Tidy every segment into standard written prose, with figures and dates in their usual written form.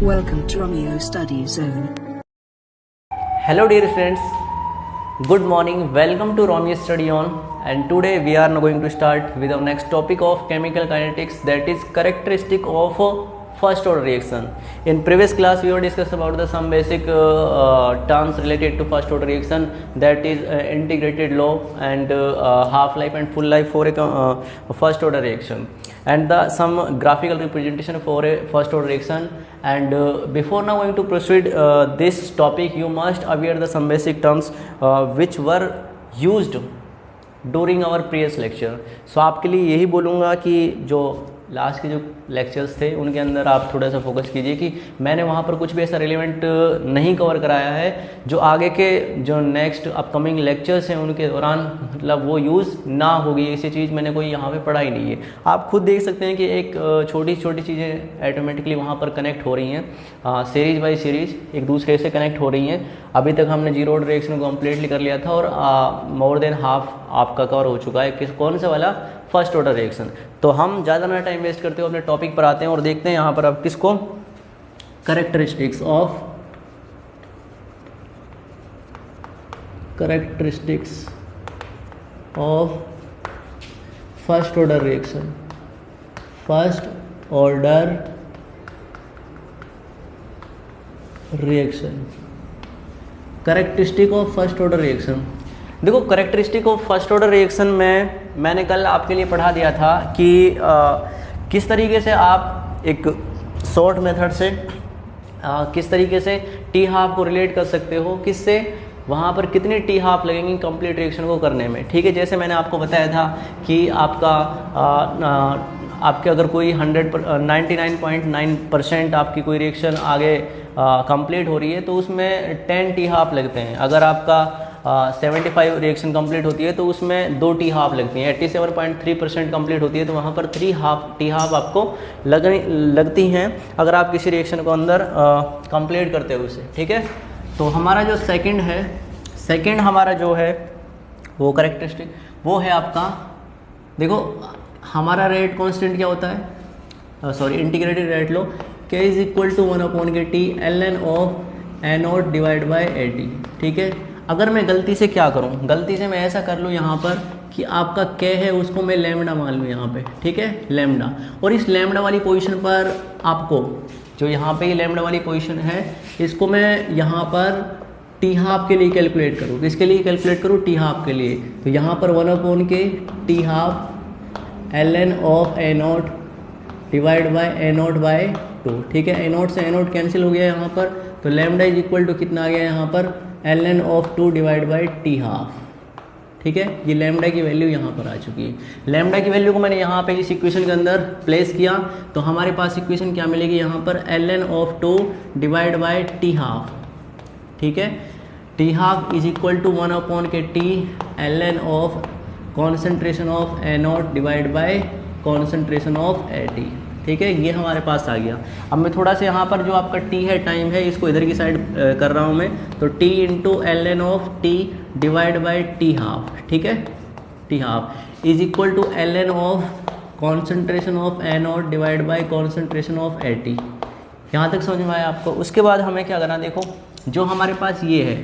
Welcome to Romeo Study Zone. Hello dear friends, good morning, welcome to Romeo Study On, and today we are going to start with our next topic of chemical kinetics, that is characteristic of first order reaction. In previous class we were discussed about the some basic terms related to first order reaction, that is integrated law and half life and full life for a first order reaction, and some graphical representation for a first order reaction. And before now going to proceed this topic, you must aware the some basic terms which were used during our previous lecture. So आपके लिए यही बोलूँगा कि जो last के जो lectures थे उनके अंदर आप थोड़ा सा फोकस कीजिए कि मैंने वहाँ पर कुछ भी ऐसा रिलेवेंट नहीं कवर कराया है जो आगे के जो नेक्स्ट अपकमिंग लेक्चर्स हैं उनके दौरान मतलब वो यूज़ ना होगी, ऐसी चीज़ मैंने कोई यहाँ पे पढ़ाई नहीं है। आप खुद देख सकते हैं कि एक छोटी छोटी चीज़ें ऑटोमेटिकली वहाँ पर कनेक्ट हो रही हैं, सीरीज बाई सीरीज एक दूसरे से कनेक्ट हो रही हैं। अभी तक हमने जीरो ऑर्डर रिएक्शन को कम्प्लीटली कर लिया था और मोर देन हाफ आपका कवर हो चुका है। कौन सा वाला? First order reaction. तो हम ज़्यादा ना टाइम वेस्ट करते हुए अपने टॉपिक पर आते हैं और देखते हैं यहाँ पर अब किसको, characteristics of first order reaction. First order reaction, characteristic of first order reaction. देखो characteristic of first order reaction में मैंने कल आपके लिए पढ़ा दिया था कि किस तरीके से आप एक शॉर्ट मेथड से किस तरीके से टी हाफ को रिलेट कर सकते हो, किससे वहाँ पर कितनी टी हाफ लगेंगी कंप्लीट रिएक्शन को करने में। ठीक है, जैसे मैंने आपको बताया था कि आपके अगर कोई 99.9% आपकी कोई रिएक्शन आगे कंप्लीट हो रही है तो उसमें 10 टी हाफ लगते हैं। अगर आपका 75 रिएक्शन कंप्लीट होती है तो उसमें 2 टी हाफ लगती हैं। 87.3% कंप्लीट होती है तो वहाँ पर 3 टी हाफ आपको लगती हैं अगर आप किसी रिएक्शन को अंदर कंप्लीट करते हो उसे। ठीक है, तो हमारा जो सेकंड हमारा जो है वो कैरेक्टरिस्टिक वो है आपका, देखो हमारा रेट कांस्टेंट क्या होता है, sorry integrated rate law, K is equal to 1/T ln of A0 divide by AT। ठीक है, अगर मैं गलती से क्या करूं, गलती से मैं ऐसा कर लूं यहाँ पर कि आपका K है उसको मैं लैम्डा मान लूँ यहाँ पे। ठीक है, लैम्डा, और इस लैम्डा वाली पोजीशन पर आपको जो यहाँ पे ये लैम्डा वाली पोजीशन है इसको मैं यहाँ पर टी हाफ के लिए कैलकुलेट करूँ। किसके लिए कैलकुलेट करूँ? टी हाफ के लिए। तो यहाँ पर 1/K T half ln of A0 divide by A0 by 2। ठीक है, A0 से A0 कैंसिल हो गया यहाँ पर, तो लैम्डा इज इक्वल टू कितना आ गया यहाँ पर ln of 2 divide by T half. ठीक है, ये लैम्डा की वैल्यू यहाँ पर आ चुकी है। लैम्डा की वैल्यू को मैंने यहाँ पे इस इक्वेशन के अंदर प्लेस किया तो हमारे पास इक्वेशन क्या मिलेगी यहाँ पर, ln of 2 divide by T half. ठीक है, T half is equal to 1/K T ln of concentration of A0 divide by concentration of AT। ठीक है, ये हमारे पास आ गया। अब मैं थोड़ा सा यहाँ पर जो आपका t है, टाइम है, इसको इधर की साइड कर रहा हूँ मैं, तो t into ln of t divide by T half. ठीक है, T half is equal to ln of concentration of A0 divide by concentration of AT। यहाँ तक समझ में आया आपको? उसके बाद हमें क्या करना, देखो जो हमारे पास ये है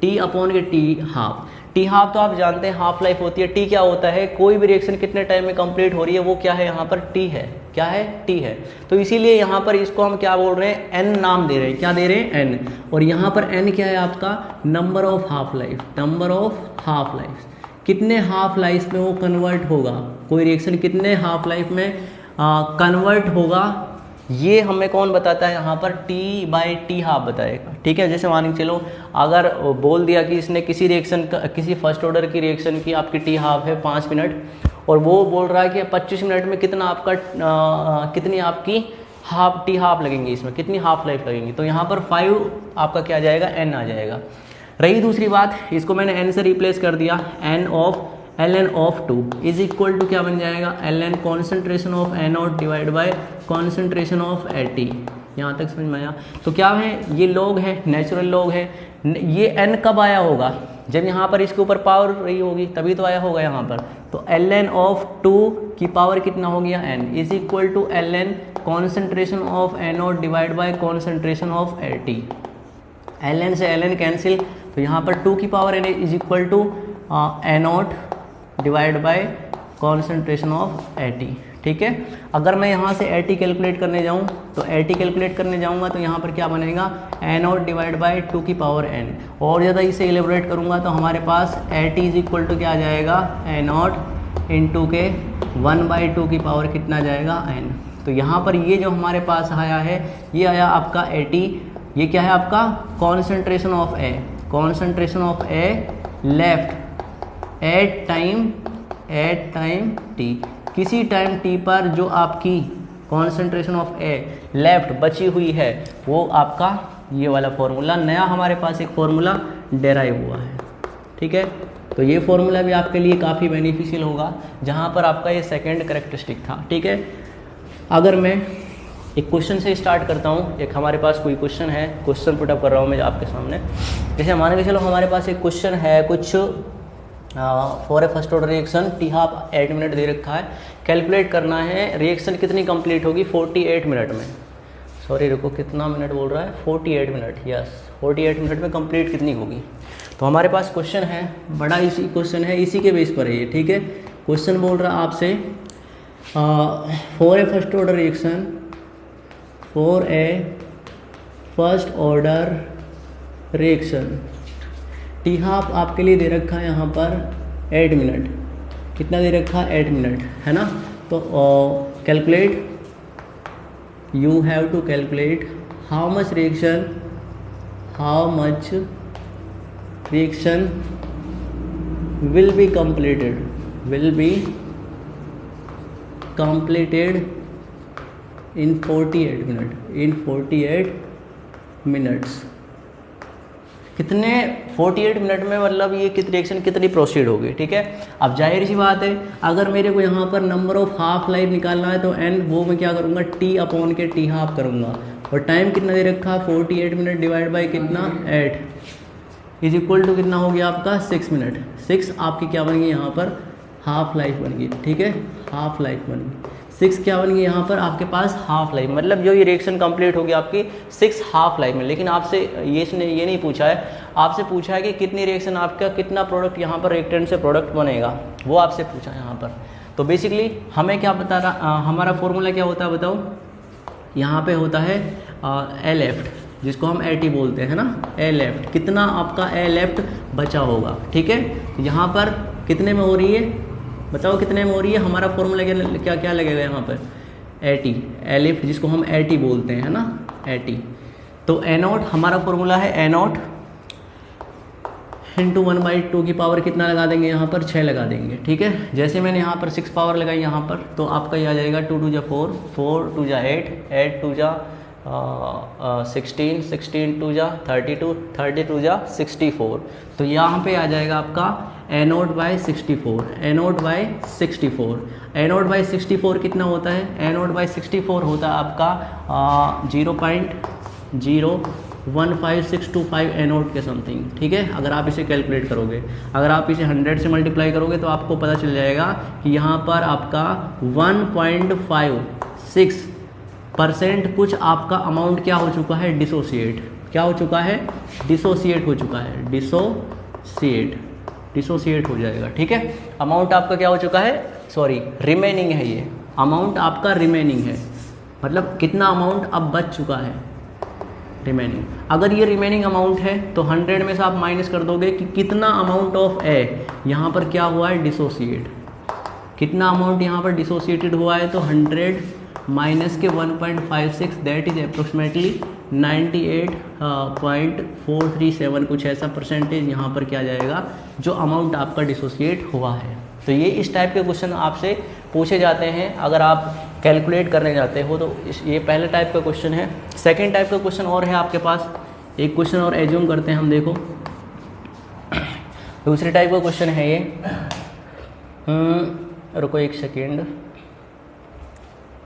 T/T हाफ। टी हाफ तो आप जानते हैं हाफ लाइफ होती है। टी क्या होता है, कोई भी रिएक्शन कितने टाइम में कंप्लीट हो रही है वो क्या है यहाँ पर, टी है। क्या है? टी है। तो इसीलिए यहाँ पर इसको हम क्या बोल रहे हैं, एन नाम दे रहे हैं। क्या दे रहे हैं? एन। और यहाँ पर एन क्या है आपका, number of half life. Number of half life, कितने हाफ लाइफ में वो कन्वर्ट होगा, कोई रिएक्शन कितने हाफ लाइफ में कन्वर्ट होगा, ये हमें कौन बताता है यहाँ पर, T/T हाफ बताएगा। ठीक है, जैसे मान के चलो अगर बोल दिया कि इसने किसी रिएक्शन का, किसी फर्स्ट ऑर्डर की रिएक्शन की आपकी टी हाफ है 5 मिनट और वो बोल रहा है कि 25 मिनट में कितना आपका कितनी आपकी टी हाफ लगेंगी, इसमें कितनी हाफ लाइफ लगेंगी, तो यहाँ पर 5 आपका क्या आ जाएगा, n आ जाएगा। रही दूसरी बात, इसको मैंने n से रिप्लेस कर दिया, n of ln of 2 is equal to क्या बन जाएगा, ln concentration of A0 divide by concentration of AT। यहाँ तक समझ में आया? तो क्या है, ये लॉग है, नेचुरल लॉग है। ये n कब आया होगा, जब यहाँ पर इसके ऊपर पावर रही होगी तभी तो आया होगा यहाँ पर। तो ln ऑफ 2 की पावर कितना हो गया n is equal to ln concentration of A naught divide by concentration of At। ln से ln कैंसिल, तो यहाँ पर 2 की power n is equal to A naught divide by concentration of At। ठीक है, अगर मैं यहाँ से At कैलकुलेट करने जाऊँ तो At कैलकुलेट करने जाऊँगा तो यहाँ पर क्या बनेगा, एनोड डिवाइड बाय 2 की पावर n। और ज़्यादा इसे एलिब्रेट करूँगा तो हमारे पास At इज इक्वल टू क्या आ जाएगा, एनोड इंटू के 1/2 की पावर कितना आ जाएगा, n। तो यहाँ पर ये जो हमारे पास आया है, ये आया आपका At, ये क्या है आपका concentration of A, concentration of A left at time t। किसी टाइम t पर जो आपकी कॉन्सेंट्रेशन ऑफ A लेफ्ट बची हुई है वो आपका ये वाला फॉर्मूला, नया हमारे पास एक फॉर्मूला डेराइव हुआ है। ठीक है, तो ये फॉर्मूला भी आपके लिए काफ़ी बेनिफिशियल होगा जहाँ पर आपका ये सेकंड कैरेक्टरिस्टिक था। ठीक है, अगर मैं एक क्वेश्चन से स्टार्ट करता हूँ, एक हमारे पास कोई क्वेश्चन है, क्वेश्चन पुटअप कर रहा हूँ मैं आपके सामने। जैसे मान के चलो हमारे पास एक क्वेश्चन है कुछ for a first order reaction T half 8 minute दे रखा है, कैलकुलेट करना है रिएक्शन कितनी कंप्लीट होगी 48 मिनट में। सॉरी रुको, कितना मिनट बोल रहा है, 48 मिनट, यस 48 मिनट में कंप्लीट कितनी होगी। तो हमारे पास क्वेश्चन है, बड़ा इसी क्वेश्चन है, इसी के बेस पर है ये। ठीक है, क्वेश्चन बोल रहा है आपसे for a first order reaction, for a first order reaction T half आपके लिए दे रखा है यहाँ पर 8 मिनट, कितना दे रखा है 8 मिनट, है ना। तो calculate, you have to calculate how much reaction will be completed in 48 minutes. कितने 48 मिनट में, मतलब ये कितनी रिएक्शन कितनी प्रोसीड होगी। ठीक है, अब जाहिर सी बात है, अगर मेरे को यहाँ पर नंबर ऑफ हाफ लाइफ निकालना है तो n वो मैं क्या करूँगा, t अपॉन के t हाफ करूँगा, और टाइम कितना दे रखा, 48 मिनट डिवाइड बाय कितना 8 इज इक्वल टू कितना हो गया आपका 6 मिनट। 6 आपकी क्या बन गई यहाँ पर, हाफ लाइफ बन गई। ठीक है, हाफ लाइफ बन गई। 6 क्या बन गई यहाँ पर आपके पास, हाफ लाइफ, मतलब जो ये रिएक्शन कंप्लीट होगी आपकी 6 हाफ लाइफ में। लेकिन आपसे इसने ये नहीं पूछा है, आपसे पूछा है कि कितनी रिएक्शन आपका, कितना प्रोडक्ट यहाँ पर रिएक्टेंट से प्रोडक्ट बनेगा, वो आपसे पूछा है यहाँ पर। तो बेसिकली हमें क्या बता रहा, हमारा फॉर्मूला क्या होता है बताओ, यहाँ पे होता है ए लेफ्ट, जिसको हम At बोलते हैं ना, ए लेफ्ट, कितना आपका ए लेफ्ट बचा होगा। ठीक है, यहाँ पर कितने में हो रही है बताओ, कितने में हो रही है, हमारा फॉर्मूला क्या क्या लगेगा यहाँ पर, At, ए लेफ्ट जिसको हम At बोलते हैं, है ना, At। तो ए नॉट हमारा फॉर्मूला है, ए नॉट इंटू 1/2 की पावर कितना लगा देंगे यहाँ पर, 6 लगा देंगे। ठीक है, जैसे मैंने यहाँ पर 6 पावर लगाई यहाँ पर, तो आपका ये आ जाएगा 2 2 जा 4, 4 2 जा 8, 8 2 जा 16, 16 2 जा 32, 32 जा 64। तो यहाँ पे आ जाएगा आपका A naught by 64, A naught by 64। A naught by 64 कितना होता है, ए नॉट बाई 64 होता है आपका 0.015625 ए नॉट के समथिंग। ठीक है, अगर आप इसे कैलकुलेट करोगे, अगर आप इसे 100 से मल्टीप्लाई करोगे तो आपको पता चल जाएगा कि यहाँ पर आपका 1.56% कुछ आपका अमाउंट क्या हो चुका है, डिसोसिएट, क्या हो चुका है, डिसोसिएट हो चुका है, डिसोसिएट हो जाएगा। ठीक है, अमाउंट आपका क्या हो चुका है, सॉरी रिमेनिंग है, ये अमाउंट आपका रिमेनिंग है, मतलब कितना अमाउंट अब बच चुका है, रिमेनिंग। अगर ये रिमेनिंग अमाउंट है तो 100 में से आप माइनस कर दोगे कि कितना अमाउंट ऑफ ए यहाँ पर क्या हुआ है, डिसोसिएट, कितना अमाउंट यहाँ पर डिसोसिएटेड हुआ है। तो 100 माइनस के 1.56 दैट इज अप्रोक्सीमेटली 98.437 कुछ ऐसा परसेंटेज यहाँ पर क्या जाएगा, जो अमाउंट आपका डिसोसिएट हुआ है। तो ये इस टाइप के क्वेश्चन आपसे पूछे जाते हैं अगर आप कैलकुलेट करने जाते हो। तो ये पहले टाइप का क्वेश्चन है। सेकंड टाइप का क्वेश्चन और है आपके पास, एक क्वेश्चन और एज्यूम करते हैं हम, देखो दूसरे टाइप का क्वेश्चन है ये, रुको एक second.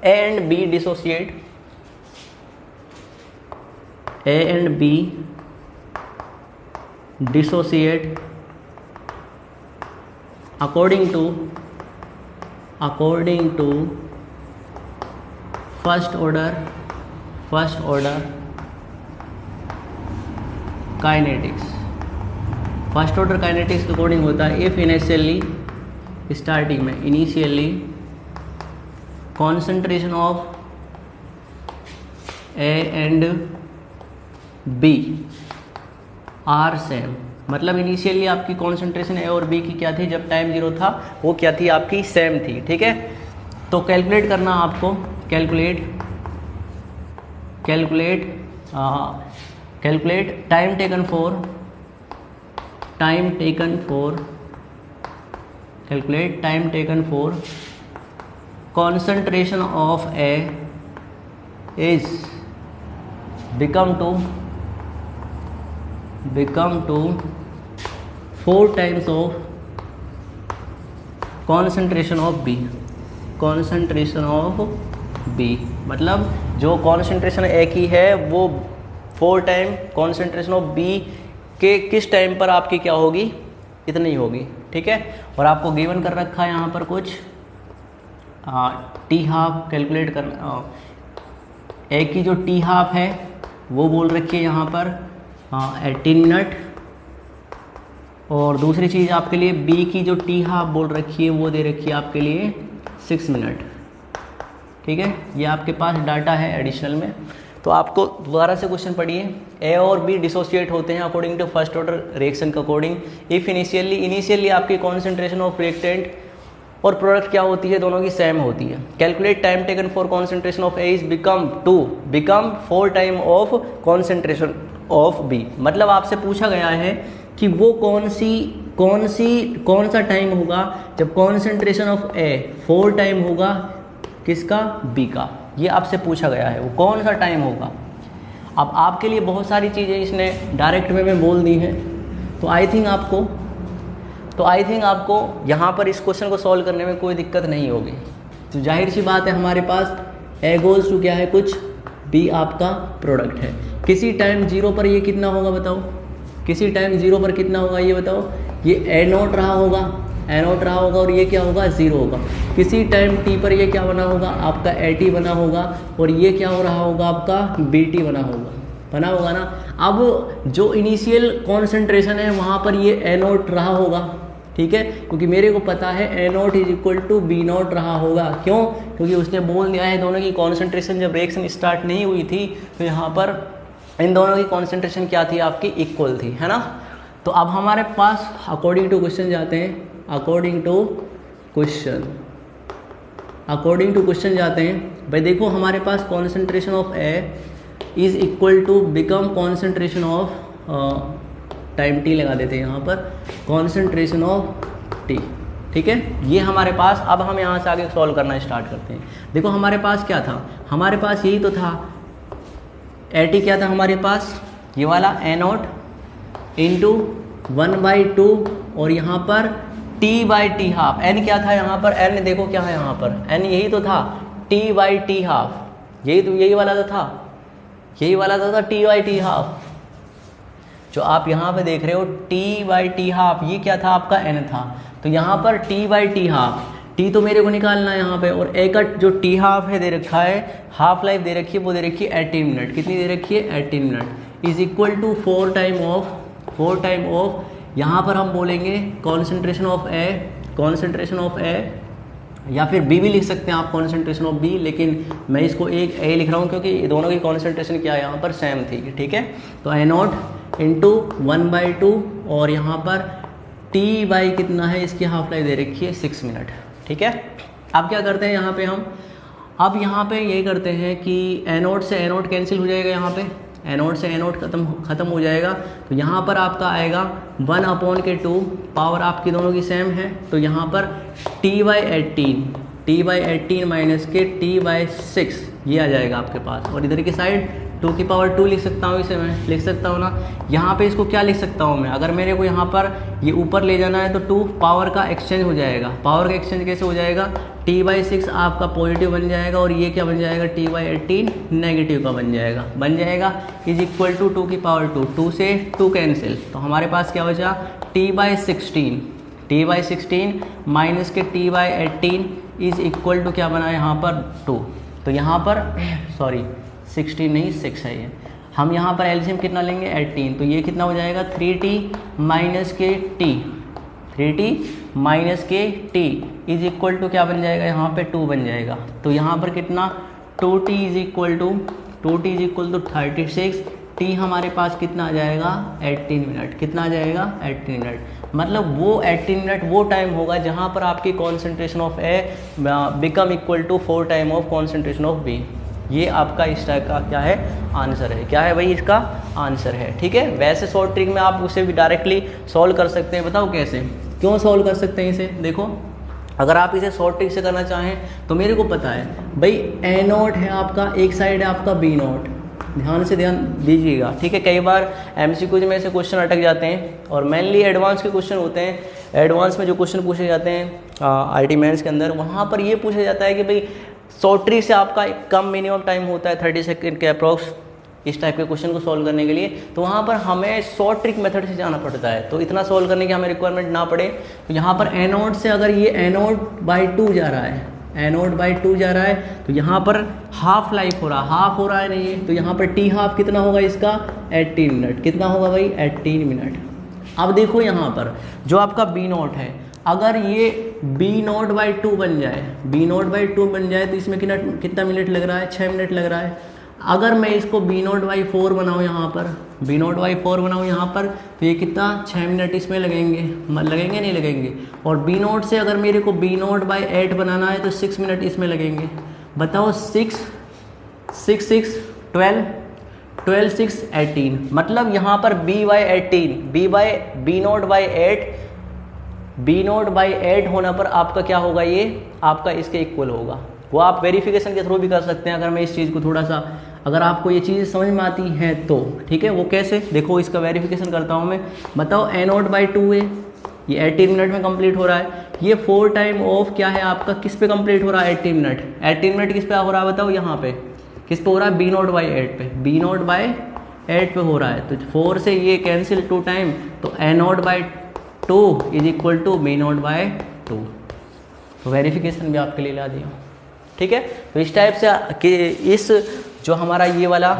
A and B dissociate, A and B dissociate according to according to first order kinetics. First order kinetics के अकॉर्डिंग होता है इफ इनिशियली स्टार्टिंग में initially concentration of A and B are same, मतलब initially आपकी concentration A और B की क्या थी जब टाइम 0 था, वो क्या थी आपकी सेम थी। ठीक है, तो कैलकुलेट करना आपको, calculate time taken for concentration of A is become to 4 times of concentration of B, मतलब जो कॉन्सेंट्रेशन A की है वो 4 टाइम कॉन्सेंट्रेशन ऑफ B के किस टाइम पर आपकी क्या होगी, इतनी होगी। ठीक है, और आपको गिवन कर रखा है यहाँ पर कुछ टी हाफ कैलकुलेट करना, ए की जो टी हाफ है वो बोल रखी है यहाँ पर 18 मिनट, और दूसरी चीज़ आपके लिए बी की जो टी हाफ बोल रखी है वो दे रखी है आपके लिए 6 मिनट। ठीक है, ये आपके पास डाटा है एडिशनल में। तो आपको दोबारा से क्वेश्चन पढ़िए, ए और बी डिसोसिएट होते हैं according to first order reaction के अकॉर्डिंग इफ इनिशियली आपकी कॉन्सेंट्रेशन ऑफ रिएक्टेंट और प्रोडक्ट क्या होती है, दोनों की सेम होती है। Calculate time taken for concentration of A is become 4 time of concentration of B, मतलब आपसे पूछा गया है कि वो कौन सा टाइम होगा जब कॉन्सेंट्रेशन ऑफ ए 4 टाइम होगा किसका, बी का, ये आपसे पूछा गया है, वो कौन सा टाइम होगा। अब आपके लिए बहुत सारी चीज़ें इसने डायरेक्ट वे में बोल दी हैं, तो आई थिंक आपको यहाँ पर इस क्वेश्चन को सॉल्व करने में कोई दिक्कत नहीं होगी। तो जाहिर सी बात है हमारे पास ए गोल्स टू क्या है कुछ, बी आपका प्रोडक्ट है। किसी टाइम 0 पर ये कितना होगा बताओ, किसी टाइम 0 पर कितना होगा ये बताओ, ये ए नोट रहा होगा और ये क्या होगा 0 होगा। किसी टाइम टी पर ये क्या बना होगा आपका ए टी बना होगा, और ये क्या हो रहा होगा आपका बी टी बना होगा ना। अब जो इनिशियल कॉन्सेंट्रेशन है वहाँ पर ये ए नोट रहा होगा, ठीक है, क्योंकि मेरे को पता है A naught is equal to B naught रहा होगा। क्यों, क्योंकि उसने बोल दिया है दोनों की कॉन्सेंट्रेशन जब रिएक्शन स्टार्ट नहीं हुई थी तो यहाँ पर इन दोनों की कॉन्सेंट्रेशन क्या थी आपकी, इक्वल थी, है ना। तो अब हमारे पास अकॉर्डिंग टू क्वेश्चन जाते हैं, अकॉर्डिंग टू क्वेश्चन जाते हैं। भाई देखो हमारे पास concentration of A is equal to become concentration of time T लगा देते हैं यहाँ पर, कॉन्सेंट्रेशन ऑफ टी। ठीक है, ये हमारे पास, अब हम यहाँ से आगे सॉल्व करना स्टार्ट करते हैं। देखो हमारे पास क्या था, हमारे पास यही तो था, ए टी क्या था हमारे पास, ये वाला ए नोट इंटू 1/2, और यहाँ पर t/t हाफ, n क्या था यहाँ पर, n देखो क्या है यहाँ पर, n यही तो था t/t हाफ, यही वाला तो था, t/t हाफ। जो आप यहाँ पे देख रहे हो t/t हाफ, ये क्या था आपका n था, तो यहाँ पर t/t हाफ, t तो मेरे को निकालना है यहाँ पे, और a का जो t हाफ है दे रखा है, हाफ लाइफ दे रखी है, वो दे रखी है 18 मिनट। कितनी दे रखी है 18 minute, is equal to 4 time of यहाँ पर हम बोलेंगे कॉन्सेंट्रेशन ऑफ ए, या फिर बी भी लिख सकते हैं आप, कॉन्सेंट्रेशन ऑफ बी, लेकिन मैं इसको एक ए लिख रहा हूँ क्योंकि दोनों की कॉन्सेंट्रेशन क्या है यहाँ पर सेम थी। ठीक है, तो ए नोट इंटू 1/2, और यहाँ पर टी बाई कितना है, इसकी हाफ लाइफ दे रखी है 6 मिनट। ठीक है, अब क्या करते हैं यहाँ पे हम, अब यहाँ पे ये करते हैं कि ए नोट से ए नोट कैंसिल हो जाएगा, यहाँ पे ए नोट से ए नोट खत्म हो जाएगा, तो यहाँ पर आपका आएगा 1/2, पावर आपकी दोनों की सेम है, तो यहाँ पर t/18 माइनस के t/6 ये आ जाएगा आपके पास, और इधर की साइड 2 लिख सकता हूँ, इसे मैं लिख सकता हूँ ना। यहाँ पे इसको क्या लिख सकता हूँ मैं, अगर मेरे को यहाँ पर ये ऊपर ले जाना है तो 2 पावर का एक्सचेंज हो जाएगा। पावर का एक्सचेंज कैसे हो जाएगा, t/6 आपका पॉजिटिव बन जाएगा, और ये क्या बन जाएगा t/18 नेगेटिव का बन जाएगा, इज इक्वल टू 2 से 2 कैंसिल, तो हमारे पास क्या बचा t/16 माइनस के t/18 इज इक्वल टू क्या बना है यहाँ पर 2। तो यहाँ पर सॉरी 16 नहीं 6 है ये, हम यहाँ पर एलसीएम कितना लेंगे 18, तो ये कितना हो जाएगा 3t minus K T, 3t minus K T is equal to क्या बन जाएगा यहाँ पे 2 बन जाएगा। तो यहाँ पर कितना 2t is equal to 36, t हमारे पास कितना आ जाएगा 18 मिनट, कितना आ जाएगा 18 मिनट। मतलब वो 18 मिनट वो टाइम होगा जहाँ पर आपकी concentration of A become equal to 4 time of concentration of B. ये आपका इस टाइप का क्या है आंसर है, क्या है भाई इसका आंसर है, ठीक है। वैसे शॉर्ट ट्रिक में आप उसे भी डायरेक्टली सॉल्व कर सकते हैं, बताओ कैसे, क्यों सॉल्व कर सकते हैं इसे। देखो अगर आप इसे शॉर्ट ट्रिक से करना चाहें तो मेरे को पता है भाई ए नोट है आपका, एक साइड है आपका बी नोट, ध्यान से ध्यान दीजिएगा, ठीक है। कई बार एमसीक्यूज में ऐसे क्वेश्चन अटक जाते हैं और मेनली एडवांस के क्वेश्चन होते हैं। एडवांस में जो क्वेश्चन पूछे जाते हैं आईटी मेंस के अंदर, वहाँ पर ये पूछा जाता है कि भाई शॉर्ट ट्रिक से आपका कम मिनिमम टाइम होता है 30 सेकंड के अप्रॉक्स इस टाइप के क्वेश्चन को सॉल्व करने के लिए, तो वहाँ पर हमें शॉर्ट ट्रिक मेथड से जाना पड़ता है। तो इतना सॉल्व करने की हमें रिक्वायरमेंट ना पड़े, तो यहाँ पर ए नोट से अगर ये ए नोट बाई 2 जा रहा है, ए नोट बाई 2 जा रहा है, तो यहाँ पर हाफ लाइफ हो रहा, हाफ हो रहा है नहीं, तो यहाँ पर टी हाफ कितना होगा इसका 18 मिनट, कितना होगा भाई 18 मिनट। अब देखो यहाँ पर जो आपका बी नोट है, अगर ये बी नोट बाई 2 बन जाए, बी नोट बाई 2 बन जाए तो इसमें कितना मिनट लग रहा है 6 मिनट लग रहा है। अगर मैं इसको बी नोट बाई 4 बनाऊँ यहाँ पर, बी नोट बाई 4 बनाऊँ यहाँ पर, तो ये कितना 6 मिनट इसमें लगेंगे, लगेंगे नहीं लगेंगे। और बी नोट से अगर मेरे को बी नोट बाई 8 बनाना है तो 6 मिनट इसमें लगेंगे। बताओ 6 6 12 12 6 18, मतलब यहाँ पर b by 18, B naught by 8, B naught by 8 होना पर आपका क्या होगा, ये आपका इसके इक्वल होगा। वो आप वेरिफिकेशन के थ्रू भी कर सकते हैं, अगर मैं इस चीज़ को थोड़ा सा, अगर आपको ये चीज़ समझ में आती है तो, ठीक है। वो कैसे, देखो इसका वेरिफिकेशन करता हूँ मैं। बताओ ए नोट बाई 2 है, ये 18 मिनट में कंप्लीट हो रहा है। ये 4 टाइम ऑफ क्या है आपका, किस पे कंप्लीट हो रहा है 18 मिनट, 18 मिनट किस पे हो रहा है बताओ, यहाँ पे किस पे हो रहा है, बी नोट बाई 8 पे, बी नोट बाई 8 पे हो रहा है। तो 4 से ये कैंसिल 2 टाइम, तो A naught by 2 is equal to B naught by 2। तो वेरिफिकेशन भी आपके लिए ला दिया, ठीक है। तो इस टाइप से कि इस जो हमारा ये वाला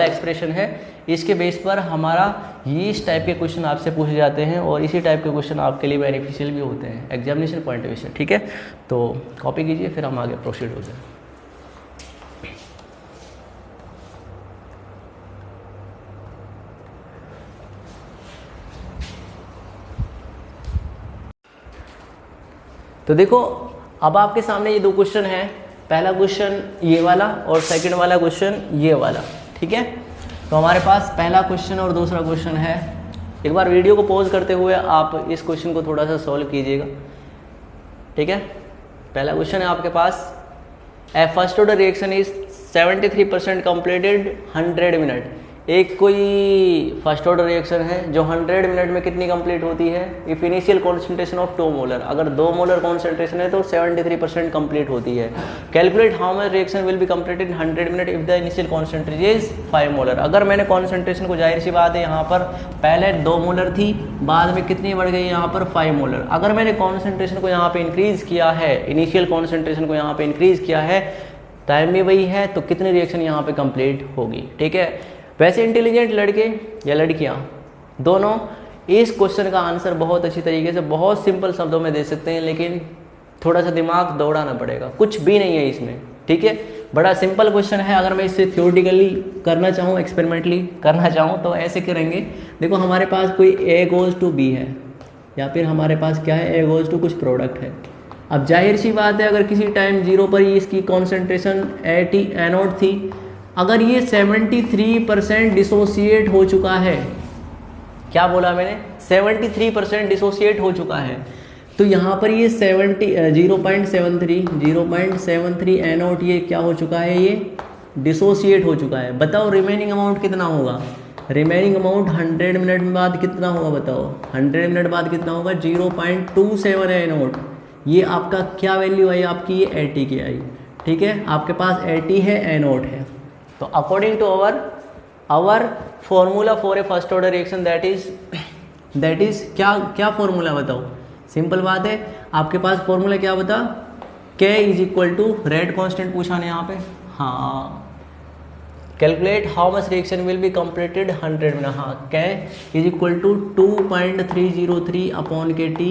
एक्सप्रेशन है, इसके बेस पर हमारा ये इस टाइप के क्वेश्चन आपसे पूछे जाते हैं और इसी टाइप के क्वेश्चन आपके लिए बेनिफिशियल भी होते हैं एग्जामिनेशन पॉइंट ऑफ व्यू से, ठीक है। तो कॉपी कीजिए, फिर हम आगे प्रोसीड होते हैं। तो देखो अब आपके सामने ये 2 क्वेश्चन है, पहला क्वेश्चन ये वाला और सेकंड वाला क्वेश्चन ये वाला, ठीक है। तो हमारे पास पहला क्वेश्चन और दूसरा क्वेश्चन है। एक बार वीडियो को पॉज करते हुए आप इस क्वेश्चन को थोड़ा सा सॉल्व कीजिएगा, ठीक है। पहला क्वेश्चन है आपके पास, a first order reaction is 73% completed 100 minute. एक कोई फर्स्ट ऑर्डर रिएक्शन है जो 100 मिनट में कितनी कंप्लीट होती है, if initial concentration of 2 molar, अगर 2 मोलर कॉन्सेंट्रेशन है तो 73% कंप्लीट होती है। Calculate how much reaction will be completed in 100 minute if the initial concentration is 5 molar. अगर मैंने कॉन्सेंट्रेशन को, जाहिर सी बात है यहाँ पर पहले 2 मोलर थी, बाद में कितनी बढ़ गई यहाँ पर 5 मोलर। अगर मैंने कॉन्सेंट्रेशन को यहाँ पे इंक्रीज किया है, इनिशियल कॉन्सेंट्रेशन को यहाँ पे इंक्रीज किया है, टाइम भी वही है, तो कितनी रिएक्शन यहाँ पे कंप्लीट होगी, ठीक है। वैसे इंटेलिजेंट लड़के या लड़कियां दोनों इस क्वेश्चन का आंसर बहुत अच्छी तरीके से, बहुत सिंपल शब्दों में दे सकते हैं, लेकिन थोड़ा सा दिमाग दौड़ाना पड़ेगा, कुछ भी नहीं है इसमें, ठीक है। बड़ा सिंपल क्वेश्चन है। अगर मैं इसे थ्योरेटिकली करना चाहूँ, एक्सपेरिमेंटली करना चाहूँ तो ऐसे करेंगे। देखो हमारे पास कोई ए गोज टू बी है, या फिर हमारे पास क्या है, ए गोज टू कुछ प्रोडक्ट है। अब जाहिर सी बात है, अगर किसी टाइम 0 पर ही इसकी कॉन्सेंट्रेशन ए नोट थी, अगर ये 73% डिसोसिएट हो चुका है, क्या बोला मैंने, 73% डिसोसिएट हो चुका है, तो यहाँ पर ये 0.73 ए नोट ये क्या हो चुका है, ये डिसोसिएट हो चुका है। बताओ रिमेनिंग अमाउंट कितना होगा, रिमेनिंग अमाउंट 100 मिनट बाद कितना होगा, बताओ 100 मिनट बाद कितना होगा, 0.27 ए नोट। ये आपका क्या वैल्यू आई आपकी, ये 80 की आई, ठीक है। आपके पास 80 है, ए नोट है। तो according to our formula for a first order reaction, that is क्या फॉर्मूला बताओ, सिंपल बात है। आपके पास फॉर्मूला क्या बता, K is equal to rate constant पूछा ना यहाँ पे, हाँ calculate how much reaction will be completed 100 में, हाँ K is equal to 2.303 upon KT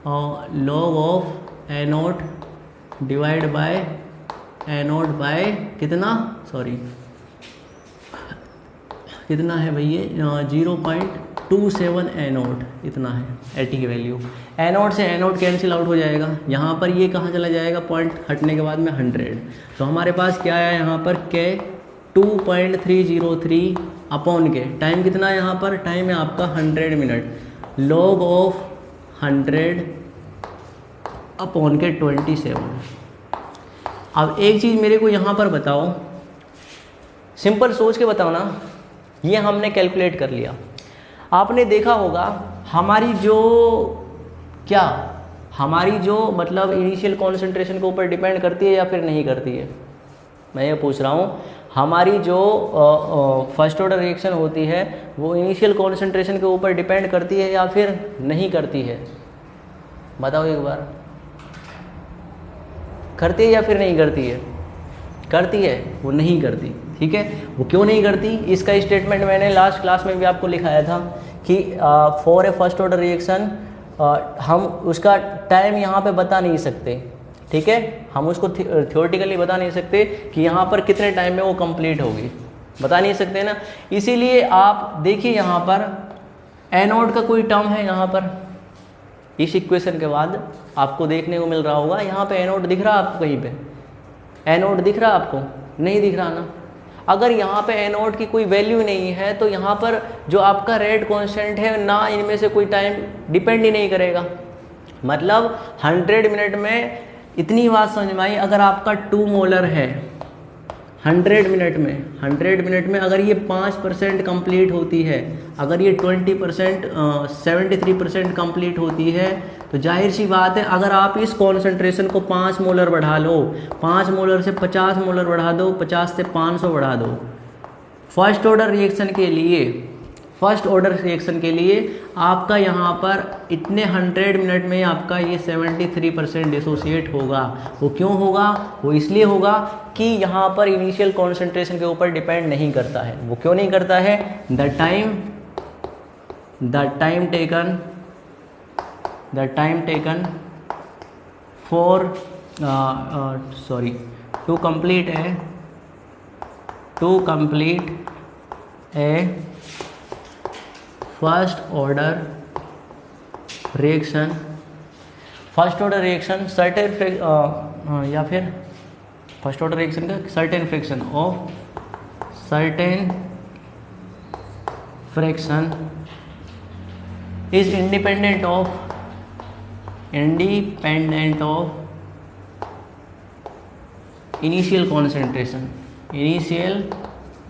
log of A0 divide by A0 by कितना, सॉरी कितना है भैया 0.27 A0 इतना है AT की वैल्यू। A0 से A0 कैंसिल आउट हो जाएगा, यहाँ पर ये कहाँ चला जाएगा, पॉइंट हटने के बाद में 100। तो हमारे पास क्या है यहाँ पर K 2.303 अपॉन के टाइम कितना है यहाँ पर, टाइम है आपका 100 मिनट, लॉग ऑफ 100 अपॉन के 27। अब एक चीज़ मेरे को यहाँ पर बताओ, सिंपल सोच के बताओ ना, ये हमने कैलकुलेट कर लिया, आपने देखा होगा हमारी जो क्या हमारी जो मतलब इनिशियल कॉन्सेंट्रेशन के ऊपर डिपेंड करती है या फिर नहीं करती है। मैं ये पूछ रहा हूँ हमारी जो फर्स्ट ऑर्डर रिएक्शन होती है वो इनिशियल कॉन्सेंट्रेशन के ऊपर डिपेंड करती है या फिर नहीं करती है, बताओ एक बार, करती है या फिर नहीं करती है, करती है, वो नहीं करती। ठीक है, वो क्यों नहीं करती, इसका स्टेटमेंट मैंने लास्ट क्लास में भी आपको लिखाया था कि for a first order reaction हम उसका टाइम यहाँ पे बता नहीं सकते। ठीक है, हम उसको थ्योरेटिकली बता नहीं सकते कि यहाँ पर कितने टाइम में वो कंप्लीट होगी, बता नहीं सकते ना। इसीलिए आप देखिए यहाँ पर A0 का कोई टर्म है, यहाँ पर इस इक्वेशन के बाद आपको देखने को मिल रहा होगा, यहाँ पे A0 दिख रहा है आपको, कहीं पे A0 दिख रहा है आपको, नहीं दिख रहा ना। अगर यहाँ पे A0 की कोई वैल्यू नहीं है तो यहाँ पर जो आपका रेट कांस्टेंट है ना, इनमें से कोई टाइम डिपेंड ही नहीं करेगा। मतलब 100 मिनट में इतनी बात समझ में आई, अगर आपका 2 मोलर है 100 मिनट में अगर ये 5% कंप्लीट होती है, अगर ये 20% 73% कंप्लीट होती है, तो जाहिर सी बात है अगर आप इस कॉन्सेंट्रेशन को 5 मोलर बढ़ा लो, 5 मोलर से 50 मोलर बढ़ा दो, 50 से 500 बढ़ा दो, फर्स्ट ऑर्डर रिएक्शन के लिए आपका यहाँ पर इतने 100 मिनट में आपका ये 73% डिसोसिएट होगा। वो क्यों होगा, वो इसलिए होगा कि यहाँ पर इनिशियल कॉन्सेंट्रेशन के ऊपर डिपेंड नहीं करता है। वो क्यों नहीं करता है, the time taken for to complete a first order reaction certain या फिर फर्स्ट ऑर्डर रिएक्शन का certain fraction is independent of initial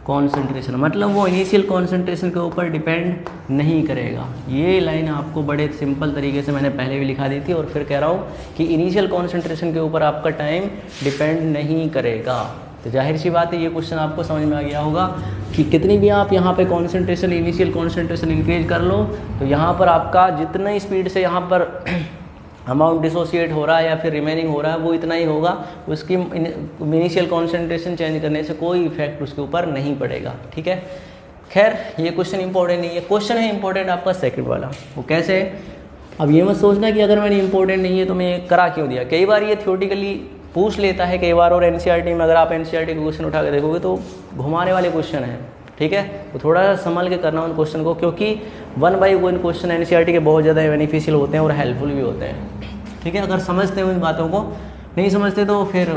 concentration, मतलब वो इनिशियल कॉन्सेंट्रेशन के ऊपर डिपेंड नहीं करेगा। ये लाइन आपको बड़े सिंपल तरीके से मैंने पहले भी लिखा दी थी और फिर कह रहा हूँ कि इनिशियल कॉन्सेंट्रेशन के ऊपर आपका टाइम डिपेंड नहीं करेगा। तो जाहिर सी बात है ये क्वेश्चन आपको समझ में आ गया होगा कि कितनी भी आप यहाँ पे इनिशियल कॉन्सेंट्रेशन इंक्रीज कर लो, तो यहाँ पर आपका जितना स्पीड से यहाँ पर अमाउंट डिसोसिएट हो रहा है या फिर रिमेनिंग हो रहा है वो इतना ही होगा, उसकी इनिशियल कॉन्सेंट्रेशन चेंज करने से कोई इफेक्ट उसके ऊपर नहीं पड़ेगा। ठीक है, खैर ये क्वेश्चन इंपॉर्टेंट नहीं है, क्वेश्चन है इंपॉर्टेंट आपका सेकंड वाला। वो कैसे है, अब ये मत सोचना कि अगर मैंने इंपॉर्टेंट नहीं है तो मैं करा क्यों दिया। कई बार ये थ्योरेटिकली पूछ लेता है, कई बार, और एनसीईआरटी में अगर आप एनसीईआरटी के क्वेश्चन उठा के देखोगे तो घुमाने वाले क्वेश्चन हैं। ठीक है, तो थोड़ा सा संभल के करना उन क्वेश्चन को, क्योंकि 1 बाई 1 क्वेश्चन एनसीईआरटी के बहुत ज़्यादा बेनिफिशियल होते हैं और हेल्पफुल भी होते हैं। ठीक है, अगर समझते हैं उन बातों को, नहीं समझते तो फिर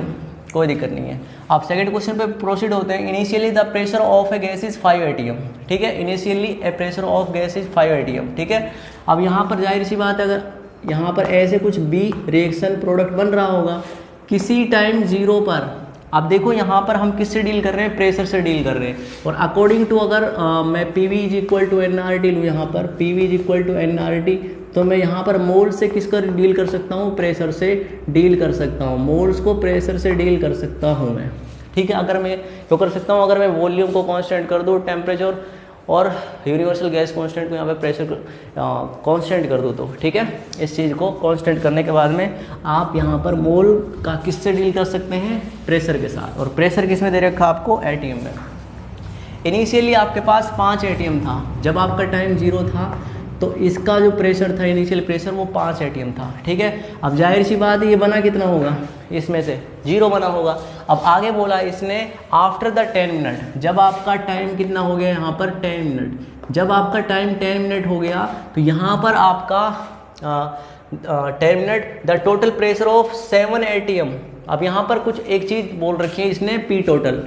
कोई दिक्कत नहीं है। आप सेकंड क्वेश्चन पे प्रोसीड होते हैं। Initially the pressure of A gas is 5 atm। ठीक है, initially A pressure of gas is 5 atm। ठीक है, अब यहाँ पर जाहिर सी बात है, अगर यहाँ पर ऐसे कुछ बी रिएक्शन प्रोडक्ट बन रहा होगा किसी टाइम 0 पर, अब देखो यहाँ पर हम किससे डील कर रहे हैं, प्रेशर से डील कर रहे हैं। और अकॉर्डिंग टू अगर मैं PV is equal to NRT लूँ, यहाँ पर PV is equal to NRT, तो मैं यहाँ पर मोल्स से किसका डील कर सकता हूँ, प्रेशर से डील कर सकता हूँ, मोल्स को प्रेशर से डील कर सकता हूँ मैं। ठीक है, अगर मैं क्यों कर सकता हूँ, अगर मैं वॉल्यूम को कांस्टेंट कर दूँ, टेम्परेचर और यूनिवर्सल गैस कांस्टेंट को यहाँ पे प्रेशर कांस्टेंट कर दो तो ठीक है। इस चीज़ को कांस्टेंट करने के बाद में आप यहाँ पर मोल का किससे डील कर सकते हैं, प्रेशर के साथ। और प्रेशर किस में दे रखा आपको, एटीएम में। इनिशियली आपके पास 5 एटीएम था, जब आपका टाइम 0 था तो इसका जो प्रेशर था इनिशियल प्रेशर वो 5 एटीएम था, ठीक है। अब जाहिर सी बात है ये बना कितना होगा, इसमें से 0 बना होगा। अब आगे बोला इसने आफ्टर द 10 मिनट, जब आपका टाइम कितना हो गया यहाँ पर 10 मिनट, जब आपका टाइम 10 मिनट हो गया तो यहाँ पर आपका 10 minute the total pressure of 7 ATM. अब यहाँ पर कुछ एक चीज़ बोल रखी है इसने, पी टोटल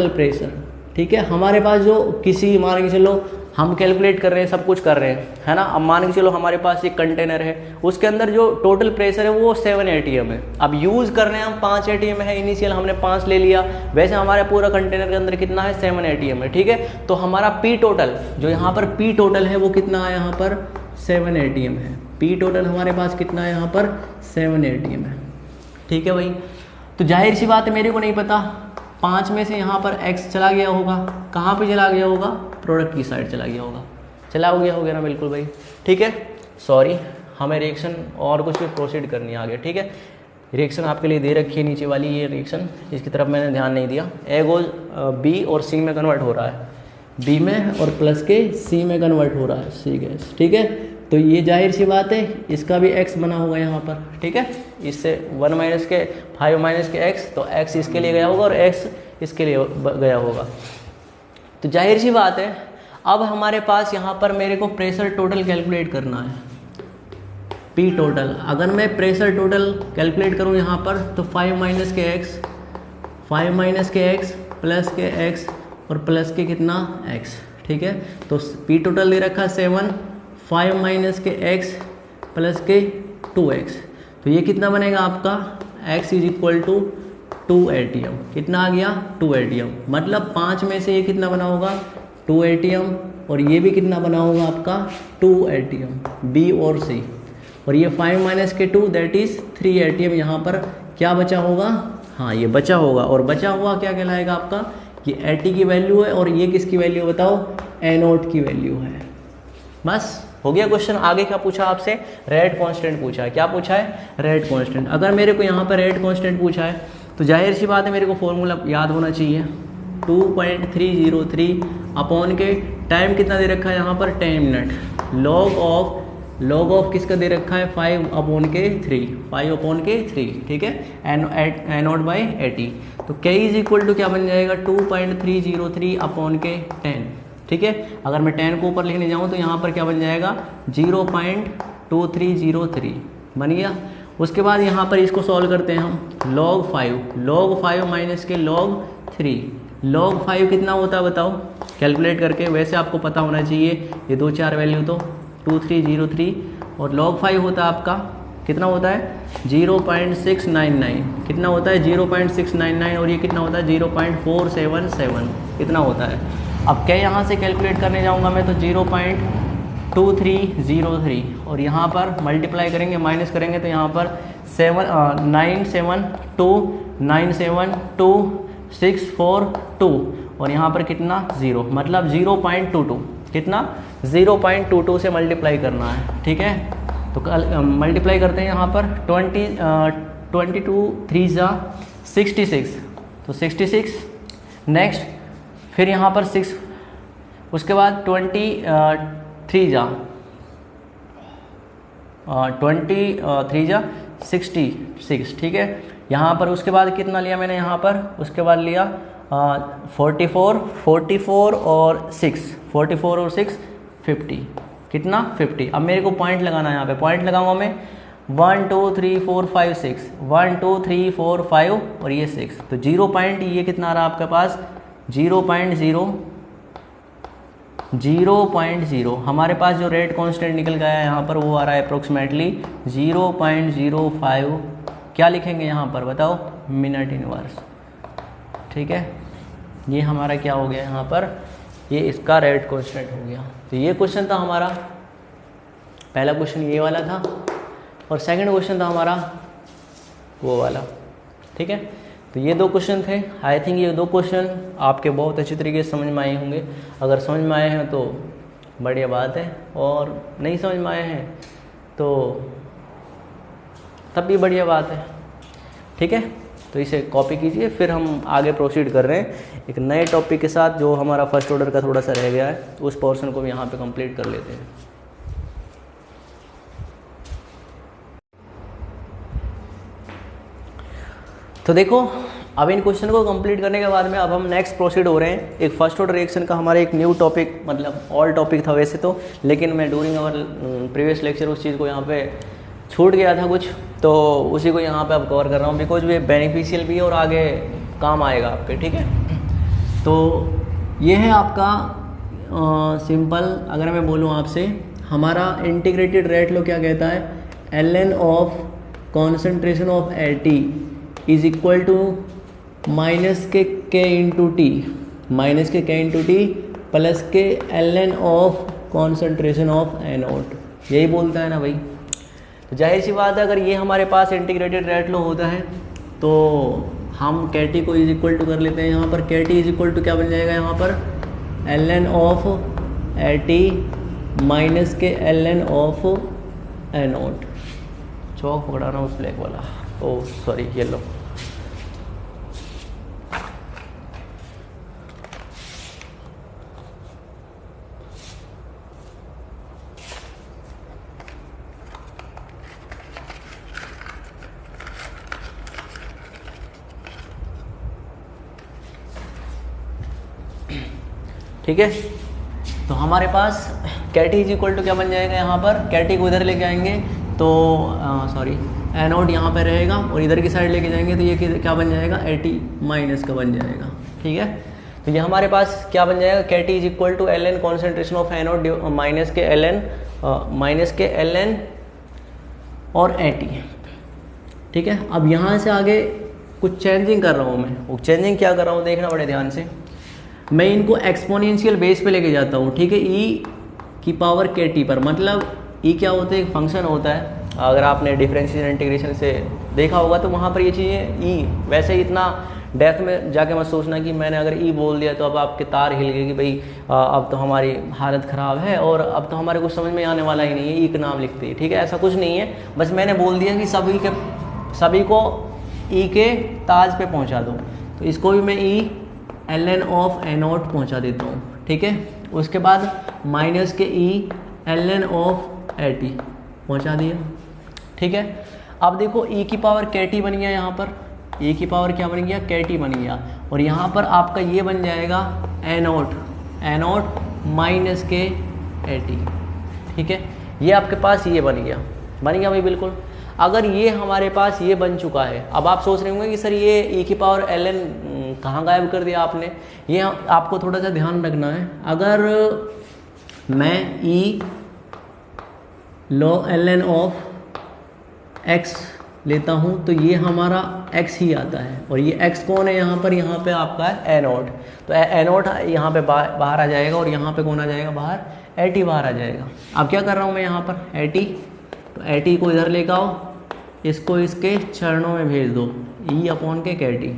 प्रेशर, ठीक है। हमारे पास जो किसी मान के चलो हम कैलकुलेट कर रहे हैं, सब कुछ कर रहे हैं, है ना। अब मान के चलो हमारे पास एक कंटेनर है, उसके अंदर जो टोटल प्रेशर है वो 7 एटीएम है। अब यूज़ कर रहे हैं हम 5 एटीएम है, इनिशियल हमने 5 ले लिया, वैसे हमारे पूरा कंटेनर के अंदर कितना है 7 एटीएम है, ठीक है। तो हमारा पी टोटल, जो यहाँ पर पी टोटल है वो कितना है, यहाँ पर 7 एटीएम है। पी टोटल हमारे पास कितना है, यहाँ पर 7 एटीएम है, ठीक है भाई। तो जाहिर सी बात है मेरे को नहीं पता, 5 में से यहाँ पर x चला गया होगा, कहाँ पे चला गया होगा, प्रोडक्ट की साइड चला गया होगा, चला गया होगा ना, बिल्कुल भाई, ठीक है। सॉरी, हमें रिएक्शन और कुछ भी प्रोसीड करनी है आगे, ठीक है। रिएक्शन आपके लिए दे रखी है नीचे वाली, ये रिएक्शन इसकी तरफ मैंने ध्यान नहीं दिया। ए गोज बी और सी में कन्वर्ट हो रहा है, बी में और प्लस के सी में कन्वर्ट हो रहा है, सी गैस, ठीक है। तो ये जाहिर सी बात है इसका भी x बना होगा यहाँ पर, ठीक है। इससे 1 माइनस के 5 माइनस के x, तो x इसके लिए गया होगा और x इसके लिए गया होगा। तो जाहिर सी बात है अब हमारे पास यहाँ पर मेरे को प्रेशर टोटल कैलकुलेट करना है, पी टोटल। अगर मैं प्रेशर टोटल कैलकुलेट करूँ यहाँ पर तो 5 माइनस के x प्लस के x और प्लस के कितना x, ठीक है। तो पी टोटल दे रखा 7, 5 माइनस के x प्लस के 2x, तो ये कितना बनेगा आपका, x is equal to 2 ATM. कितना आ गया, 2 एटीएम। मतलब 5 में से ये कितना बना होगा, 2 एटीएम, और ये भी कितना बना होगा आपका 2 एटीएम, B और C। और ये 5 माइनस के 2 दैट इज 3 एटीएम। यहाँ पर क्या बचा होगा, हाँ ये बचा होगा, और बचा हुआ क्या कहलाएगा आपका, ये एटी की वैल्यू है, और ये किसकी वैल्यू बताओ, A0 की वैल्यू है। बस हो गया क्वेश्चन। आगे क्या पूछा आपसे, रेट कांस्टेंट पूछा है। क्या पूछा है, रेट कांस्टेंट। अगर मेरे को यहाँ पर रेट कांस्टेंट पूछा है तो जाहिर सी बात है मेरे को फॉर्मूला याद होना चाहिए, 2.303 अपॉन के टाइम कितना दे रखा है यहाँ पर 10 मिनट, लॉग ऑफ किसका दे रखा है 5 अपॉन के 3, ठीक है, A0 बाई 80। तो K इज इक्वल टू क्या बन जाएगा, 2.303 अपॉन के 10, ठीक है। अगर मैं 10 को ऊपर लिखने जाऊँ तो यहाँ पर क्या बन जाएगा 0.2303 बन गया। उसके बाद यहाँ पर इसको सॉल्व करते हैं हम, log 5 माइनस के log 3, log 5 कितना होता है बताओ कैलकुलेट करके, वैसे आपको पता होना चाहिए ये 2-4 वैल्यू तो 2303, और log 5 होता है आपका कितना होता है 0.699, कितना होता है 0.699, और ये कितना होता है 0.477, कितना होता है। अब क्या यहाँ से कैलकुलेट करने जाऊँगा मैं तो 0.2303, और यहाँ पर मल्टीप्लाई करेंगे माइनस करेंगे तो यहाँ पर 972972642, और यहाँ पर कितना 0, मतलब 0.22, कितना 0.22 से मल्टीप्लाई करना है, ठीक है। तो कल मल्टीप्लाई करते हैं यहाँ पर 22 3 जा 66, तो 66, नेक्स्ट फिर यहाँ पर 6, उसके बाद 23 जा 66, ठीक है। यहाँ पर उसके बाद कितना लिया मैंने यहाँ पर, उसके बाद लिया 44 और 6 50, कितना 50। अब मेरे को पॉइंट लगाना है, यहाँ पे पॉइंट लगाऊंगा मैं 1 2 3 4 5 6, 1 2 3 4 5 और ये 6, तो 0 पॉइंट ये कितना आ रहा है आपके पास 0.0 हमारे पास जो रेट कांस्टेंट निकल गया है यहाँ पर वो आ रहा है अप्रोक्सीमेटली 0.05, क्या लिखेंगे यहाँ पर बताओ, मिनट इनवर्स, ठीक है। ये हमारा क्या हो गया यहाँ पर, ये इसका रेट कांस्टेंट हो गया। तो ये क्वेश्चन था हमारा, पहला क्वेश्चन ये वाला था, और सेकंड क्वेश्चन था हमारा वो वाला, ठीक है। तो ये 2 क्वेश्चन थे। आई थिंक ये 2 क्वेश्चन आपके बहुत अच्छी तरीके से समझ में आए होंगे। अगर समझ में आए हैं तो बढ़िया बात है, और नहीं समझ में आए हैं तो तब भी बढ़िया बात है। ठीक है, तो इसे कॉपी कीजिए। फिर हम आगे प्रोसीड कर रहे हैं एक नए टॉपिक के साथ, जो हमारा फर्स्ट ऑर्डर का थोड़ा सा रह गया है, उस पोर्शन को भी यहाँ पे कंप्लीट कर लेते हैं। तो देखो, अब इन क्वेश्चन को कंप्लीट करने के बाद में अब हम नेक्स्ट प्रोसीड हो रहे हैं। एक फर्स्ट ऑर्डर रिएक्शन का हमारा एक न्यू टॉपिक, मतलब ऑल टॉपिक था वैसे तो, लेकिन मैं ड्यूरिंग आवर प्रीवियस लेक्चर उस चीज़ को यहाँ पे छूट गया था कुछ, तो उसी को यहाँ पे अब कवर कर रहा हूँ, बिकॉज ये बेनिफिशियल भी है और आगे काम आएगा आपके। ठीक है, तो ये है आपका सिंपल। अगर मैं बोलूँ आपसे, हमारा इंटीग्रेटेड रेट लो क्या कहता है, ln of concentration of AT is equal to minus K into T, minus K into T plus K ln of concentration of A naught, यही बोलता है ना भाई। तो जाहिर सी बात है, अगर ये हमारे पास इंटीग्रेटेड रेट लो होता है तो हम के टी को इज इक्वल टू कर लेते हैं। यहाँ पर के टी इज इक्वल टू क्या बन जाएगा, यहाँ पर ln of A T minus के ln ऑफ एनोड। चौक पकड़ा रहा हूँ उस ब्लैक वाला, ओ सॉरी येलो। ठीक है, तो हमारे पास कैटी इज इक्वल टू क्या बन जाएगा, यहाँ पर कैटी को इधर लेके आएंगे तो सॉरी एनोड यहाँ पे रहेगा, और इधर की साइड लेके जाएंगे तो ये क्या बन जाएगा, एटी माइनस का बन जाएगा। ठीक है, तो ये हमारे पास क्या बन जाएगा, KT is equal to ln concentration of A naught minus के ln और एटी। ठीक है, अब यहाँ से आगे कुछ चेंजिंग कर रहा हूँ मैं। वो चेंजिंग क्या कर रहा हूँ देखना बड़े ध्यान से। मैं इनको एक्सपोनेंशियल बेस पे लेके जाता हूँ। ठीक है, ई की पावर के टी पर, मतलब ई क्या होता है, एक फंक्शन होता है। अगर आपने डिफरेंशियल इंटीग्रेशन से देखा होगा तो वहाँ पर ये चीज़ें ई, वैसे ही इतना डेप्थ में जाके मत सोचना कि मैंने अगर ई बोल दिया तो अब आपके तार हिल गए कि भाई अब तो हमारी हालत ख़राब है और अब तो हमारे कुछ समझ में आने वाला ही नहीं है, ई का नाम लिखते हैं। ठीक है, ऐसा कुछ नहीं है, बस मैंने बोल दिया कि सभी को ई के ताज पे पहुँचा दो, तो इसको भी मैं ई ln ऑफ एनोड पहुंचा देता हूँ। ठीक है, उसके बाद माइनस के ई ln ऑफ एटी पहुंचा दिया। ठीक है, अब देखो ई की पावर के टी बन गया, यहाँ पर ई की पावर क्या बन गया, के टी बन गया, और यहाँ पर आपका ये बन जाएगा एनोड माइनस के एटी। ठीक है, ये आपके पास ये बन गया भाई बिल्कुल। अगर ये हमारे पास ये बन चुका है, अब आप सोच रहे होंगे कि सर ये ई की पावर ln कहाँ गायब कर दिया आपने, ये आपको थोड़ा सा ध्यान रखना है। अगर मैं ई लो ln ऑफ एक्स लेता हूँ तो ये हमारा x ही आता है, और ये x कौन है यहाँ पे आपका है एनोड, तो एनोड यहाँ पे बाहर आ जाएगा, और यहाँ पे कौन आ जाएगा बाहर, एटी बाहर आ जाएगा। अब क्या कर रहा हूँ मैं यहाँ पर एटी, तो एटी को इधर लेकर आओ, इसको इसके चरणों में भेज दो, ई अपॉन के टी।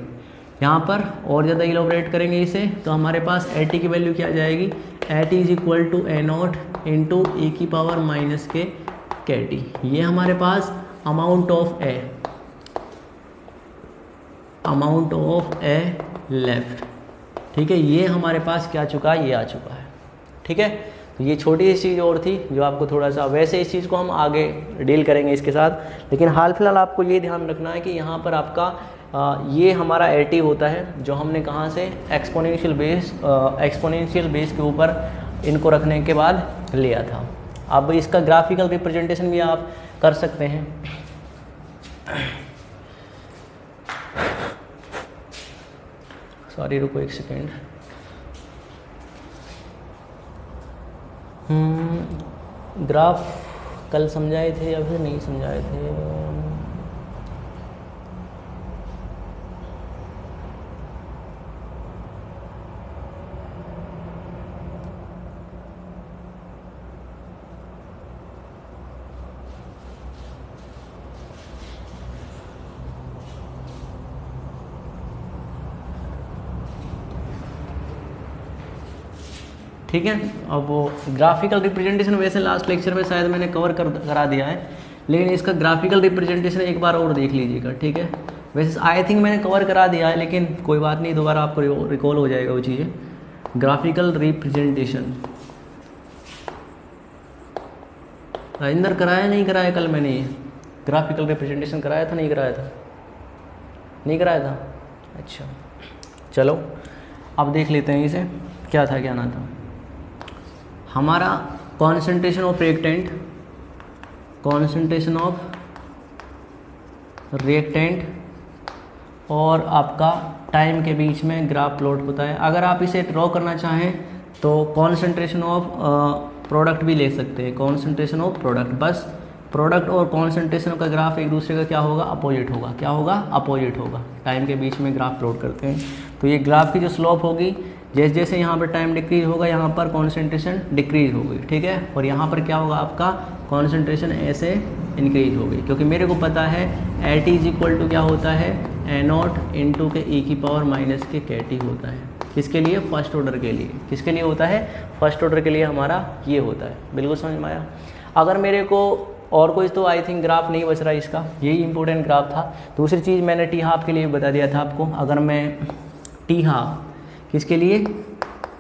यहाँ पर और ज़्यादा इलोबरेट करेंगे इसे, तो हमारे पास एटी की वैल्यू क्या आ जाएगी, A t is equal to A naught into e की पावर माइनस के टी। ये हमारे पास अमाउंट ऑफ ए लेफ्ट। ठीक है, ये हमारे पास क्या चुका है, ये आ चुका है। ठीक है, तो ये छोटी सी चीज़ और थी जो आपको थोड़ा सा, वैसे इस चीज़ को हम आगे डील करेंगे इसके साथ, लेकिन हाल फिलहाल आपको ये ध्यान रखना है कि यहाँ पर आपका ये हमारा एटी होता है, जो हमने कहाँ से एक्सपोनेंशियल बेस के ऊपर इनको रखने के बाद लिया था। अब इसका ग्राफिकल रिप्रेजेंटेशन भी आप कर सकते हैं। सॉरी रुको एक सेकेंड। ग्राफ कल समझाए थे या फिर नहीं समझाए थे, ठीक है। अब वो ग्राफिकल रिप्रेजेंटेशन वैसे लास्ट लेक्चर में शायद मैंने करा दिया है, लेकिन इसका ग्राफिकल रिप्रेजेंटेशन एक बार और देख लीजिएगा, ठीक है। वैसे आई थिंक मैंने कवर करा दिया है, लेकिन कोई बात नहीं, दोबारा आपको रिकॉल हो जाएगा वो चीज़ें। ग्राफिकल रिप्रेजेंटेशन राजेंद्र कराया नहीं कराया कल मैंने ये ग्राफिकल रिप्रेजेंटेशन कराया था, नहीं कराया था, नहीं कराया था, अच्छा चलो अब देख लेते हैं इसे क्या था क्या ना था। हमारा concentration of reactant, concentration of reactant और आपका टाइम के बीच में ग्राफ प्लॉट होता है। अगर आप इसे ड्रॉ करना चाहें तो कॉन्सेंट्रेशन ऑफ प्रोडक्ट भी ले सकते हैं, कॉन्सेंट्रेशन ऑफ प्रोडक्ट, बस प्रोडक्ट और कॉन्सेंट्रेशन का ग्राफ एक दूसरे का क्या होगा, अपोजिट होगा, क्या होगा, अपोजिट होगा। टाइम के बीच में ग्राफ प्लॉट करते हैं तो ये ग्राफ की जो स्लोप होगी, जैसे जैसे यहाँ पर टाइम डिक्रीज होगा यहाँ पर कॉन्सेंट्रेशन डिक्रीज होगी, ठीक है। और यहाँ पर क्या होगा, आपका कॉन्सेंट्रेशन ऐसे इंक्रीज होगी, क्योंकि मेरे को पता है एट इज इक्वल टू क्या होता है, ए नॉट इंटू के ई की पावर माइनस के टी होता है। किसके लिए, फर्स्ट ऑर्डर के लिए। किसके लिए होता है, फर्स्ट ऑर्डर के लिए हमारा ये होता है। बिल्कुल समझ में आया। अगर मेरे को और कोई तो आई थिंक ग्राफ नहीं बच रहा है इसका, यही इंपॉर्टेंट ग्राफ था। दूसरी चीज़ मैंने टी हाफ के लिए बता दिया था आपको। अगर मैं टी हाफ किसके लिए,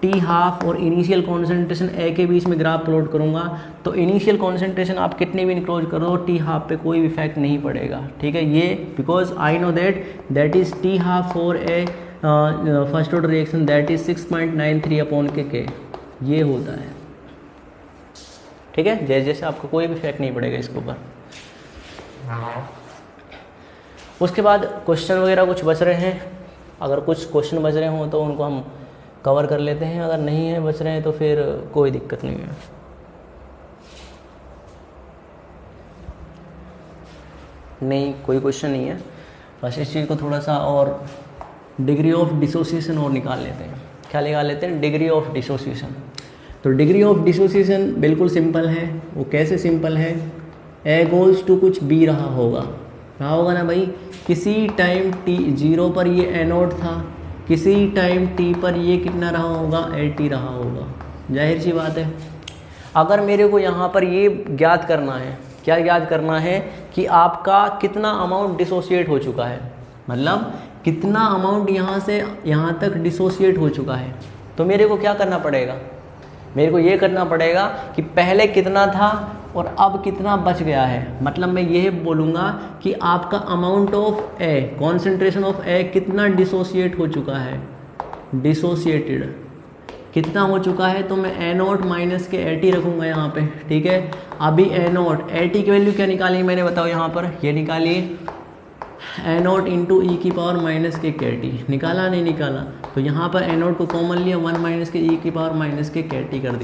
टी हाफ और इनिशियल कॉन्सेंट्रेशन ए के बीच में ग्राफ प्लॉट करूँगा तो इनिशियल कॉन्सेंट्रेशन आप कितनी भी इंक्लोज करो टी हाफ पे कोई इफेक्ट नहीं पड़ेगा, ठीक है। ये because I know that is T half for a first order reaction that is 6.93 upon के ये होता है, ठीक है। जैसे जैसे आपको कोई भी इफेक्ट नहीं पड़ेगा इसके ऊपर। उसके बाद क्वेश्चन वगैरह कुछ बच रहे हैं, अगर कुछ क्वेश्चन बच रहे हों तो उनको हम कवर कर लेते हैं, अगर नहीं है बच रहे हैं तो फिर कोई दिक्कत नहीं है। नहीं कोई क्वेश्चन नहीं है, बस इस चीज़ को थोड़ा सा और डिग्री ऑफ डिसोसिएशन और निकाल लेते हैं। क्या निकाल लेते हैं, डिग्री ऑफ डिसोसिएशन। तो डिग्री ऑफ डिसोसिएशन बिल्कुल सिंपल है। वो कैसे सिंपल है, ए गोल्स टू कुछ बी रहा होगा ना भाई। किसी टाइम टी 0 पर ये ए नॉट था, किसी टाइम टी पर ये कितना रहा होगा, ए टी रहा होगा। जाहिर सी बात है। अगर मेरे को यहाँ पर ये ज्ञात करना है, क्या ज्ञात करना है कि आपका कितना अमाउंट डिसोसिएट हो चुका है, मतलब कितना अमाउंट यहाँ से यहाँ तक डिसोसिएट हो चुका है, तो मेरे को क्या करना पड़ेगा, मेरे को ये करना पड़ेगा कि पहले कितना था और अब कितना बच गया है। मतलब मैं ये बोलूँगा कि आपका amount of A, concentration of A कितना डिसोसिएट हो चुका है, डिसोसिएटेड कितना हो चुका है। तो मैं ए नॉट माइनस के ए टी रखूँगा यहाँ पे, ठीक है। अभी ए नॉट, ए टी की वैल्यू क्या निकाली मैंने बताओ यहाँ पर, ये निकाली ए नॉट इंटू ई की पावर माइनस के टी। निकाला नहीं निकाला, तो यहाँ पर ए नॉट को कॉमन लिया, 1 माइनस के ई की पावर माइनस के टी कर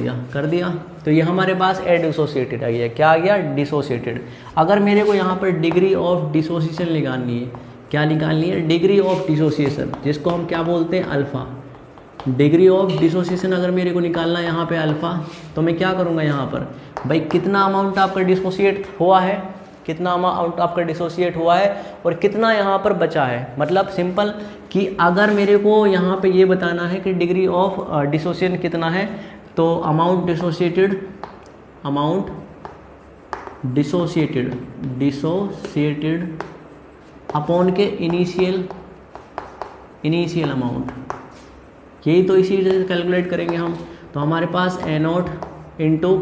दिया। तो ये हमारे पास ए डिसोसिएटेड आ गया। क्या आ गया, डिसोसिएटेड। अगर मेरे को यहाँ पर डिग्री ऑफ डिसोसिएशन निकालनी है, क्या निकालनी है, डिग्री ऑफ डिसोसिएशन, जिसको हम क्या बोलते हैं, अल्फ़ा। डिग्री ऑफ डिसोसिएशन अगर मेरे को निकालना है यहाँ पे अल्फ़ा, तो मैं क्या करूँगा यहाँ पर, भाई कितना अमाउंट आपका डिसोसिएट हुआ है, कितना अमाउंट आपका डिसोसिएट हुआ है और कितना यहाँ पर बचा है। मतलब सिंपल कि अगर मेरे को यहाँ पे ये बताना है कि डिग्री ऑफ डिसोसिएशन कितना है, तो अमाउंट डिसोसिएटेड अपॉन के इनिशियल अमाउंट, यही तो इसी से कैलकुलेट करेंगे हम। तो हमारे पास ए नॉट इंटू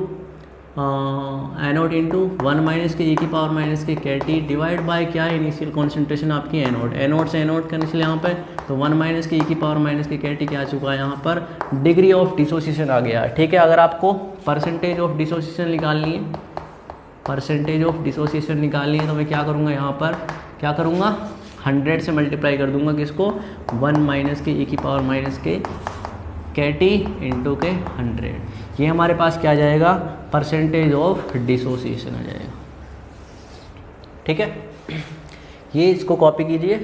1 माइनस के ई की power minus K T divide by क्या है, इनिशियल कॉन्सेंट्रेशन आपकी ए नॉट से ए नॉट करने से यहाँ पर, तो 1 माइनस के ई की पावर माइनस के टी क्या आ चुका है, यहाँ पर डिग्री ऑफ डिसोसिएशन आ गया है, ठीक है। अगर आपको परसेंटेज ऑफ डिसोसिएशन निकालनी है, तो मैं क्या करूँगा, यहाँ पर क्या करूँगा, 100 से मल्टीप्लाई कर दूंगा किसको, 1 माइनस के ई की power minus K T into के 100। ये हमारे पास क्या आ जाएगा, परसेंटेज ऑफ डिसोसिएशन आ जाएगा, ठीक है। ये इसको कॉपी कीजिए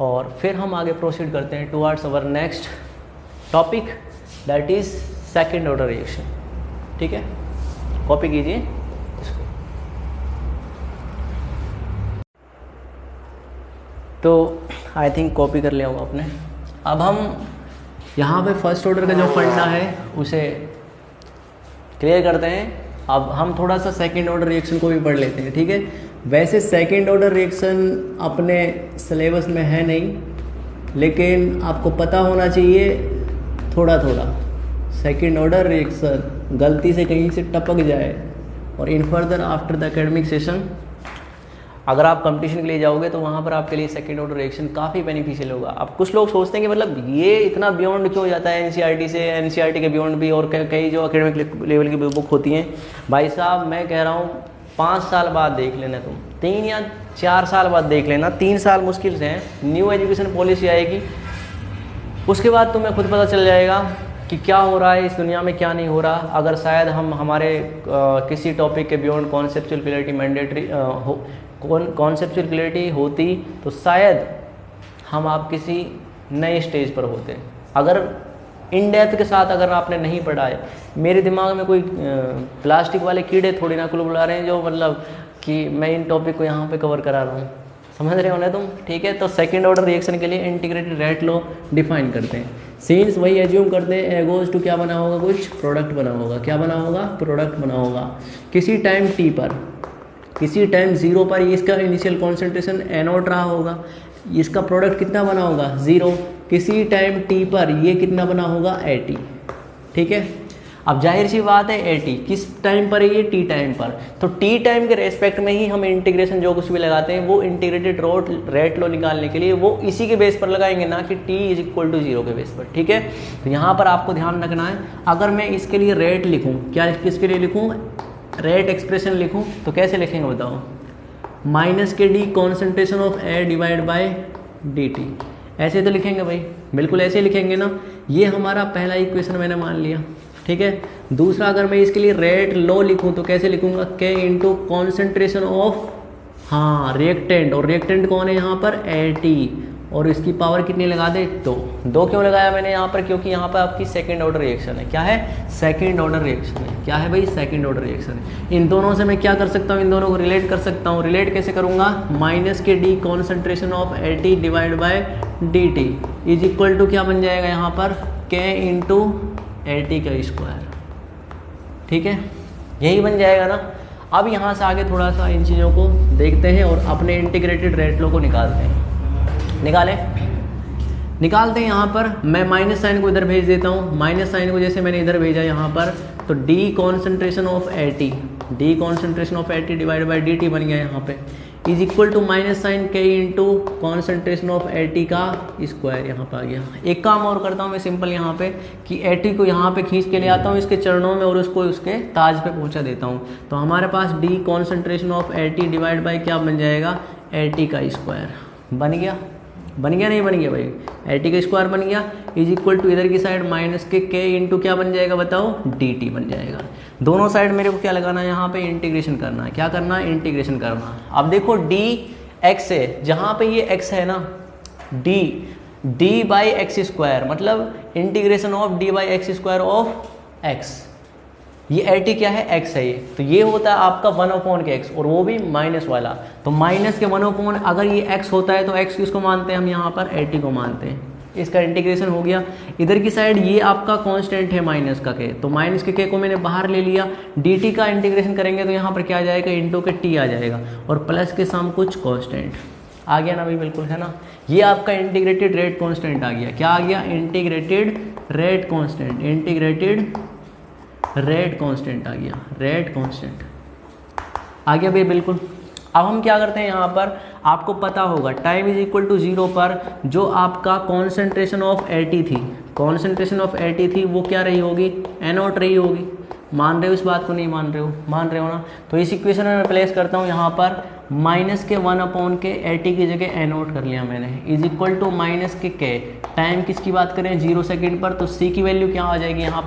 और फिर हम आगे प्रोसीड करते हैं towards our next topic, that is second order reaction, ठीक है। कॉपी कीजिए इसको। तो आई थिंक कॉपी कर लिया होगा आपने। अब हम यहाँ पे फर्स्ट ऑर्डर का जो फंडा है उसे क्लियर करते हैं। अब हम थोड़ा सा सेकंड ऑर्डर रिएक्शन को भी पढ़ लेते हैं, ठीक है। वैसे सेकंड ऑर्डर रिएक्शन अपने सिलेबस में है नहीं, लेकिन आपको पता होना चाहिए थोड़ा थोड़ा। सेकंड ऑर्डर रिएक्शन गलती से कहीं से टपक जाए और in further after the academic session अगर आप कंपटीशन के लिए जाओगे तो वहाँ पर आपके लिए सेकंड ऑर्डर रिएक्शन काफ़ी बेनिफिशियल होगा। अब कुछ लोग सोचते हैं कि मतलब ये इतना बियॉन्ड क्यों हो जाता है एनसीईआरटी से, एनसीईआरटी के बियॉन्ड भी और कई जो एकेडमिक लेवल की बुक होती हैं। भाई साहब मैं कह रहा हूँ 5 साल बाद देख लेना, तुम 3 या 4 साल बाद देख लेना, 3 साल मुश्किल से हैं, न्यू एजुकेशन पॉलिसी आएगी, उसके बाद तुम्हें खुद पता चल जाएगा कि क्या हो रहा है इस दुनिया में, क्या नहीं हो रहा। अगर शायद हम हमारे किसी टॉपिक के beyond conceptual clarity mandatory conceptual clarity होती तो शायद हम आप किसी नए स्टेज पर होते। अगर इन डेप्थ के साथ अगर आपने नहीं पढ़ा है, मेरे दिमाग में कोई प्लास्टिक वाले कीड़े थोड़ी ना बुला रहे हैं जो मतलब कि मैं इन टॉपिक को यहाँ पे कवर करा रहा हूँ, समझ रहे हो ना तुम, ठीक है। तो सेकंड ऑर्डर रिएक्शन के लिए इंटीग्रेटेड रेट लॉ डिफाइन करते हैं। सीन्स वही एज्यूम करते हैं, एगोज टू क्या बना होगा, कुछ प्रोडक्ट बना होगा, क्या बना होगा, प्रोडक्ट बना होगा। किसी टाइम टी पर, किसी टाइम 0 पर इसका इनिशियल कॉन्सेंट्रेशन NO रहा होगा, इसका प्रोडक्ट कितना बना होगा 0। किसी टाइम t पर ये कितना बना होगा AT, ठीक है। अब जाहिर सी बात है AT किस टाइम पर है, ये t टाइम पर, तो t टाइम के रेस्पेक्ट में ही हम इंटीग्रेशन जो कुछ भी लगाते हैं वो इंटीग्रेटेड रेट लॉ निकालने के लिए वो इसी के बेस पर लगाएंगे, ना कि t = 0 के बेस पर, ठीक है। तो यहाँ पर आपको ध्यान रखना है, अगर मैं इसके लिए रेट लिखूँ, क्या किसके लिए लिखूँ, रेट एक्सप्रेशन लिखूं तो कैसे लिखेंगे बताओ, -kd concentration of air divide by dt, ऐसे तो लिखेंगे भाई, बिल्कुल ऐसे लिखेंगे ना। ये हमारा पहला इक्वेशन मैंने मान लिया, ठीक है। दूसरा अगर मैं इसके लिए रेट लॉ लिखूं तो कैसे लिखूंगा, k इंटू कॉन्सेंट्रेशन ऑफ, हाँ, रिएक्टेंट, और रिएक्टेंट कौन है यहाँ पर AT, और इसकी पावर कितनी लगा दे, 2 क्यों लगाया मैंने यहाँ पर, क्योंकि यहाँ पर आपकी सेकंड ऑर्डर रिएक्शन है। क्या है, सेकंड ऑर्डर रिएक्शन है। क्या है भाई, सेकंड ऑर्डर रिएक्शन है। इन दोनों से मैं क्या कर सकता हूँ, इन दोनों को रिलेट कर सकता हूँ। रिलेट कैसे करूँगा, -kd concentration of AT divide by dt = क्या बन जाएगा यहाँ पर, k इंटू AT का स्क्वायर, ठीक है, यही बन जाएगा ना। अब यहाँ से आगे थोड़ा सा इन चीज़ों को देखते हैं और अपने इंटीग्रेटेड रेट लॉ को निकालते हैं। निकालते हैं। यहाँ पर मैं माइनस साइन को इधर भेज देता हूँ, माइनस साइन को जैसे मैंने इधर भेजा यहाँ पर, तो d concentration of AT divide by dt बन गया यहाँ पे, = minus sign k into concentration of AT का स्क्वायर यहाँ पर आ गया। एक काम और करता हूँ मैं सिंपल यहाँ पे कि AT को यहाँ पे खींच के ले आता हूँ इसके चरणों में और उसको उसके ताज पे पहुँचा देता हूँ। तो हमारे पास d concentration of AT divide by क्या बन जाएगा, AT का स्क्वायर बन गया नहीं बन गया भाई, AT का स्क्वायर बन गया, = इधर की साइड -k इंटू क्या बन जाएगा बताओ, dt बन जाएगा। दोनों साइड मेरे को क्या लगाना है यहाँ पे, इंटीग्रेशन करना है। क्या करना है, इंटीग्रेशन करना। अब देखो dx है, जहाँ पे ये x है ना, d बाई एक्स स्क्वायर, मतलब integration of d by x square of x, ये AT क्या है, x है ये, तो ये होता है आपका 1/x, और वो भी माइनस वाला। तो माइनस के 1/, अगर ये x होता है तो x किसको मानते हैं हम यहाँ पर, AT को मानते हैं। इसका इंटीग्रेशन हो गया। इधर की साइड ये आपका कांस्टेंट है माइनस का k, तो माइनस के k को मैंने बाहर ले लिया। dt का इंटीग्रेशन करेंगे तो यहाँ पर क्या आ जाएगा, इंटू के t आ जाएगा, और प्लस के सम कुछ कांस्टेंट आ गया ना भाई, बिल्कुल है ना। ये आपका इंटीग्रेटेड रेट कांस्टेंट आ गया। क्या आ गया, integrated rate constant, integrated rate constant आ गया, रेट कांस्टेंट आ गया भाई, बिल्कुल। अब हम क्या करते हैं यहाँ पर, आपको पता होगा टाइम = 0 पर जो आपका कॉन्सेंट्रेशन ऑफ AT थी, कॉन्सेंट्रेशन ऑफ AT थी वो क्या रही होगी, NO रही होगी। मान रहे हो इस बात को, नहीं मान रहे हो, मान रहे हो ना। तो इस इक्वेशन में मैं प्लेस करता हूँ यहाँ पर -1/k AT की जगह NO कर लिया मैंने, = -k, टाइम किसकी बात करें, 0 सेकेंड पर, तो C की वैल्यू क्या आ जाएगी यहाँ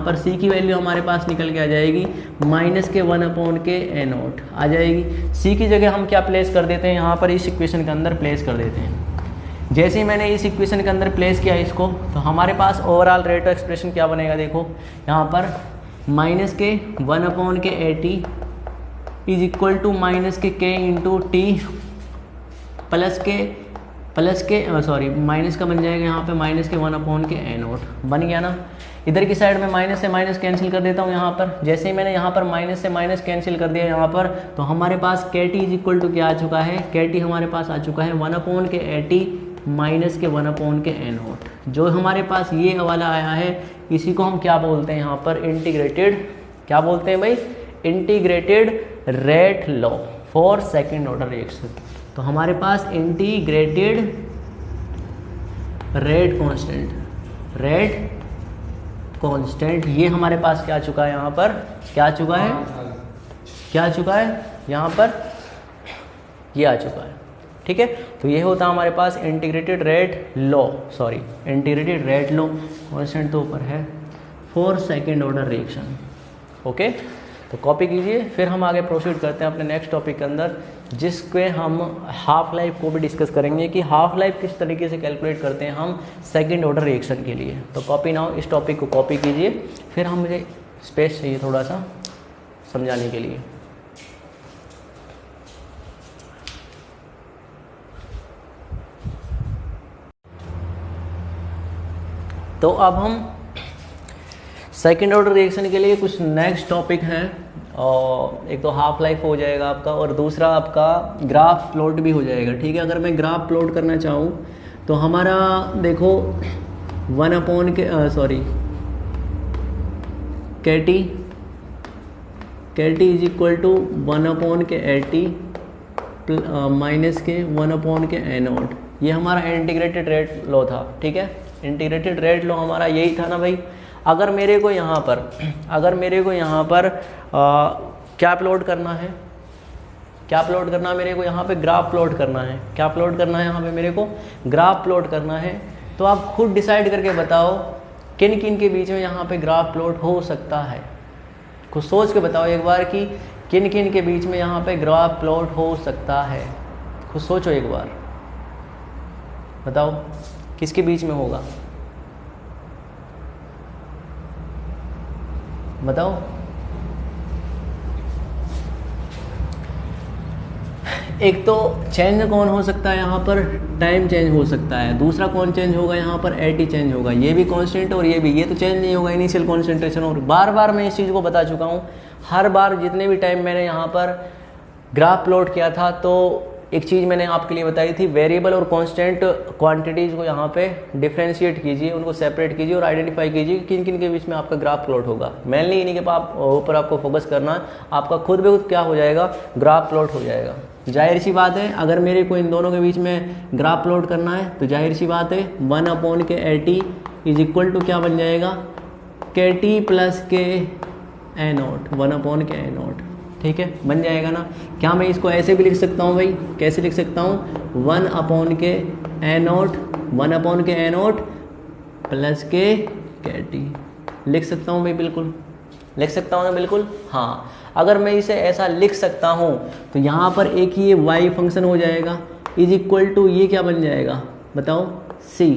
पर C की वैल्यू हमारे पास निकल के आ जाएगी -1/k NO आ जाएगी। C की जगह हम क्या प्लेस कर देते हैं यहाँ पर, इस इक्वेशन के अंदर प्लेस कर देते हैं। जैसे ही मैंने इस इक्वेशन के अंदर प्लेस किया इसको, तो हमारे पास ओवरऑल रेट एक्सप्रेशन क्या बनेगा, देखो यहाँ पर -1/k AT = -k into t plus के प्लस के सॉरी माइनस का बन जाएगा यहाँ पे माइनस के 1 के एन नोट बन गया ना। इधर की साइड में माइनस से माइनस कैंसिल कर देता हूँ यहाँ पर। जैसे ही मैंने यहाँ पर माइनस से माइनस कैंसिल कर दिया यहाँ पर, तो हमारे पास के टी इज इक्वल टू क्या आ चुका है, के टी हमारे पास आ चुका है 1 के ए टी माइनस के 1 के एन नोट। जो हमारे पास ये वाला आया है इसी को हम क्या बोलते हैं यहाँ पर, इंटीग्रेटेड, क्या बोलते हैं भाई, integrated rate law for second order reaction. तो हमारे पास इंटीग्रेटेड रेट कांस्टेंट ये हमारे पास क्या चुका है यहाँ पर, क्या चुका है यहाँ पर, ये आ चुका है। ठीक है, तो ये होता है हमारे पास इंटीग्रेटेड रेट लॉ कांस्टेंट तो ऊपर है for second order reaction. Okay, तो कॉपी कीजिए। फिर हम आगे प्रोसीड करते हैं अपने नेक्स्ट टॉपिक के अंदर, जिसके हम हाफ लाइफ को भी डिस्कस करेंगे कि हाफ लाइफ किस तरीके से कैलकुलेट करते हैं हम सेकंड ऑर्डर रिएक्शन के लिए। तो कॉपी नाउ, इस टॉपिक को कॉपी कीजिए। फिर हम मुझे स्पेस चाहिए थोड़ा सा समझाने के लिए। तो अब हम सेकेंड ऑर्डर रिएक्शन के लिए कुछ नेक्स्ट टॉपिक हैं, और एक तो हाफ लाइफ हो जाएगा आपका, और दूसरा आपका ग्राफ प्लॉट भी हो जाएगा। ठीक है, अगर मैं ग्राफ प्लॉट करना चाहूँ तो हमारा देखो 1 के टी इज इक्वल टू 1 के ए टी माइनस के 1 के ए नोट। ये हमारा इंटीग्रेटेड रेट लॉ था। ठीक है, इंटीग्रेटेड रेट लॉ हमारा यही था ना भाई। अगर मेरे को यहाँ पर क्या प्लॉट करना है, मेरे को यहाँ पे ग्राफ प्लॉट करना है। क्या प्लॉट करना है यहाँ पे मेरे को, ग्राफ प्लॉट करना है। तो आप खुद डिसाइड करके बताओ किन किन के बीच में यहाँ पे ग्राफ प्लॉट हो सकता है। खुद सोच के बताओ एक बार कि किन किन के बीच में यहाँ पे ग्राफ प्लॉट हो सकता है। खुद सोचो एक बार, बताओ किसके बीच में होगा, बताओ। एक तो चेंज कौन हो सकता है यहाँ पर, टाइम चेंज हो सकता है। दूसरा कौन चेंज होगा यहाँ पर, एटी चेंज होगा। ये भी कांस्टेंट और ये भी, ये तो चेंज नहीं होगा, इनिशियल कॉन्सेंट्रेशन। और बार बार मैं इस चीज़ को बता चुका हूँ, हर बार जितने भी टाइम मैंने यहाँ पर ग्राफ प्लॉट किया था, तो एक चीज़ मैंने आपके लिए बताई थी, वेरिएबल और कांस्टेंट क्वांटिटीज़ को यहाँ पे डिफ्रेंशिएट कीजिए, उनको सेपरेट कीजिए और आइडेंटिफाई कीजिए किन किन के बीच में आपका ग्राफ प्लॉट होगा। मेनली इन्हीं के ऊपर आपको फोकस करना है, आपका खुद ब खुद क्या हो जाएगा, ग्राफ प्लॉट हो जाएगा। जाहिर सी बात है, अगर मेरे को इन दोनों के बीच में ग्राफ प्लॉट करना है तो जाहिर सी बात है 1 के A T is equal to क्या बन जाएगा, के टी प्लस के ए नोट, 1 के ए नोट। ठीक है, बन जाएगा ना। क्या मैं इसको ऐसे भी लिख सकता हूँ भाई, कैसे लिख सकता हूँ, 1 के ए नोट, 1 के ए नोट प्लस के टी लिख सकता हूँ भाई, बिल्कुल लिख सकता हूँ ना, बिल्कुल। हाँ, अगर मैं इसे ऐसा लिख सकता हूँ तो यहाँ पर एक ही ये वाई फंक्शन हो जाएगा इज इक्वल टू, ये क्या बन जाएगा बताओ, सी।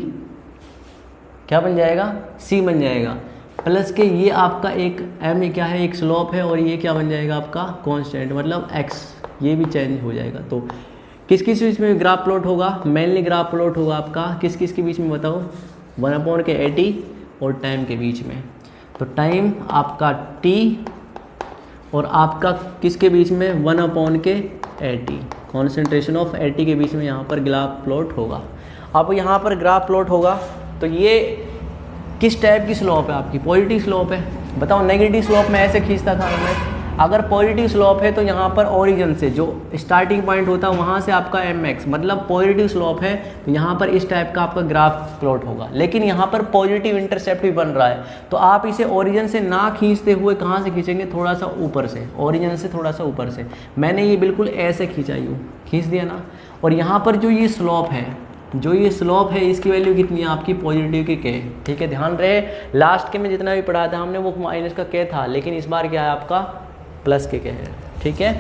क्या बन जाएगा, सी बन जाएगा, प्लस के ये आपका एक एम क्या है, एक स्लोप है, और ये क्या बन जाएगा आपका कांस्टेंट, मतलब एक्स, ये भी चेंज हो जाएगा। तो किस किस बीच में ग्राफ प्लॉट होगा, मेनली ग्राफ प्लॉट होगा आपका किस किस के बीच में बताओ, 1 के ए टी और टाइम के बीच में। तो टाइम आपका टी और आपका किसके बीच में, 1 के A T, concentration of A T के बीच में यहाँ पर ग्राफ प्लॉट होगा। अब यहाँ पर ग्राफ प्लॉट होगा तो ये किस टाइप की स्लोप है आपकी, पॉजिटिव स्लोप है। बताओ, नेगेटिव स्लोप में ऐसे खींचता था मैं, अगर पॉजिटिव स्लोप है तो यहाँ पर ओरिजिन से जो स्टार्टिंग पॉइंट होता है वहाँ से आपका एम एक्स, मतलब पॉजिटिव स्लोप है, तो यहाँ पर इस टाइप का आपका ग्राफ प्लॉट होगा। लेकिन यहाँ पर पॉजिटिव इंटरसेप्ट भी बन रहा है, तो आप इसे ओरिजिन से ना खींचते हुए कहाँ से खींचेंगे, थोड़ा सा ऊपर से, ओरिजिन से थोड़ा सा ऊपर से। मैंने ये बिल्कुल ऐसे खींचा, यूँ खींच दिया ना। और यहाँ पर जो ये स्लोप है, इसकी वैल्यू कितनी है आपकी, पॉजिटिव की के। ठीक है, ध्यान रहे, लास्ट के में जितना भी पढ़ा था हमने वो माइनस का के था, लेकिन इस बार क्या है आपका प्लस के है। ठीक है,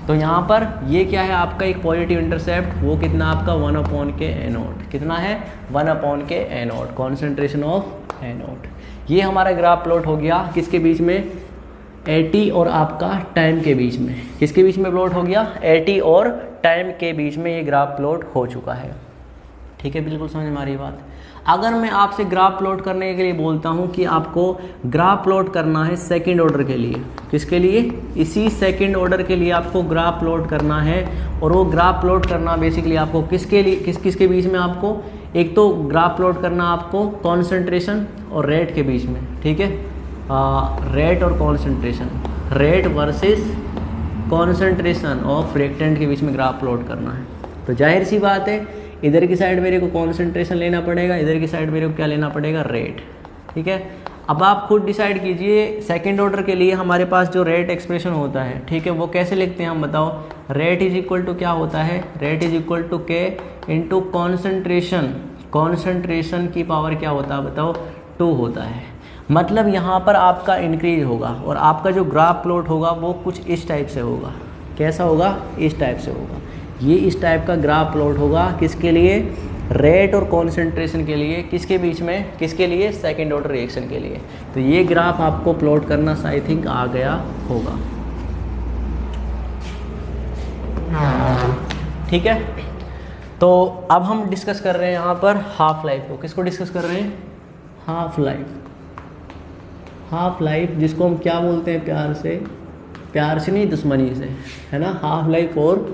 तो यहाँ पर ये क्या है आपका एक पॉजिटिव इंटरसेप्ट, वो कितना आपका 1 के ए नोट, कितना है 1 के A naught, concentration of A naught. ये हमारा ग्राफ प्लॉट हो गया किसके बीच में, ए टी और आपका टाइम के बीच में। किसके बीच में प्लॉट हो गया, ए टी और टाइम के बीच में ये ग्राफ प्लॉट हो चुका है। ठीक है, बिल्कुल समझ में आ रही है बात। अगर मैं आपसे ग्राफ प्लॉट करने के लिए बोलता हूँ कि आपको ग्राफ प्लॉट करना है सेकंड ऑर्डर के लिए, किसके लिए, इसी सेकंड ऑर्डर के लिए आपको ग्राफ प्लॉट करना है, और वो ग्राफ प्लॉट करना बेसिकली आपको किसके लिए, किसके बीच में, आपको एक तो ग्राफ प्लॉट करना आपको कॉन्सेंट्रेशन और रेट के बीच में, ठीक है, रेट और concentration, rate versus concentration of reactant के बीच में ग्राफ प्लॉट करना है। तो जाहिर सी बात है इधर की साइड मेरे को कॉन्सेंट्रेशन लेना पड़ेगा, इधर की साइड मेरे को क्या लेना पड़ेगा, रेट, ठीक है। अब आप खुद डिसाइड कीजिए सेकंड ऑर्डर के लिए हमारे पास जो रेट एक्सप्रेशन होता है, ठीक है, वो कैसे लिखते हैं हम बताओ। रेट इज इक्वल टू क्या होता है, रेट इज इक्वल टू के इंटू कॉन्सेंट्रेशन, कॉन्सेंट्रेशन की पावर क्या होता है बताओ, 2 होता है। मतलब यहाँ पर आपका इंक्रीज होगा और आपका जो ग्राफ प्लॉट होगा वो कुछ इस टाइप से होगा। कैसा होगा, इस टाइप से होगा। ये इस टाइप का ग्राफ प्लॉट होगा किसके लिए, रेट और कॉन्सेंट्रेशन के लिए, किसके बीच में, किसके लिए, सेकंड ऑर्डर रिएक्शन के लिए। तो ये ग्राफ आपको प्लॉट करना आई थिंक आ गया होगा, ठीक है। तो अब हम डिस्कस कर रहे हैं यहाँ पर हाफ लाइफ को। किसको डिस्कस कर रहे हैं, हाफ लाइफ, हाफ लाइफ जिसको हम क्या बोलते हैं, प्यार से नहीं दुश्मनी से, है ना, हाफ लाइफ और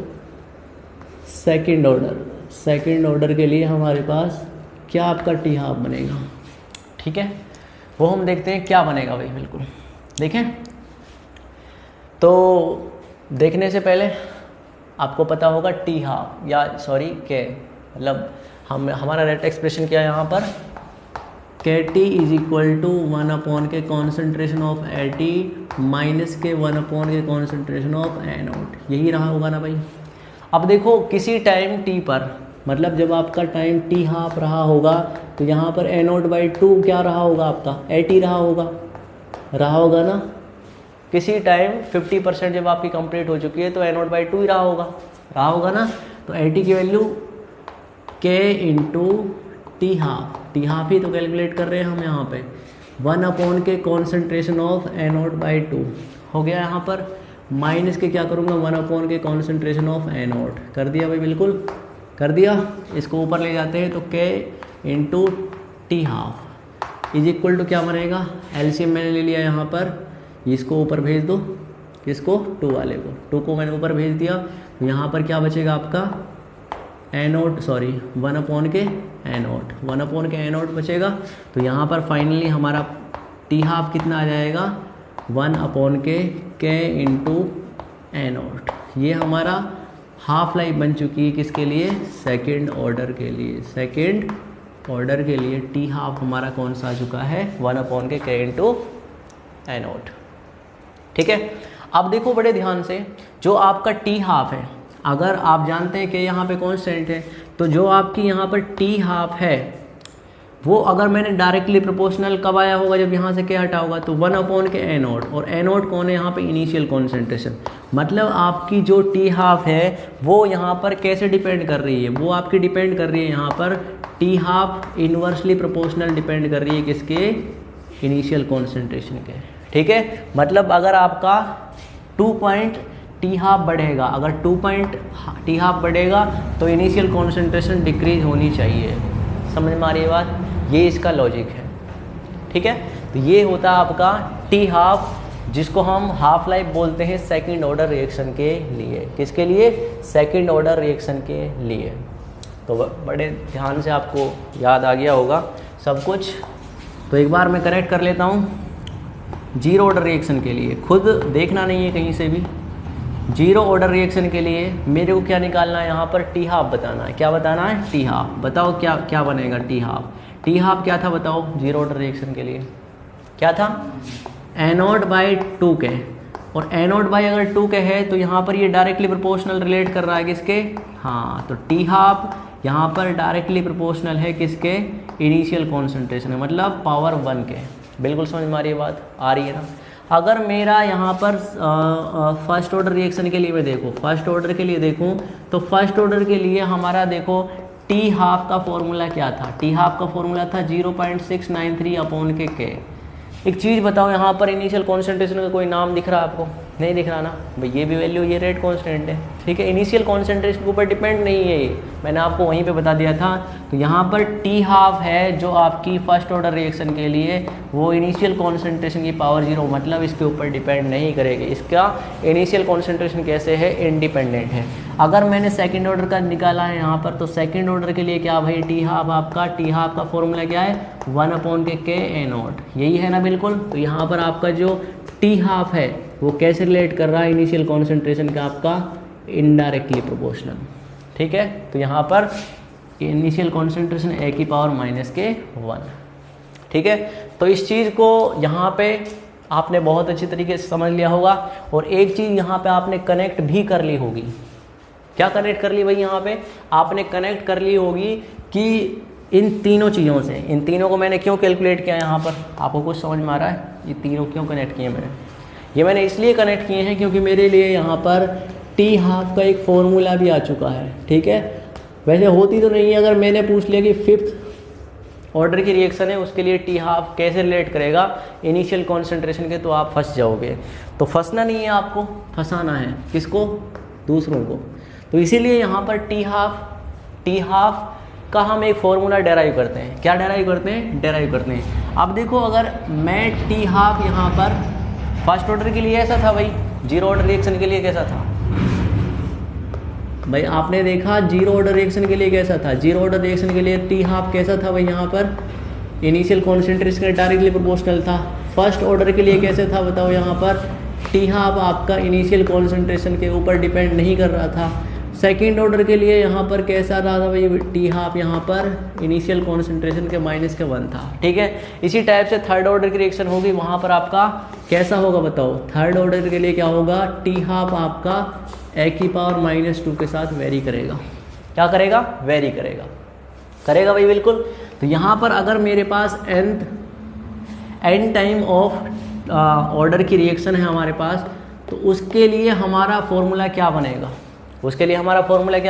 सेकंड ऑर्डर। सेकंड ऑर्डर के लिए हमारे पास क्या आपका टी हाफ बनेगा, ठीक है, वो हम देखते हैं क्या बनेगा भाई, बिल्कुल देखें। तो देखने से पहले आपको पता होगा टी हाफ या सॉरी के, मतलब हमारा रेट एक्सप्रेशन क्या है यहाँ पर, के टी इज इक्वल टू 1 के concentration of A T minus के 1 के कॉन्सेंट्रेशन ऑफ ए नॉट, यही रहा होगा ना भाई। अब देखो किसी टाइम टी पर, मतलब जब आपका टाइम टी हाफ रहा होगा तो यहाँ पर ए नॉट बाई 2 क्या रहा होगा, आपका ए टी रहा होगा ना। किसी टाइम 50% जब आपकी कंप्लीट हो चुकी है तो ए नॉट बाई 2 ही रहा होगा ना। तो ए टी की वैल्यू के इंटू टी हाफ ही तो कैलकुलेट कर रहे हैं हम यहाँ पे, 1 के concentration of A naught by 2 हो गया यहाँ पर, माइनस के क्या करूँगा 1 के कॉन्सेंट्रेशन ऑफ ए नॉट, कर दिया भाई, बिल्कुल कर दिया। इसको ऊपर ले जाते हैं तो K into T half is equal to क्या बनेगा, एलसीएम मैंने ले लिया यहाँ पर, इसको ऊपर भेज दो, किसको, 2 वाले को, 2 को मैंने ऊपर भेज दिया। तो यहाँ पर क्या बचेगा आपका ए नॉट, सॉरी 1 के ए नॉट, 1 के ए नॉट बचेगा। तो यहाँ पर फाइनली हमारा टी हाफ कितना आ जाएगा, 1 के इंटू ए नॉट। ये हमारा हाफ लाइफ बन चुकी है किसके लिए, सेकंड ऑर्डर के लिए। सेकंड ऑर्डर के लिए टी हाफ हमारा कौन सा आ चुका है, 1 के इंटू ए नॉट, ठीक है। अब देखो बड़े ध्यान से, जो आपका टी हाफ है, अगर आप जानते हैं कि यहाँ पे कांस्टेंट है, तो जो आपकी यहाँ पर टी हाफ है वो अगर मैंने डायरेक्टली प्रोपोर्शनल कब आया होगा, जब यहाँ से क्या हटा होगा, तो 1 के ए नॉट, और ए नॉट कौन है यहाँ पे, इनिशियल कॉन्सेंट्रेशन। मतलब आपकी जो टी हाफ है वो यहाँ पर कैसे डिपेंड कर रही है, वो आपकी डिपेंड कर रही है यहाँ पर T half inversely proportional depend कर रही है किसके, इनिशियल कॉन्सेंट्रेशन के, ठीक है। मतलब अगर आपका 2 पॉइंट टी हाफ बढ़ेगा, अगर 2 पॉइंट टी हाफ बढ़ेगा तो इनिशियल कॉन्सेंट्रेशन डिक्रीज होनी चाहिए। समझ में आ रही है बात, ये इसका लॉजिक है, ठीक है। तो ये होता है आपका टी हाफ, जिसको हम हाफ लाइफ बोलते हैं सेकंड ऑर्डर रिएक्शन के लिए। किसके लिए, सेकंड ऑर्डर रिएक्शन के लिए। तो बड़े ध्यान से आपको याद आ गया होगा सब कुछ। तो एक बार मैं करेक्ट कर लेता हूँ, जीरो ऑर्डर रिएक्शन के लिए खुद देखना नहीं है कहीं से भी। जीरो ऑर्डर रिएक्शन के लिए मेरे को क्या निकालना है, यहाँ पर टी हाफ बताना है। क्या बताना है, टी हाफ। बताओ क्या क्या बनेगा टी हाफ। टी हाफ क्या था बताओ, जीरो ऑर्डर रिएक्शन के लिए क्या था, ए नॉट बाई 2 के, और ए नॉट बाई अगर 2 के है तो यहाँ पर ये डायरेक्टली प्रोपोर्शनल रिलेट कर रहा है किसके, हाँ, तो टी हाफ यहाँ पर डायरेक्टली प्रोपोर्शनल है किसके, इनिशियल कॉन्सेंट्रेशन है, मतलब पावर 1 के। बिल्कुल समझ में आ रही है बात, आ रही है ना। अगर मेरा यहाँ पर फर्स्ट ऑर्डर रिएक्शन के लिए मैं देखूँ, फर्स्ट ऑर्डर के लिए देखूँ, तो फर्स्ट ऑर्डर के लिए हमारा देखो टी हाफ का फॉर्मूला क्या था, टी हाफ का फॉर्मूला था 0.693 अपॉन के। एक चीज़ बताओ, यहाँ पर इनिशियल कॉन्सेंट्रेशन का कोई नाम दिख रहा है आपको, नहीं दिख रहा ना भाई, ये भी वैल्यू, ये रेट कांस्टेंट है, ठीक है। इनिशियल कॉन्सेंट्रेशन के ऊपर डिपेंड नहीं है, ये मैंने आपको वहीं पे बता दिया था। तो यहाँ पर टी हाफ है जो आपकी फर्स्ट ऑर्डर रिएक्शन के लिए, वो इनिशियल कॉन्सेंट्रेशन की पावर 0, मतलब इसके ऊपर डिपेंड नहीं करेगी। इसका इनिशियल कॉन्सेंट्रेशन कैसे है, इंडिपेंडेंट है। अगर मैंने सेकेंड ऑर्डर का निकाला है यहाँ पर, तो सेकेंड ऑर्डर के लिए क्या भाई, टी हाफ आपका, टी हाफ का फॉर्मूला क्या है, 1/k A0, यही है ना बिल्कुल। तो यहाँ पर आपका जो टी हाफ है वो कैसे रिलेट कर रहा है इनिशियल कॉन्सेंट्रेशन का, आपका इनडायरेक्टली प्रोपोर्शनल, ठीक है। तो यहाँ पर इनिशियल कॉन्सेंट्रेशन A⁻⁻1, ठीक है। तो इस चीज़ को यहाँ पे आपने बहुत अच्छी तरीके से समझ लिया होगा। और एक चीज़ यहाँ पे आपने कनेक्ट भी कर ली होगी, क्या कनेक्ट कर ली भाई, यहाँ पे आपने कनेक्ट कर ली होगी कि इन तीनों चीज़ों से, इन तीनों को मैंने क्यों कैलकुलेट किया यहाँ पर, आपको कुछ समझ में आ रहा है, ये तीनों क्यों कनेक्ट किए मैंने, ये मैंने इसलिए कनेक्ट किए हैं क्योंकि मेरे लिए यहाँ पर टी हाफ का एक फॉर्मूला भी आ चुका है, ठीक है। वैसे होती तो नहीं है, अगर मैंने पूछ लिया कि फिफ्थ ऑर्डर की रिएक्शन है उसके लिए टी हाफ कैसे रिलेट करेगा इनिशियल कॉन्सेंट्रेशन के, तो आप फंस जाओगे। तो फंसना नहीं है, आपको फंसाना है किसको, दूसरों को। तो इसीलिए यहाँ पर टी हाफ का हम एक फॉर्मूला डेराइव करते हैं। क्या डेराइव करते हैं, अब देखो अगर मैं टी हाफ यहाँ पर फर्स्ट ऑर्डर के लिए ऐसा था भाई, जीरो ऑर्डर रिएक्शन के लिए कैसा था भाई, आपने देखा जीरो ऑर्डर रिएक्शन के लिए कैसा था, जीरो ऑर्डर रिएक्शन के लिए टी हाफ कैसा था भाई, यहाँ पर इनिशियल कॉन्सेंट्रेशन डायरेक्टली प्रोपोर्शनल था। फर्स्ट ऑर्डर के लिए कैसे था बताओ, यहाँ पर टी हाफ आपका इनिशियल कॉन्सेंट्रेशन के ऊपर डिपेंड नहीं कर रहा था। सेकेंड ऑर्डर के लिए यहाँ पर कैसा रहा था भाई, टी हाफ यहाँ पर इनिशियल कॉन्सेंट्रेशन के -1 था, ठीक है। इसी टाइप से थर्ड ऑर्डर की रिएक्शन होगी, वहाँ पर आपका कैसा होगा बताओ, थर्ड ऑर्डर के लिए क्या होगा, टी हाफ आपका A⁻⁻2 के साथ वेरी करेगा, क्या करेगा, वेरी करेगा भाई बिल्कुल। तो यहाँ पर अगर मेरे पास एन टाइम ऑफ ऑर्डर की रिएक्शन है हमारे पास, तो उसके लिए हमारा फॉर्मूला क्या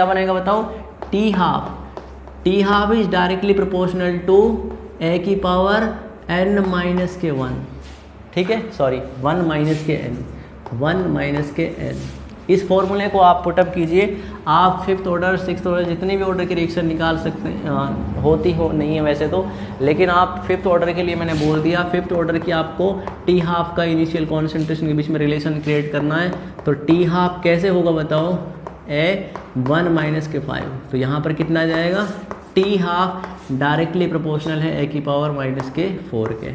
बनेगा, बताओ, T half is directly proportional to A⁻n-k1, ठीक है, सॉरी 1 - kn। इस फॉर्मूले को आप पुटअप कीजिए, आप फिफ्थ ऑर्डर, सिक्स्थ ऑर्डर, जितने भी ऑर्डर की रिएक्शन निकाल सकते हैं, होती हो नहीं है वैसे तो, लेकिन आप फिफ्थ ऑर्डर के लिए मैंमैंने बोल दिया, फिफ्थ ऑर्डर की आपको टी हाफ का इनिशियल कॉन्सेंट्रेशन के बीच में रिलेशन क्रिएट करना है। तो टी हाफ कैसे होगा बताओ, A1 - k5, तो यहाँ पर कितना आ जाएगा, टी हाफ डायरेक्टली प्रोपोर्शनल है A⁻-k4 के,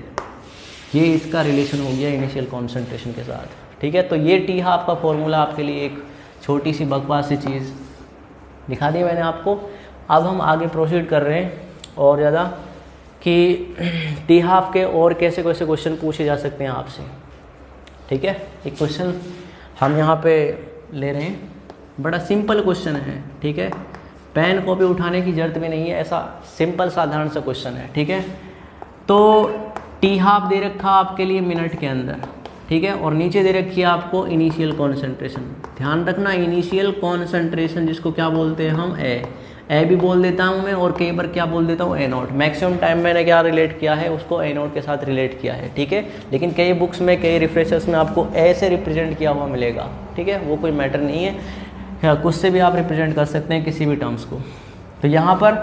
ये इसका रिलेशन हो गया इनिशियल कॉन्सेंट्रेशन के साथ, ठीक है। तो ये टी हाफ का फॉर्मूला आपके लिए एक छोटी सी बकवास सी चीज़ दिखा दी मैंने आपको। अब हम आगे प्रोसीड कर रहे हैं और ज़्यादा कि टी हाफ के और कैसे कैसे क्वेश्चन पूछे जा सकते हैं आपसे, ठीक है। एक क्वेश्चन हम यहाँ पे ले रहे हैं, बड़ा सिंपल क्वेश्चन है, ठीक है, पेन कॉपी उठाने की जरूरत भी नहीं है, ऐसा सिंपल साधारण सा क्वेश्चन है, ठीक है। तो टी हाफ दे रखा आपके लिए मिनट के अंदर, ठीक है, और नीचे दे रखी है आपको इनिशियल कॉन्सेंट्रेशन। ध्यान रखना, इनिशियल कॉन्सेंट्रेशन जिसको क्या बोलते हैं हम, ए भी बोल देता हूँ मैं, और कई बार क्या बोल देता हूँ, A0। मैक्सिमम टाइम मैंने क्या रिलेट किया है, उसको A0 के साथ रिलेट किया है, ठीक है। लेकिन कई बुक्स में, कई रिफ्रेशर्स में आपको ए से रिप्रेजेंट किया हुआ मिलेगा, ठीक है, वो कोई मैटर नहीं है, कुछ से भी आप रिप्रेजेंट कर सकते हैं किसी भी टर्म्स को। तो यहाँ पर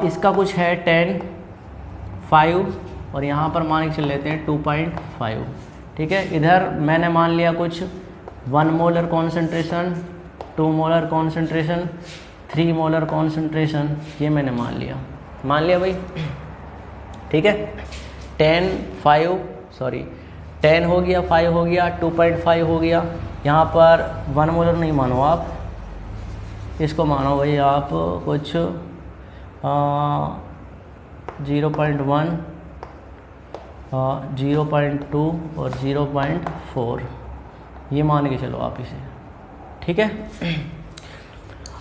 इसका कुछ है 10.5 और यहाँ पर मान के चल लेते हैं 2.5, ठीक है। इधर मैंने मान लिया कुछ 1 molar concentration, 2 molar concentration, 3 molar concentration, ये मैंने मान लिया भाई, ठीक है। 10 हो गया, 5 हो गया, 2.5 हो गया। यहाँ पर 1 मोलर नहीं मानो आप, इसको मानो भाई आप कुछ 0.1, 0.2 और 0.4, ये मान के चलो आप इसे, ठीक है।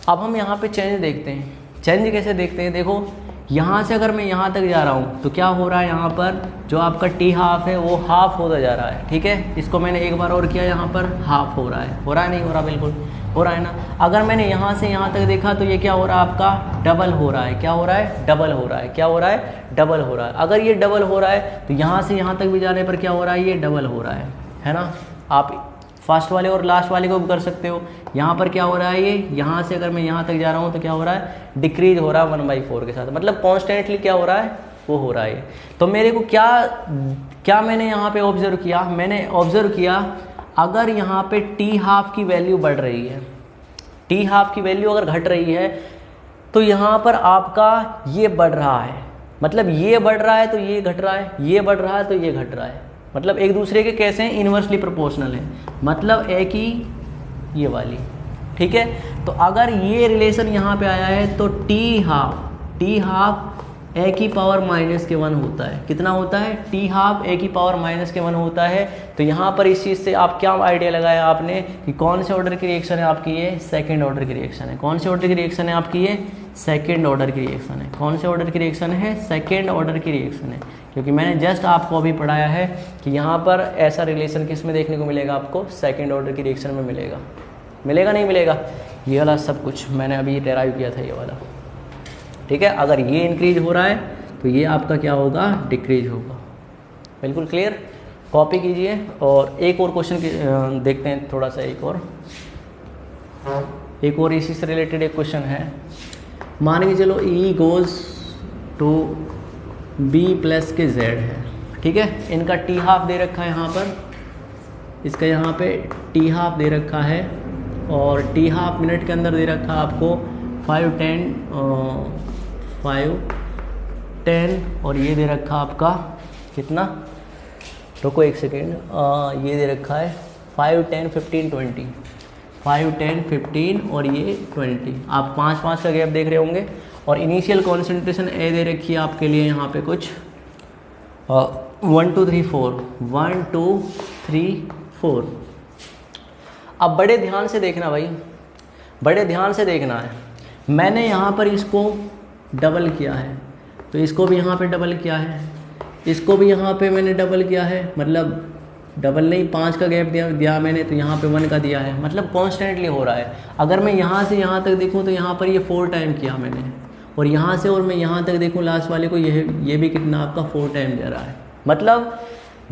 अब हम यहाँ पे चेंज देखते हैं, चेंज कैसे देखते हैं, देखो यहाँ से अगर मैं यहाँ तक जा रहा हूँ तो क्या हो रहा है, यहाँ पर जो आपका टी हाफ है वो हाफ होता जा रहा है, ठीक है। इसको मैंने एक बार और किया, यहाँ पर हाफ हो रहा है नहीं हो रहा, बिल्कुल हो रहा है ना। अगर मैंने यहाँ से यहाँ तक देखा तो ये क्या हो रहा है, आपका डबल हो रहा है, क्या हो रहा है, डबल हो रहा है, क्या हो रहा है, डबल हो रहा है। अगर ये डबल हो रहा है तो यहाँ से यहाँ तक भी जाने पर क्या हो रहा है, ये डबल हो रहा है ना। आप फर्स्ट वाले और लास्ट वाले को भी कर सकते हो। यहाँ पर क्या हो रहा है, ये यहाँ से अगर मैं यहाँ तक जा रहा हूँ तो क्या हो रहा है, डिक्रीज हो रहा है 1/4 के साथ, मतलब कॉन्स्टेंटली क्या हो रहा है, वो हो रहा है। तो मेरे को क्या मैंने यहाँ पे ऑब्जर्व किया, मैंने ऑब्जर्व किया अगर यहाँ पे टी हाफ की वैल्यू बढ़ रही है, टी हाफ की वैल्यू अगर घट रही है तो यहाँ पर आपका ये बढ़ रहा है, मतलब ये बढ़ रहा है तो ये घट रहा है, ये बढ़ रहा है तो ये घट रहा है, मतलब एक दूसरे के कैसे हैं, इन्वर्सली प्रोपोर्शनल है, मतलब एक ही ये वाली, ठीक है। तो अगर ये रिलेशन यहाँ पे आया है तो टी हाफ ए की पावर -1 होता है, कितना होता है, टी हाफ ए की पावर -1 होता है। तो यहाँ पर इस चीज़ से आप क्या आइडिया लगाया आपने कि कौन से ऑर्डर की रिएक्शन है आपकी, ये सेकंड ऑर्डर की रिएक्शन है। कौन से ऑर्डर की रिएक्शन है आपकी, ये सेकंड ऑर्डर की रिएक्शन है। कौन से ऑर्डर की रिएक्शन है, सेकंड ऑर्डर की रिएक्शन है, क्योंकि मैंने जस्ट आपको अभी पढ़ाया है कि यहाँ पर ऐसा रिलेशन किस में देखने को मिलेगा, आपको सेकेंड ऑर्डर की रिएक्शन में मिलेगा, मिलेगा नहीं मिलेगा, ये वाला सब कुछ मैंने अभी डेराइव किया था, ये वाला, ठीक है। अगर ये इंक्रीज हो रहा है तो ये आपका क्या होगा, डिक्रीज होगा। बिल्कुल क्लियर, कॉपी कीजिए। और एक और क्वेश्चन देखते हैं, थोड़ा सा एक और इसी से रिलेटेड एक क्वेश्चन है। मान के चलो E goes to B plus के Z है, ठीक है। इनका टी हाफ दे रखा है यहाँ पर, इसका यहाँ पे टी हाफ दे रखा है और टी हाफ मिनट के अंदर दे रखा है आपको 5, 10 और ये दे रखा आपका कितना, रुको एक सेकेंड, ये दे रखा है 5, 10, 15, 20, 5, 10, 15 और ये 20, आप 5 का गैप देख रहे होंगे। और इनिशियल कॉन्सेंट्रेशन ए दे रखी है आपके लिए यहाँ पे कुछ 1, 2, 3, 4, 1, 2, 3, 4। अब बड़े ध्यान से देखना भाई, बड़े ध्यान से देखना है। मैंने यहाँ पर इसको डबल किया है, तो इसको भी यहाँ पे डबल किया है, इसको भी यहाँ पे मैंने डबल किया है, मतलब डबल नहीं 5 का गैप दिया मैंने, तो यहाँ पे 1 का दिया है, मतलब कॉन्स्टेंटली हो रहा है। अगर मैं यहाँ से यहाँ तक देखूँ तो यहाँ पर ये 4 टाइम किया मैंने, और यहाँ से और मैं यहाँ तक देखूँ लास्ट वाले को, ये भी कितना आपका 4 टाइम दे रहा है। मतलब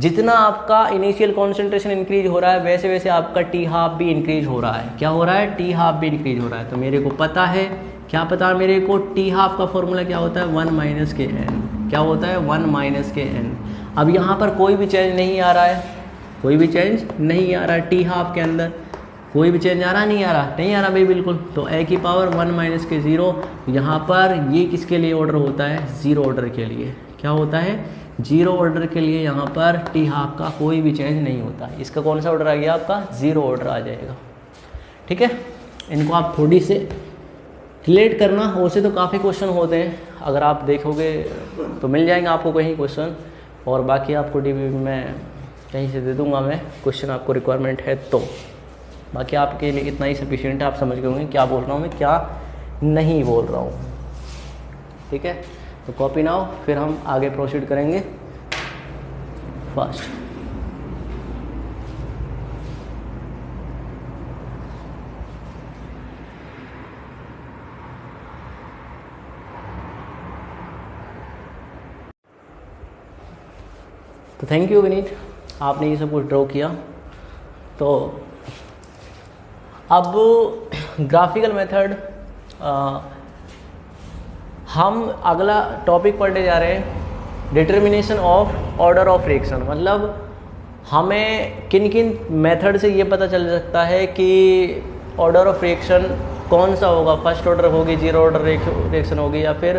जितना आपका इनिशियल कॉन्सेंट्रेशन इंक्रीज हो रहा है वैसे वैसे आपका टी हाफ भी इंक्रीज हो रहा है। क्या हो रहा है, टी हाफ भी इंक्रीज हो रहा है। तो मेरे को पता है, क्या पता है मेरे को, टी हाफ का फॉर्मूला क्या होता है, 1 - kn। क्या होता है, 1 - kn। अब यहाँ पर कोई भी चेंज नहीं आ रहा है, कोई भी चेंज नहीं आ रहा है, टी हाफ के अंदर कोई भी चेंज आ रहा नहीं आ रहा भाई, बिल्कुल। तो ए की पावर 1 - के 0, यहाँ पर ये किसके लिए ऑर्डर होता है, ज़ीरो ऑर्डर के लिए। क्या होता है, जीरो ऑर्डर के लिए यहाँ पर टी हाफ का कोई भी चेंज नहीं होता। इसका कौन सा ऑर्डर आ गया, आपका ज़ीरो ऑर्डर आ जाएगा, ठीक है। इनको आप थोड़ी से रिलेट करना, वैसे तो काफ़ी क्वेश्चन होते हैं, अगर आप देखोगे तो मिल जाएंगे आपको कहीं क्वेश्चन, और बाकी आपको डीबी में कहीं से दे दूंगा मैं क्वेश्चन, आपको रिक्वायरमेंट है तो। बाकी आपके लिए इतना ही सफिशिएंट है, आप समझ गए होंगे क्या बोल रहा हूँ मैं, क्या नहीं बोल रहा हूँ, ठीक है। तो कॉपी नाउ, फिर हम आगे प्रोसीड करेंगे फास्ट। तो थैंक यू विनीत, आपने ये सब कुछ ड्रॉ किया। तो अब ग्राफिकल मेथड हम अगला टॉपिक पढ़ने जा रहे हैं, determination of order of reaction. मतलब हमें किन किन मेथड से ये पता चल सकता है कि ऑर्डर ऑफ रिएक्शन कौन सा होगा, फर्स्ट ऑर्डर होगी, जीरो ऑर्डर रिएक्शन होगी, या फिर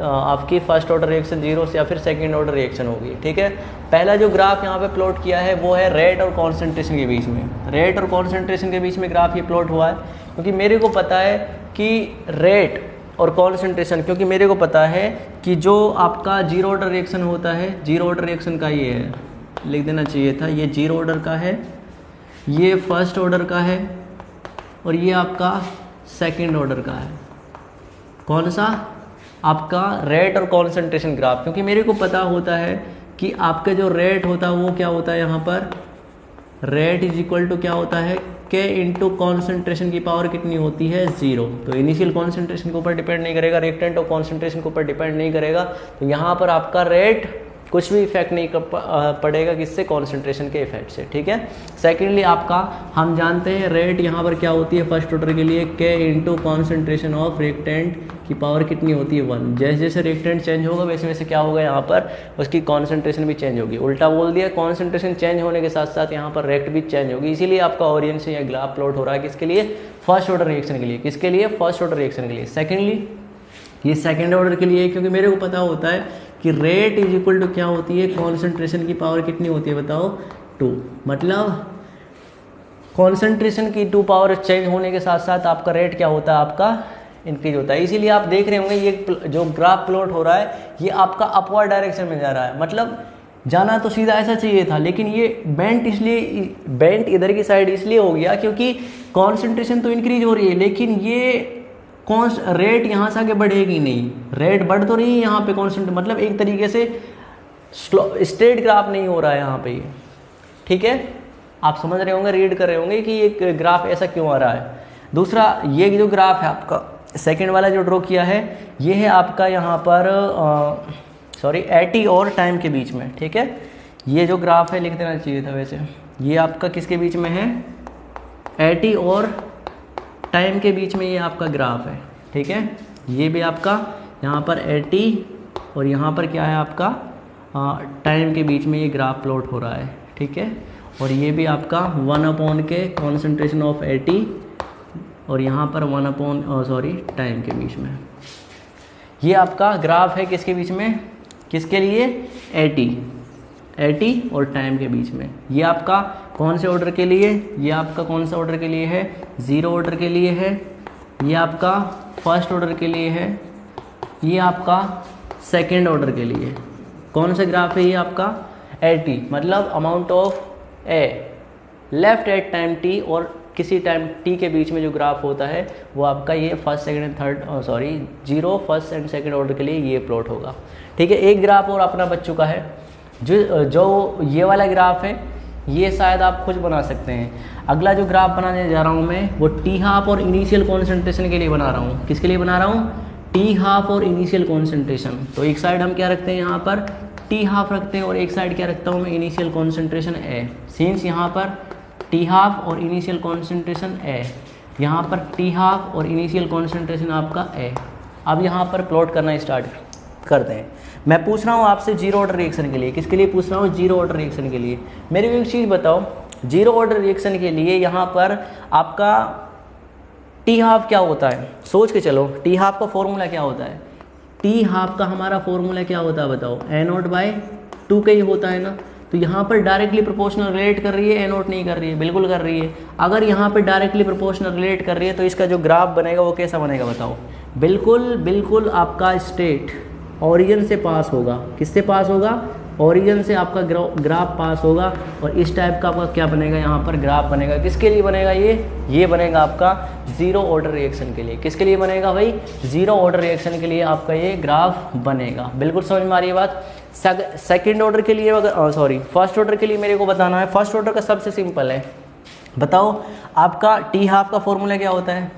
आपकी फर्स्ट ऑर्डर रिएक्शन जीरो से, या फिर सेकंड ऑर्डर रिएक्शन होगी, ठीक है। पहला जो ग्राफ यहाँ पे प्लॉट किया है वो है रेट और कॉन्सेंट्रेशन के बीच में, रेट और कॉन्सेंट्रेशन के बीच में ग्राफ ये प्लॉट हुआ है, क्योंकि मेरे को पता है कि रेट और कॉन्सेंट्रेशन, क्योंकि मेरे को पता है कि जो आपका जीरो ऑर्डर रिएक्शन होता है, जीरो ऑर्डर रिएक्शन का ये है, लिख देना चाहिए था, ये जीरो ऑर्डर का है, ये फर्स्ट ऑर्डर का है, और ये आपका सेकंड ऑर्डर का है। कौन सा, आपका रेट और कॉन्सेंट्रेशन ग्राफ। क्योंकि मेरे को पता होता है कि आपका जो रेट होता है वो क्या होता है, यहाँ पर रेट इज इक्वल टू क्या होता है, के इंटू कॉन्सेंट्रेशन की पावर कितनी होती है, 0। तो इनिशियल कॉन्सेंट्रेशन के ऊपर डिपेंड नहीं करेगा, रिएक्टेंट और कॉन्सेंट्रेशन के ऊपर डिपेंड नहीं करेगा। तो यहाँ पर आपका रेट कुछ भी इफेक्ट नहीं पड़ेगा किससे, कॉन्सेंट्रेशन के इफेक्ट से, ठीक है। सेकेंडली आपका हम जानते हैं रेट यहाँ पर क्या होती है फर्स्ट ऑर्डर के लिए, के इंटू कॉन्सेंट्रेशन ऑफ रिएक्टेंट की पावर कितनी होती है 1। जैसे जैसे रिएक्टेंट चेंज होगा वैसे वैसे क्या होगा यहाँ पर उसकी कॉन्सेंट्रेशन भी चेंज होगी। उल्टा बोल दिया, कॉन्सेंट्रेशन चेंज होने के साथ साथ यहाँ पर रेट भी चेंज होगी। इसीलिए आपका ओरिजिन से यह ग्राफ प्लॉट हो रहा है किसके लिए, फर्स्ट ऑर्डर रिएक्शन के लिए। किसके लिए, फर्स्ट ऑर्डर रिएक्शन के लिए। सेकेंडली ये सेकेंड ऑर्डर के लिए, क्योंकि मेरे को पता होता है कि रेट इज इक्वल टू क्या होती है, कॉन्सेंट्रेशन की पावर कितनी होती है बताओ 2। मतलब कॉन्सेंट्रेशन की 2 पावर चेंज होने के साथ साथ आपका रेट क्या होता है, आपका इंक्रीज होता है। इसीलिए आप देख रहे होंगे ये जो ग्राफ प्लॉट हो रहा है ये आपका अपवर्ड डायरेक्शन में जा रहा है। मतलब जाना तो सीधा ऐसा चाहिए था, लेकिन ये बेंट इधर की साइड इसलिए हो गया क्योंकि कॉन्सेंट्रेशन तो इंक्रीज हो रही है, लेकिन ये रेट यहाँ से आगे बढ़ेगी नहीं। रेट बढ़ तो रही है यहाँ पे कॉन्सेंट्रेशन, मतलब एक तरीके से स्ट्रेट ग्राफ नहीं हो रहा है यहाँ पे, ठीक है। आप समझ रहे होंगे, रीड कर रहे होंगे कि ये ग्राफ ऐसा क्यों आ रहा है। दूसरा ये जो ग्राफ है आपका सेकंड वाला जो ड्रॉ किया है ये है आपका यहाँ पर एटी और टाइम के बीच में, ठीक है। ये जो ग्राफ है लिख देना चाहिए था वैसे, ये आपका किसके बीच में है, एटी और टाइम के बीच में ये आपका ग्राफ है, ठीक है। ये भी आपका यहाँ पर 80 और यहाँ पर क्या है आपका टाइम के बीच में ये ग्राफ प्लॉट हो रहा है, ठीक है। और ये भी आपका 1 के कॉन्सेंट्रेशन ऑफ 80 और यहाँ पर 1 टाइम के बीच में ये आपका ग्राफ है। किसके बीच में, किसके लिए, 80 और टाइम के बीच में। ये आपका कौन से ऑर्डर के लिए, ये आपका कौन सा ऑर्डर के लिए है, 0 ऑर्डर के लिए है। ये आपका फर्स्ट ऑर्डर के लिए है, ये आपका सेकंड ऑर्डर के लिए। कौन सा ग्राफ है ये आपका 80, मतलब amount of A left at time T और किसी टाइम टी के बीच में जो ग्राफ होता है वो आपका ये first second and third 0 first and second order के लिए ये प्लॉट होगा, ठीक है। एक ग्राफ और अपना बच चुका है जो ये वाला ग्राफ है, ये शायद आप खुद बना सकते हैं। अगला जो ग्राफ बनाने जा रहा हूँ मैं वो टी हाफ और इनिशियल कॉन्सेंट्रेशन के लिए बना रहा हूँ। किसके लिए बना रहा हूँ, टी हाफ और इनिशियल कॉन्सेंट्रेशन। तो एक साइड हम क्या रखते हैं यहाँ पर टी हाफ रखते हैं और एक साइड क्या रखता हूँ मैं, इनिशियल कॉन्सेंट्रेशन ए। सिंस यहाँ पर टी हाफ और इनिशियल कॉन्सेंट्रेशन ए, यहाँ पर टी हाफ और इनिशियल कॉन्सेंट्रेशन आपका ए। अब यहाँ पर प्लॉट करना स्टार्ट करते हैं। मैं पूछ रहा हूँ आपसे 0 ऑर्डर रिएक्शन के लिए। किसके लिए पूछ रहा हूँ, 0 ऑर्डर रिएक्शन के लिए। मेरे को एक चीज़ बताओ, 0 ऑर्डर रिएक्शन के लिए यहाँ पर आपका टी हाफ क्या होता है, सोच के चलो। टी हाफ का फॉर्मूला क्या होता है, टी हाफ का हमारा फॉर्मूला क्या होता है बताओ, A0/2 का ही होता है ना। तो यहाँ पर डायरेक्टली प्रोपोर्शनल रिलेट कर रही है, A0 नहीं कर रही है, बिल्कुल कर रही है। अगर यहाँ पर डायरेक्टली प्रोपोर्शनल रिलेट कर रही है तो इसका जो ग्राफ बनेगा वो कैसा बनेगा बताओ, बिल्कुल आपका स्ट्रेट ओरिजिन से पास होगा। किससे पास होगा, ओरिजिन से आपका ग्राफ पास होगा। और इस टाइप का आपका क्या बनेगा, यहाँ पर ग्राफ बनेगा। किसके लिए बनेगा ये बनेगा आपका 0 ऑर्डर रिएक्शन के लिए। किसके लिए बनेगा भाई, 0 ऑर्डर रिएक्शन के लिए आपका ये ग्राफ बनेगा। बिल्कुल समझ में आ रही है बात। सेकेंड ऑर्डर के लिए फर्स्ट ऑर्डर के लिए मेरे को बताना है। फर्स्ट ऑर्डर का सबसे सिंपल है, बताओ आपका टी हाफ का फॉर्मूला क्या होता है।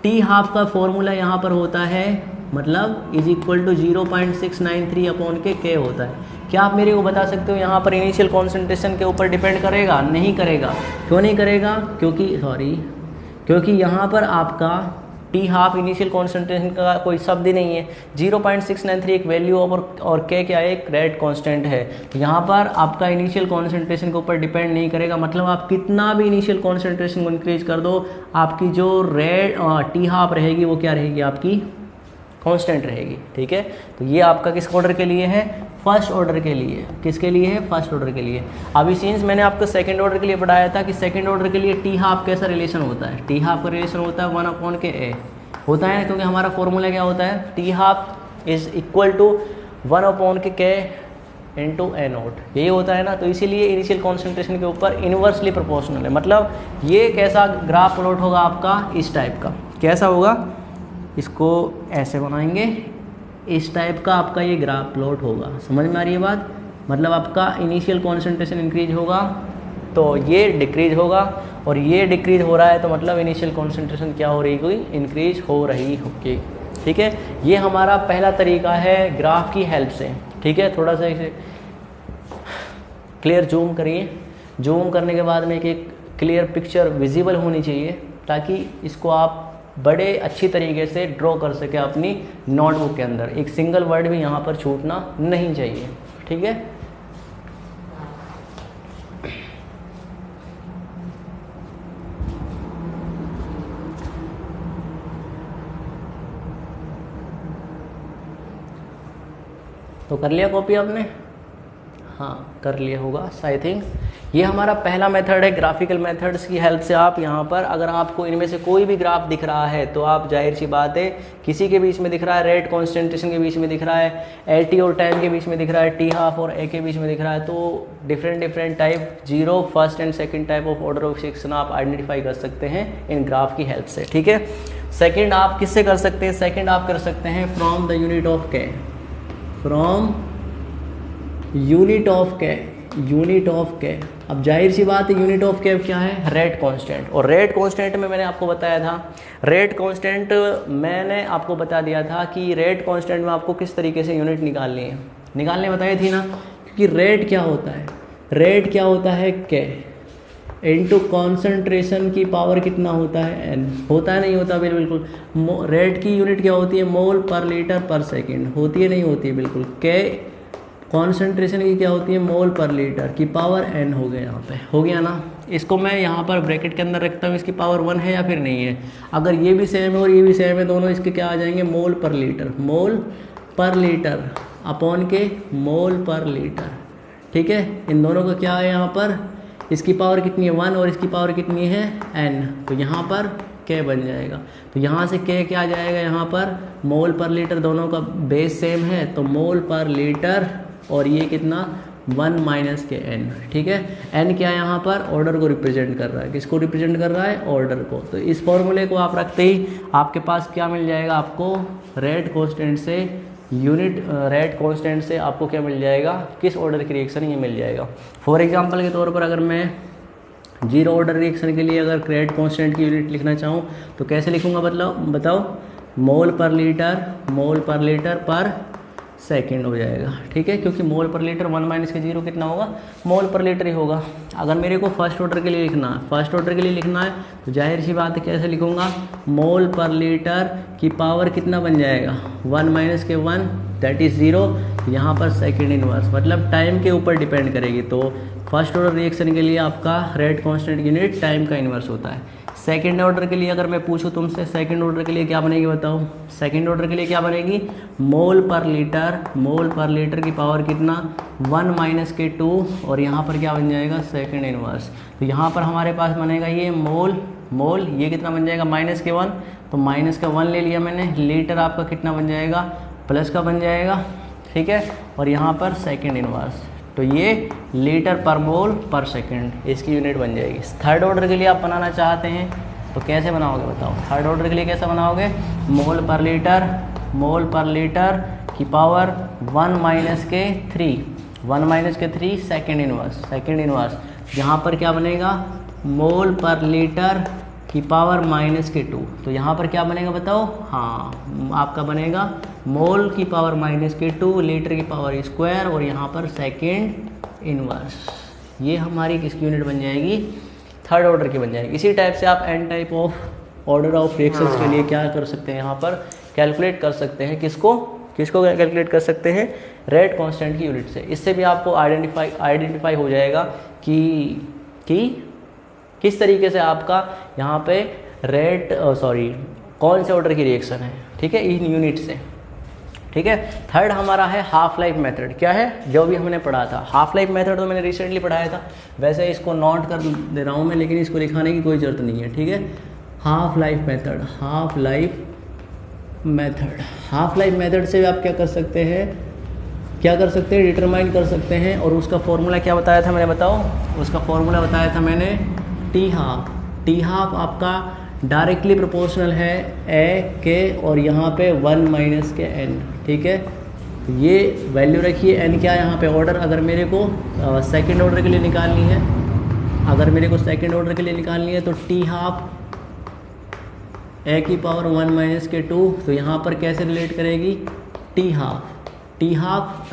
टी हाफ का फॉर्मूला यहाँ पर होता है मतलब इज इक्वल टू 0.693 अपॉन के होता है। क्या आप मेरे को बता सकते हो यहाँ पर इनिशियल कॉन्सेंट्रेशन के ऊपर डिपेंड करेगा, नहीं करेगा। क्यों नहीं करेगा, क्योंकि यहाँ पर आपका टी हाफ इनिशियल कॉन्सेंट्रेशन का कोई शब्द ही नहीं है। 0.693 एक वैल्यू और के क्या है, एक रेट कांस्टेंट है। तो यहाँ पर आपका इनिशियल कॉन्सेंट्रेशन के ऊपर डिपेंड नहीं करेगा। मतलब आप कितना भी इनिशियल कॉन्सेंट्रेशन को इंक्रीज कर दो, आपकी जो रेट टी हाफ रहेगी वो क्या रहेगी, आपकी कांस्टेंट रहेगी, ठीक है। तो ये आपका किस ऑर्डर के लिए है, फर्स्ट ऑर्डर के लिए। किसके लिए है, फर्स्ट ऑर्डर के लिए। अभी सिंस मैंने आपको सेकंड ऑर्डर के लिए बताया था कि सेकंड ऑर्डर के लिए टी हाफ कैसा रिलेशन होता है। टी हाफ का रिलेशन होता है 1/A होता है, क्योंकि हमारा फॉर्मूला क्या होता है, T half is equal to 1/K into A0, यही होता है ना। तो इसीलिए इनिशियल कॉन्सेंट्रेशन के ऊपर इन्वर्सली प्रोपोर्शनल है। मतलब ये कैसा ग्राफ प्लॉट होगा आपका, इस टाइप का। कैसा होगा, इसको ऐसे बनाएंगे, इस टाइप का आपका ये ग्राफ प्लॉट होगा। समझ में आ रही है बात। मतलब आपका इनिशियल कॉन्सेंट्रेशन इंक्रीज होगा तो ये डिक्रीज होगा, और ये डिक्रीज हो रहा है तो मतलब इनिशियल कॉन्सेंट्रेशन क्या हो रही होगी, इंक्रीज हो रही होगी, ठीक है। ये हमारा पहला तरीका है ग्राफ की हेल्प से। ठीक है, थोड़ा सा इसे क्लियर जूम करिए। जूम करने के बाद में एक क्लियर पिक्चर विजिबल होनी चाहिए ताकि इसको आप बड़े अच्छी तरीके से ड्रॉ कर सके अपनी नोटबुक के अंदर। एक सिंगल वर्ड भी यहाँ पर छूटना नहीं चाहिए, ठीक है। तो कर लिया कॉपी आपने? हाँ कर लिया होगा आई थिंक। ये हमारा पहला मेथड है ग्राफिकल मेथड्स की हेल्प से आप यहाँ पर अगर आपको इनमें से कोई भी ग्राफ दिख रहा है तो आप जाहिर सी बात है किसी के बीच में दिख रहा है, रेट कॉन्सेंट्रेशन के बीच में दिख रहा है, एटी और टाइम के बीच में दिख रहा है, टी हाफ और ए के बीच में दिख रहा है, तो different type zero first and second type of order of section आप आइडेंटिफाई कर सकते हैं इन ग्राफ की हेल्प से, ठीक है। सेकेंड आप किससे कर सकते हैं? सेकेंड आप कर सकते हैं फ्रॉम द यूनिट ऑफ के, फ्रॉम यूनिट ऑफ के, यूनिट ऑफ के। अब जाहिर सी बात है यूनिट ऑफ के क्या है? Rate constant. और रेट कांस्टेंट में मैंने आपको बताया था, रेट कांस्टेंट मैंने आपको बता दिया था कि रेट कांस्टेंट में आपको किस तरीके से यूनिट निकालनी है, निकालने बताई थी ना। क्योंकि रेट क्या होता है? रेट क्या होता है? के इनटू कॉन्सेंट्रेशन की पावर कितना होता है? एन। होता है नहीं होता? बिल्कुल। रेट की यूनिट क्या होती है? मोल पर लीटर पर सेकेंड। होती है नहीं होती है? बिल्कुल। के कॉन्सेंट्रेशन की क्या होती है? मोल पर लीटर की पावर एन हो गया, यहाँ पे हो गया ना। इसको मैं यहाँ पर ब्रैकेट के अंदर रखता हूँ, इसकी पावर 1 है या फिर नहीं है। अगर ये भी सेम है और ये भी सेम है, दोनों इसके क्या आ जाएंगे? मोल पर लीटर, मोल पर लीटर अपॉन के मोल पर लीटर, ठीक है। इन दोनों का क्या है यहाँ पर? इसकी पावर कितनी है? 1 और इसकी पावर कितनी है? n। तो यहाँ पर k बन जाएगा। तो यहाँ से k क्या आ जाएगा? यहाँ पर मोल पर लीटर, दोनों का बेस सेम है तो मोल पर लीटर, और ये कितना? 1 माइनस के n, ठीक है। n क्या है यहाँ पर? ऑर्डर को रिप्रेजेंट कर रहा है। किसको रिप्रेजेंट कर रहा है? ऑर्डर को। तो इस फॉर्मूले को आप रखते ही आपके पास क्या मिल जाएगा? आपको रेट कांस्टेंट से यूनिट रेट कांस्टेंट से आपको क्या मिल जाएगा? किस ऑर्डर की रिएक्शन ये मिल जाएगा। फॉर एग्जांपल के तौर पर अगर मैं जीरो ऑर्डर रिएक्शन के लिए अगर रेट कांस्टेंट की यूनिट लिखना चाहूँ तो कैसे लिखूँगा? बताओ। मोल पर लीटर, मोल पर लीटर पर सेकेंड हो जाएगा, ठीक है। क्योंकि मोल पर लीटर 1 माइनस के 0 कितना होगा? मोल पर लीटर ही होगा। अगर मेरे को फर्स्ट ऑर्डर के लिए लिखना है, फर्स्ट ऑर्डर के लिए लिखना है तो जाहिर सी बात है कैसे लिखूंगा? मोल पर लीटर की पावर कितना बन जाएगा? 1 माइनस के 1 दैट इज़ 0। यहाँ पर सेकेंड इनवर्स, मतलब टाइम के ऊपर डिपेंड करेगी। तो फर्स्ट ऑर्डर रिएक्शन के लिए आपका रेट कांस्टेंट यूनिट टाइम का इनवर्स होता है। सेकेंड ऑर्डर के लिए अगर मैं पूछूं तुमसे, सेकेंड ऑर्डर के लिए क्या बनेगी बताओ? सेकेंड ऑर्डर के लिए क्या बनेगी? मोल पर लीटर, मोल पर लीटर की पावर कितना? 1 माइनस के 2, और यहाँ पर क्या बन जाएगा? Second inverse. तो यहाँ पर हमारे पास बनेगा ये मोल, मोल ये कितना बन जाएगा? माइनस के 1, तो माइनस का 1 ले लिया मैंने। लीटर आपका कितना बन जाएगा? प्लस का बन जाएगा, ठीक है। और यहाँ पर सेकेंड इनवर्स, तो ये लीटर पर मोल पर सेकंड इसकी यूनिट बन जाएगी। थर्ड ऑर्डर के लिए आप बनाना चाहते हैं तो कैसे बनाओगे बताओ? थर्ड ऑर्डर के लिए कैसे बनाओगे? मोल पर लीटर, मोल पर लीटर की पावर 1 माइनस के 3, 1 माइनस के 3 सेकेंड इनवर्स, सेकेंड इनवर्स। यहाँ पर क्या बनेगा? मोल पर लीटर की पावर माइनस के 2। तो यहाँ पर क्या बनेगा बताओ? हाँ आपका बनेगा मोल की पावर माइनस के 2, लीटर की पावर स्क्वायर, और यहाँ पर सेकेंड इनवर्स। ये हमारी किसकी यूनिट बन जाएगी? थर्ड ऑर्डर की बन जाएगी। इसी टाइप से आप N type of order of reactions के लिए क्या कर सकते हैं? यहाँ पर कैलकुलेट कर सकते हैं। किसको कैलकुलेट कर सकते हैं? रेट कांस्टेंट की यूनिट से। इससे भी आपको आइडेंटिफाई हो जाएगा कि किस तरीके से आपका यहाँ पे कौन से ऑर्डर की रिएक्शन है, ठीक है, इन यूनिट से, ठीक है। थर्ड हमारा है हाफ लाइफ मेथड। क्या है? जो भी हमने पढ़ा था हाफ लाइफ मेथड, तो मैंने रिसेंटली पढ़ाया था। वैसे इसको नोट कर दे रहा हूँ मैं, लेकिन इसको लिखाने की कोई ज़रूरत नहीं है, ठीक है। Half life method, half life method, half life method से आप क्या कर सकते हैं? डिटरमाइन कर सकते हैं। और उसका फॉर्मूला क्या बताया था मैंने? बताओ। उसका फॉर्मूला बताया था मैंने टी हाफ। टी हाफ आपका डायरेक्टली प्रोपोर्शनल है ए के, और यहाँ पे 1 माइनस के n, ठीक है। ये वैल्यू रखिए। n क्या है यहाँ पे? ऑर्डर। अगर मेरे को सेकंड ऑर्डर के लिए निकालनी है, अगर मेरे को सेकंड ऑर्डर के लिए निकालनी है तो टी हाफ ए की पावर 1 माइनस के 2। तो यहाँ पर कैसे रिलेट करेगी? T half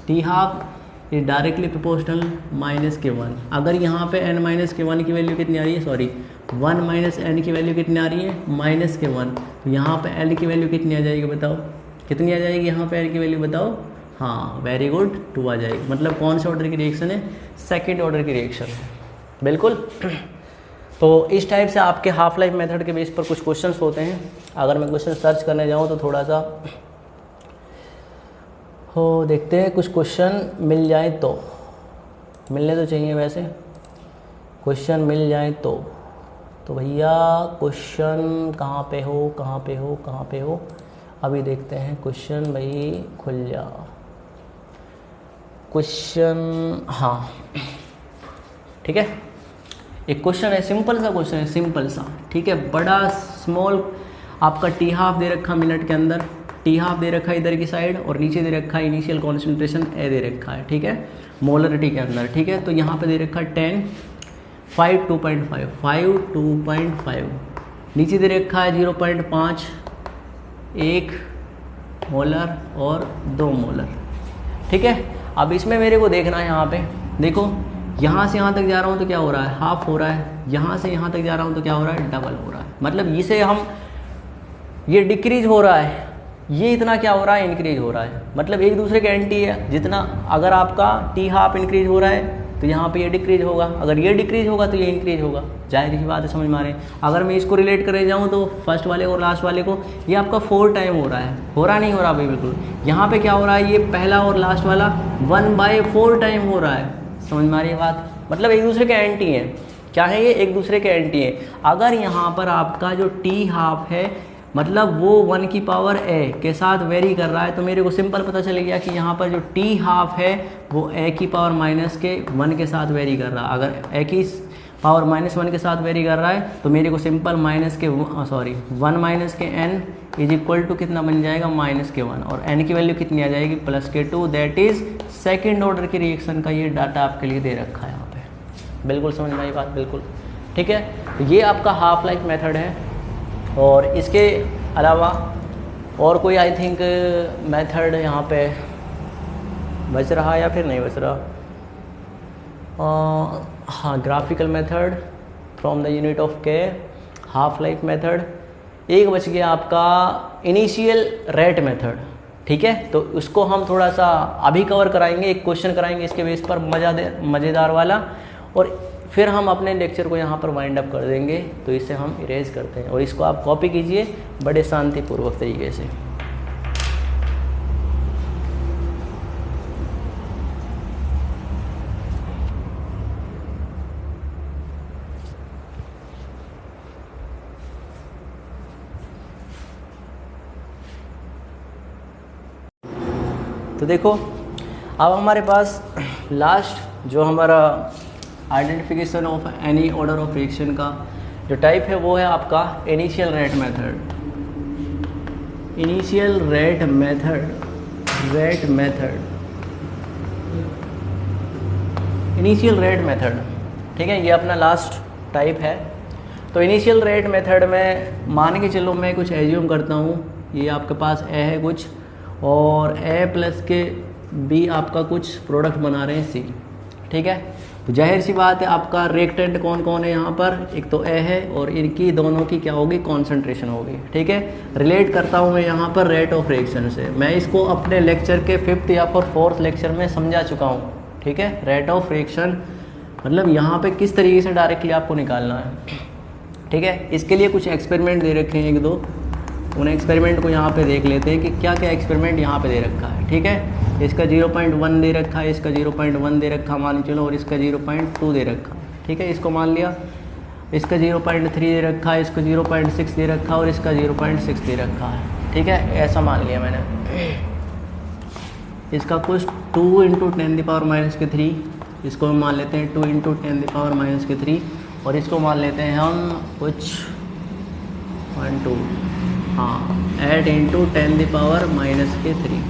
T half is directly proportional minus के 1। अगर यहाँ पे n माइनस के 1 की वैल्यू कितनी आ रही है, सॉरी 1 माइनस n की वैल्यू कितनी आ रही है, माइनस के 1, तो यहाँ पे n की वैल्यू कितनी आ जाएगी बताओ, कितनी आ जाएगी यहाँ पे n की वैल्यू बताओ, हाँ वेरी गुड 2 आ जाएगी। मतलब कौन से ऑर्डर की रिएक्शन है, सेकेंड ऑर्डर की रिएक्शन है, बिल्कुल। तो इस टाइप से आपके हाफ लाइफ मेथड के बेस पर कुछ क्वेश्चंस होते हैं। अगर मैं क्वेश्चन सर्च करने जाऊँ तो थोड़ा सा हो, देखते हैं कुछ क्वेश्चन मिल जाए तो, मिलने तो चाहिए वैसे, क्वेश्चन मिल जाए तो भैया क्वेश्चन कहाँ पे हो, कहाँ पे हो, कहाँ पे हो, अभी देखते हैं क्वेश्चन, भाई खुल जा क्वेश्चन, हाँ ठीक है। एक क्वेश्चन है, सिंपल सा क्वेश्चन है, सिंपल सा, ठीक है। बड़ा स्मॉल आपका टी हाफ दे रखा मिनट के अंदर, टी हाफ दे रखा है इधर की साइड, और नीचे दे रखा है इनिशियल कॉन्सेंट्रेशन ए दे रखा है, ठीक है, मोलरिटी के अंदर, ठीक है। तो यहाँ पे दे रखा है 10, 5 2.5, 5 2.5, नीचे दे रखा है 0.5, 1 मोलर और 2 मोलर, ठीक है। अब इसमें मेरे को देखना है, यहाँ पे देखो, यहाँ से यहाँ तक जा रहा हूँ तो क्या हो रहा है, हाफ हो रहा है, यहाँ से यहाँ तक जा रहा हूँ तो क्या हो रहा है, डबल हो रहा है। मतलब इसे हम, ये डिक्रीज हो रहा है, ये इतना क्या हो रहा है, इंक्रीज हो रहा है, मतलब एक दूसरे के एंटी है। जितना अगर आपका टी हाफ इंक्रीज हो रहा है तो यहाँ पे ये डिक्रीज होगा, अगर ये डिक्रीज होगा तो ये इंक्रीज होगा, जाहिर सी बात है, समझ में आ रहे हैं। अगर मैं इसको रिलेट करे जाऊँ तो फर्स्ट वाले और लास्ट वाले को, ये आपका 4 टाइम हो रहा है, हो रहा नहीं हो रहा भाई, बिल्कुल। यहाँ पे क्या हो रहा है, ये पहला और लास्ट वाला 1/4 टाइम हो रहा है, समझ में आ रही है बात। मतलब एक दूसरे के एंटी हैं, क्या है ये, एक दूसरे के एंटी हैं। अगर यहाँ पर आपका जो टी हाफ है, मतलब वो 1 की पावर ए के साथ वेरी कर रहा है, तो मेरे को सिंपल पता चल गया कि यहाँ पर जो टी हाफ है वो ए की पावर माइनस के 1 के साथ वेरी कर रहा है। अगर ए की पावर -1 के साथ वेरी कर रहा है तो मेरे को सिंपल 1 माइनस के n इज इक्वल टू कितना बन जाएगा, -1, और n की वैल्यू कितनी आ जाएगी, +2। दैट इज सेकेंड ऑर्डर की रिएक्शन का ये डाटा आपके लिए दे रखा है यहाँ पे, बिल्कुल समझ में आई बात, बिल्कुल ठीक है। तो ये आपका हाफ लाइफ मेथड है, और इसके अलावा और कोई आई थिंक मेथड यहाँ पे बच रहा या फिर नहीं बच रहा, हाँ graphical method from the unit of के, हाफ लाइफ मेथड, एक बच गया आपका इनिशियल रेट मेथड, ठीक है। तो उसको हम थोड़ा सा अभी कवर कराएंगे, एक क्वेश्चन कराएंगे इसके बेस पर मज़ेदार वाला, और फिर हम अपने लेक्चर को यहाँ पर वाइंड अप कर देंगे। तो इसे हम इरेज करते हैं, और इसको आप कॉपी कीजिए बड़े शांतिपूर्वक तरीके से। तो देखो, अब हमारे पास लास्ट जो हमारा identification of any order of reaction का जो टाइप है वो है आपका initial rate method. Initial rate method, initial rate method, ठीक है, ये अपना लास्ट टाइप है। तो इनिशियल रेट मेथड में मान के चलो मैं कुछ एज्यूम करता हूँ, ये आपके पास ए है कुछ, और ए प्लस के बी आपका कुछ प्रोडक्ट बना रहे हैं सी, ठीक है। तो जाहिर सी बात है आपका रिएक्टेंट कौन कौन है यहाँ पर, एक तो ए है, और इनकी दोनों की क्या होगी, कॉन्सेंट्रेशन होगी, ठीक है। रिलेट करता हूँ मैं यहाँ पर रेट ऑफ रिएक्शन से, मैं इसको अपने लेक्चर के 5th या फिर 4th लेक्चर में समझा चुका हूँ, ठीक है। रेट ऑफ रिएक्शन मतलब यहाँ पे किस तरीके से डायरेक्टली आपको निकालना है, ठीक है। इसके लिए कुछ एक्सपेरिमेंट दे रखे हैं 1-2, उन एक्सपेरिमेंट को यहाँ पे देख लेते हैं कि क्या क्या एक्सपेरिमेंट यहाँ पे दे रखा है, ठीक है। इसका 0.1 दे रखा है, इसका 0.1 दे रखा मान चलो, और इसका 0.2 दे रखा, ठीक है, इसको मान लिया। इसका 0.3 दे रखा है, इसको 0.6 दे रखा, और इसका 0.6 दे रखा है, ठीक है, ऐसा मान लिया मैंने। इसका कुछ 2 × 10⁻³ इसको हम मान लेते हैं 2 × 10⁻³ और इसको मान लेते हैं हम कुछ 1 2 हाँ 8 × 10⁻³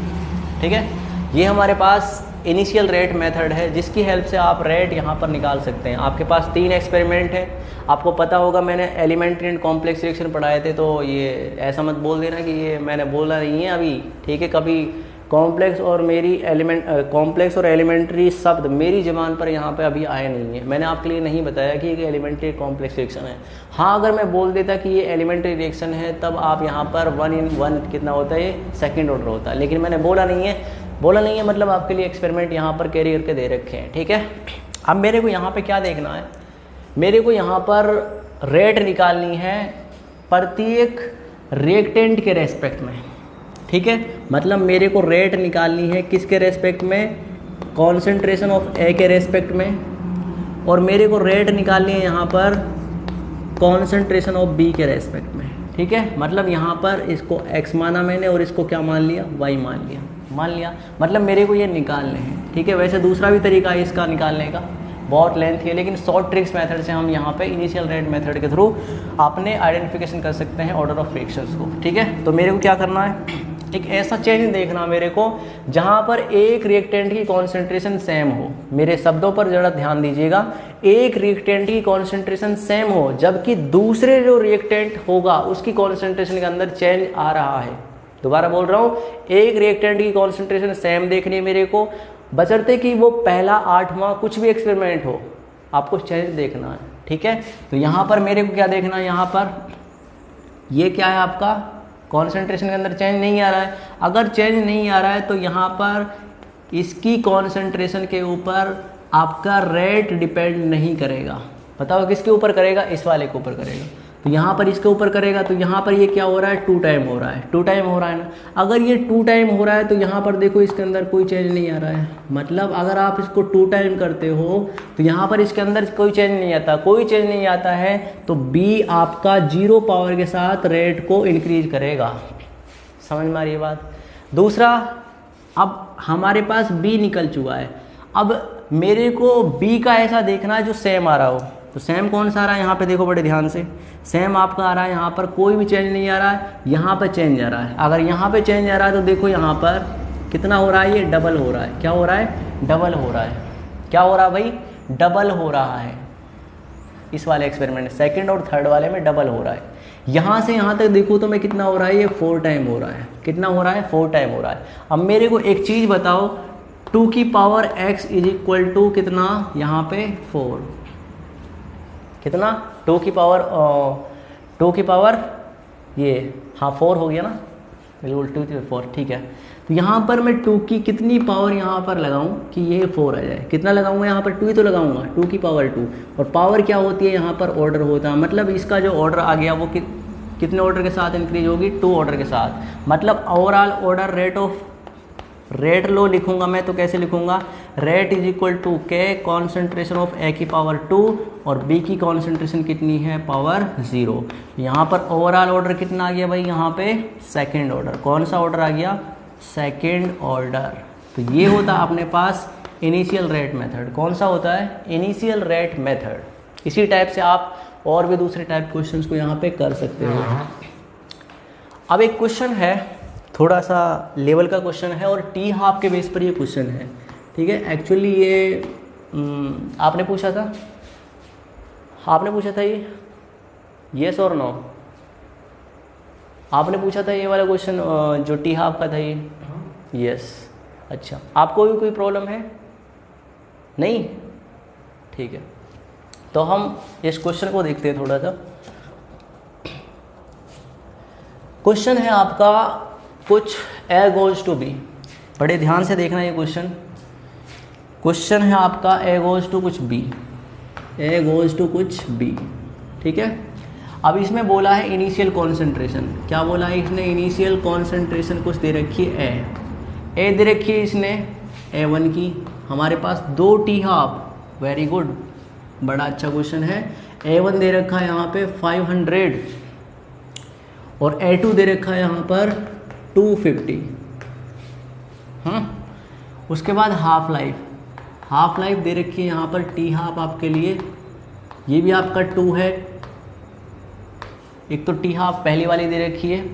ठीक है। ये हमारे पास इनिशियल रेट मेथड है जिसकी हेल्प से आप रेट यहाँ पर निकाल सकते हैं। आपके पास 3 एक्सपेरिमेंट है, आपको पता होगा मैंने एलिमेंट्री एंड कॉम्प्लेक्स रिएक्शन पढ़ाए थे, तो ये ऐसा मत बोल देना कि ये मैंने बोला नहीं है अभी, ठीक है। कभी कॉम्प्लेक्स और एलिमेंट्री शब्द मेरी ज़बान पर यहाँ पे अभी आए नहीं है। मैंने आपके लिए नहीं बताया कि ये एलिमेंट्री कॉम्प्लेक्स रिएक्शन है। हाँ, अगर मैं बोल देता कि ये एलिमेंट्री रिएक्शन है तब आप यहाँ पर 1 in 1 कितना होता है, ये सेकेंड ऑर्डर होता है, लेकिन मैंने बोला नहीं है मतलब आपके लिए एक्सपेरिमेंट यहाँ पर कैरी करके दे रखे हैं, ठीक है। अब मेरे को यहाँ पर क्या देखना है, मेरे को यहाँ पर रेट निकालनी है प्रत्येक रिएक्टेंट के रेस्पेक्ट में, ठीक है। मतलब मेरे को रेट निकालनी है किसके रेस्पेक्ट में, कॉन्सेंट्रेशन ऑफ ए के रेस्पेक्ट में, और मेरे को रेट निकालनी है यहाँ पर कॉन्सेंट्रेशन ऑफ बी के रेस्पेक्ट में, ठीक है। मतलब यहाँ पर इसको x माना मैंने और इसको क्या मान लिया, y मान लिया। मतलब मेरे को ये निकालने हैं, ठीक है। वैसे दूसरा भी तरीका है इसका निकालने का, बहुत लेंथ है, लेकिन शॉर्ट ट्रिक्स मेथड से हम यहाँ पे इनिशियल रेट मेथड के थ्रू अपने आइडेंटिफिकेशन कर सकते हैं ऑर्डर ऑफ रिएक्शंस को, ठीक है। तो मेरे को क्या करना है, एक ऐसा चेंज देखना मेरे को जहाँ पर एक रिएक्टेंट की कॉन्सेंट्रेशन सेम हो। मेरे शब्दों पर ज़रा ध्यान दीजिएगा, एक रिएक्टेंट की कॉन्सेंट्रेशन सेम हो जबकि दूसरे जो रिएक्टेंट होगा उसकी कॉन्सेंट्रेशन के अंदर चेंज आ रहा है। दोबारा बोल रहा हूँ, एक रिएक्टेंट की कॉन्सेंट्रेशन सेम देखनी है मेरे को, बशर्ते कि वो पहला 8वां कुछ भी एक्सपेरिमेंट हो, आपको चेंज देखना है, ठीक है। तो यहाँ पर मेरे को क्या देखना है, यहाँ पर ये क्या है आपका कॉन्सेंट्रेशन के अंदर चेंज नहीं आ रहा है। अगर चेंज नहीं आ रहा है तो यहाँ पर इसकी कॉन्सेंट्रेशन के ऊपर आपका रेट डिपेंड नहीं करेगा। बताओ किसके ऊपर करेगा, इस वाले के ऊपर करेगा। तो यहाँ पर इसके ऊपर करेगा तो यहाँ पर ये क्या हो रहा है, 2 टाइम हो रहा है, 2 टाइम हो रहा है ना। अगर ये 2 टाइम हो रहा है तो यहाँ पर देखो इसके अंदर कोई चेंज नहीं आ रहा है। मतलब अगर आप इसको 2 टाइम करते हो तो यहाँ पर इसके अंदर कोई चेंज नहीं आता, कोई चेंज नहीं आता है तो बी आपका 0 पावर के साथ रेट को इंक्रीज करेगा। समझ में आ रही है बात। दूसरा, अब हमारे पास बी निकल चुका है, अब मेरे को बी का ऐसा देखना है जो सेम आ रहा हो। तो सेम कौन सा आ रहा है, यहाँ पे देखो बड़े ध्यान से, सेम आपका आ रहा है, यहाँ पर कोई भी चेंज नहीं आ रहा है, यहाँ पर चेंज आ रहा है। अगर यहाँ पे चेंज आ रहा है तो देखो यहाँ पर कितना हो रहा है, ये डबल हो रहा है। क्या हो रहा है, डबल हो रहा है। क्या हो रहा है भाई, डबल हो रहा है। इस वाले एक्सपेरिमेंट सेकंड और थर्ड वाले में डबल हो रहा है। यहाँ से यहाँ तक देखो तो मैं कितना हो रहा है, ये 4 टाइम हो रहा है। कितना हो रहा है, 4 टाइम हो रहा है। अब मेरे को एक चीज़ बताओ, 2 की power x is equal to कितना, यहाँ पे 4, कितना 2 की पावर ये, हाँ 4 हो गया ना, बिल्कुल 2 की 4, ठीक है। तो यहाँ पर मैं 2 की कितनी पावर यहाँ पर लगाऊं कि ये 4 आ जाए, कितना लगाऊंगा यहाँ पर, 2 ही तो लगाऊंगा, 2 की पावर 2। और पावर क्या होती है, यहाँ पर ऑर्डर होता है। मतलब इसका जो ऑर्डर आ गया वो कितने ऑर्डर के साथ इंक्रीज होगी, 2 ऑर्डर के साथ। मतलब ओवरऑल ऑर्डर रेट लो लिखूंगा मैं तो कैसे लिखूंगा, रेट इज इक्वल टू के कॉन्सेंट्रेशन ऑफ ए की पावर 2 और बी की कॉन्सेंट्रेशन कितनी है, पावर 0। यहाँ पर ओवरऑल ऑर्डर कितना आ गया भाई, यहाँ पे सेकंड ऑर्डर। कौन सा ऑर्डर आ गया, सेकंड ऑर्डर। तो ये होता है अपने पास इनिशियल रेट मेथड। कौन सा होता है, इनिशियल रेट मेथड। इसी टाइप से आप और भी दूसरे टाइप क्वेश्चंस को यहाँ पे कर सकते हो। अब एक क्वेश्चन है, थोड़ा सा लेवल का क्वेश्चन है और टी हाफ के बेस पर ये क्वेश्चन है, ठीक है। एक्चुअली ये आपने पूछा था ये येस और नो, आपने पूछा था ये वाला क्वेश्चन जो टी हाफ का था ये, यस। अच्छा, आपको भी कोई प्रॉब्लम है, नहीं, ठीक है। तो हम इस क्वेश्चन को देखते हैं थोड़ा सा। क्वेश्चन है आपका कुछ ए गोज टू बी, बड़े ध्यान से देखना ये क्वेश्चन है आपका ए गोज टू कुछ बी, ए गोज टू कुछ बी, ठीक है। अब इसमें बोला है इनिशियल कॉन्सेंट्रेशन, क्या बोला है इसने, इनिशियल कॉन्सेंट्रेशन कुछ दे रखी है ए दे रखी है इसने A1 की। हमारे पास 2 टी हाफ, वेरी गुड, बड़ा अच्छा क्वेश्चन है। A1 दे रखा है यहाँ पे 500 और A2 दे रखा है यहाँ पर 250। उसके बाद हाफ लाइफ दे रखी है यहाँ पर टी हाफ आपके लिए, ये भी आपका 2 है। एक तो टी हाफ पहली वाली दे रखी है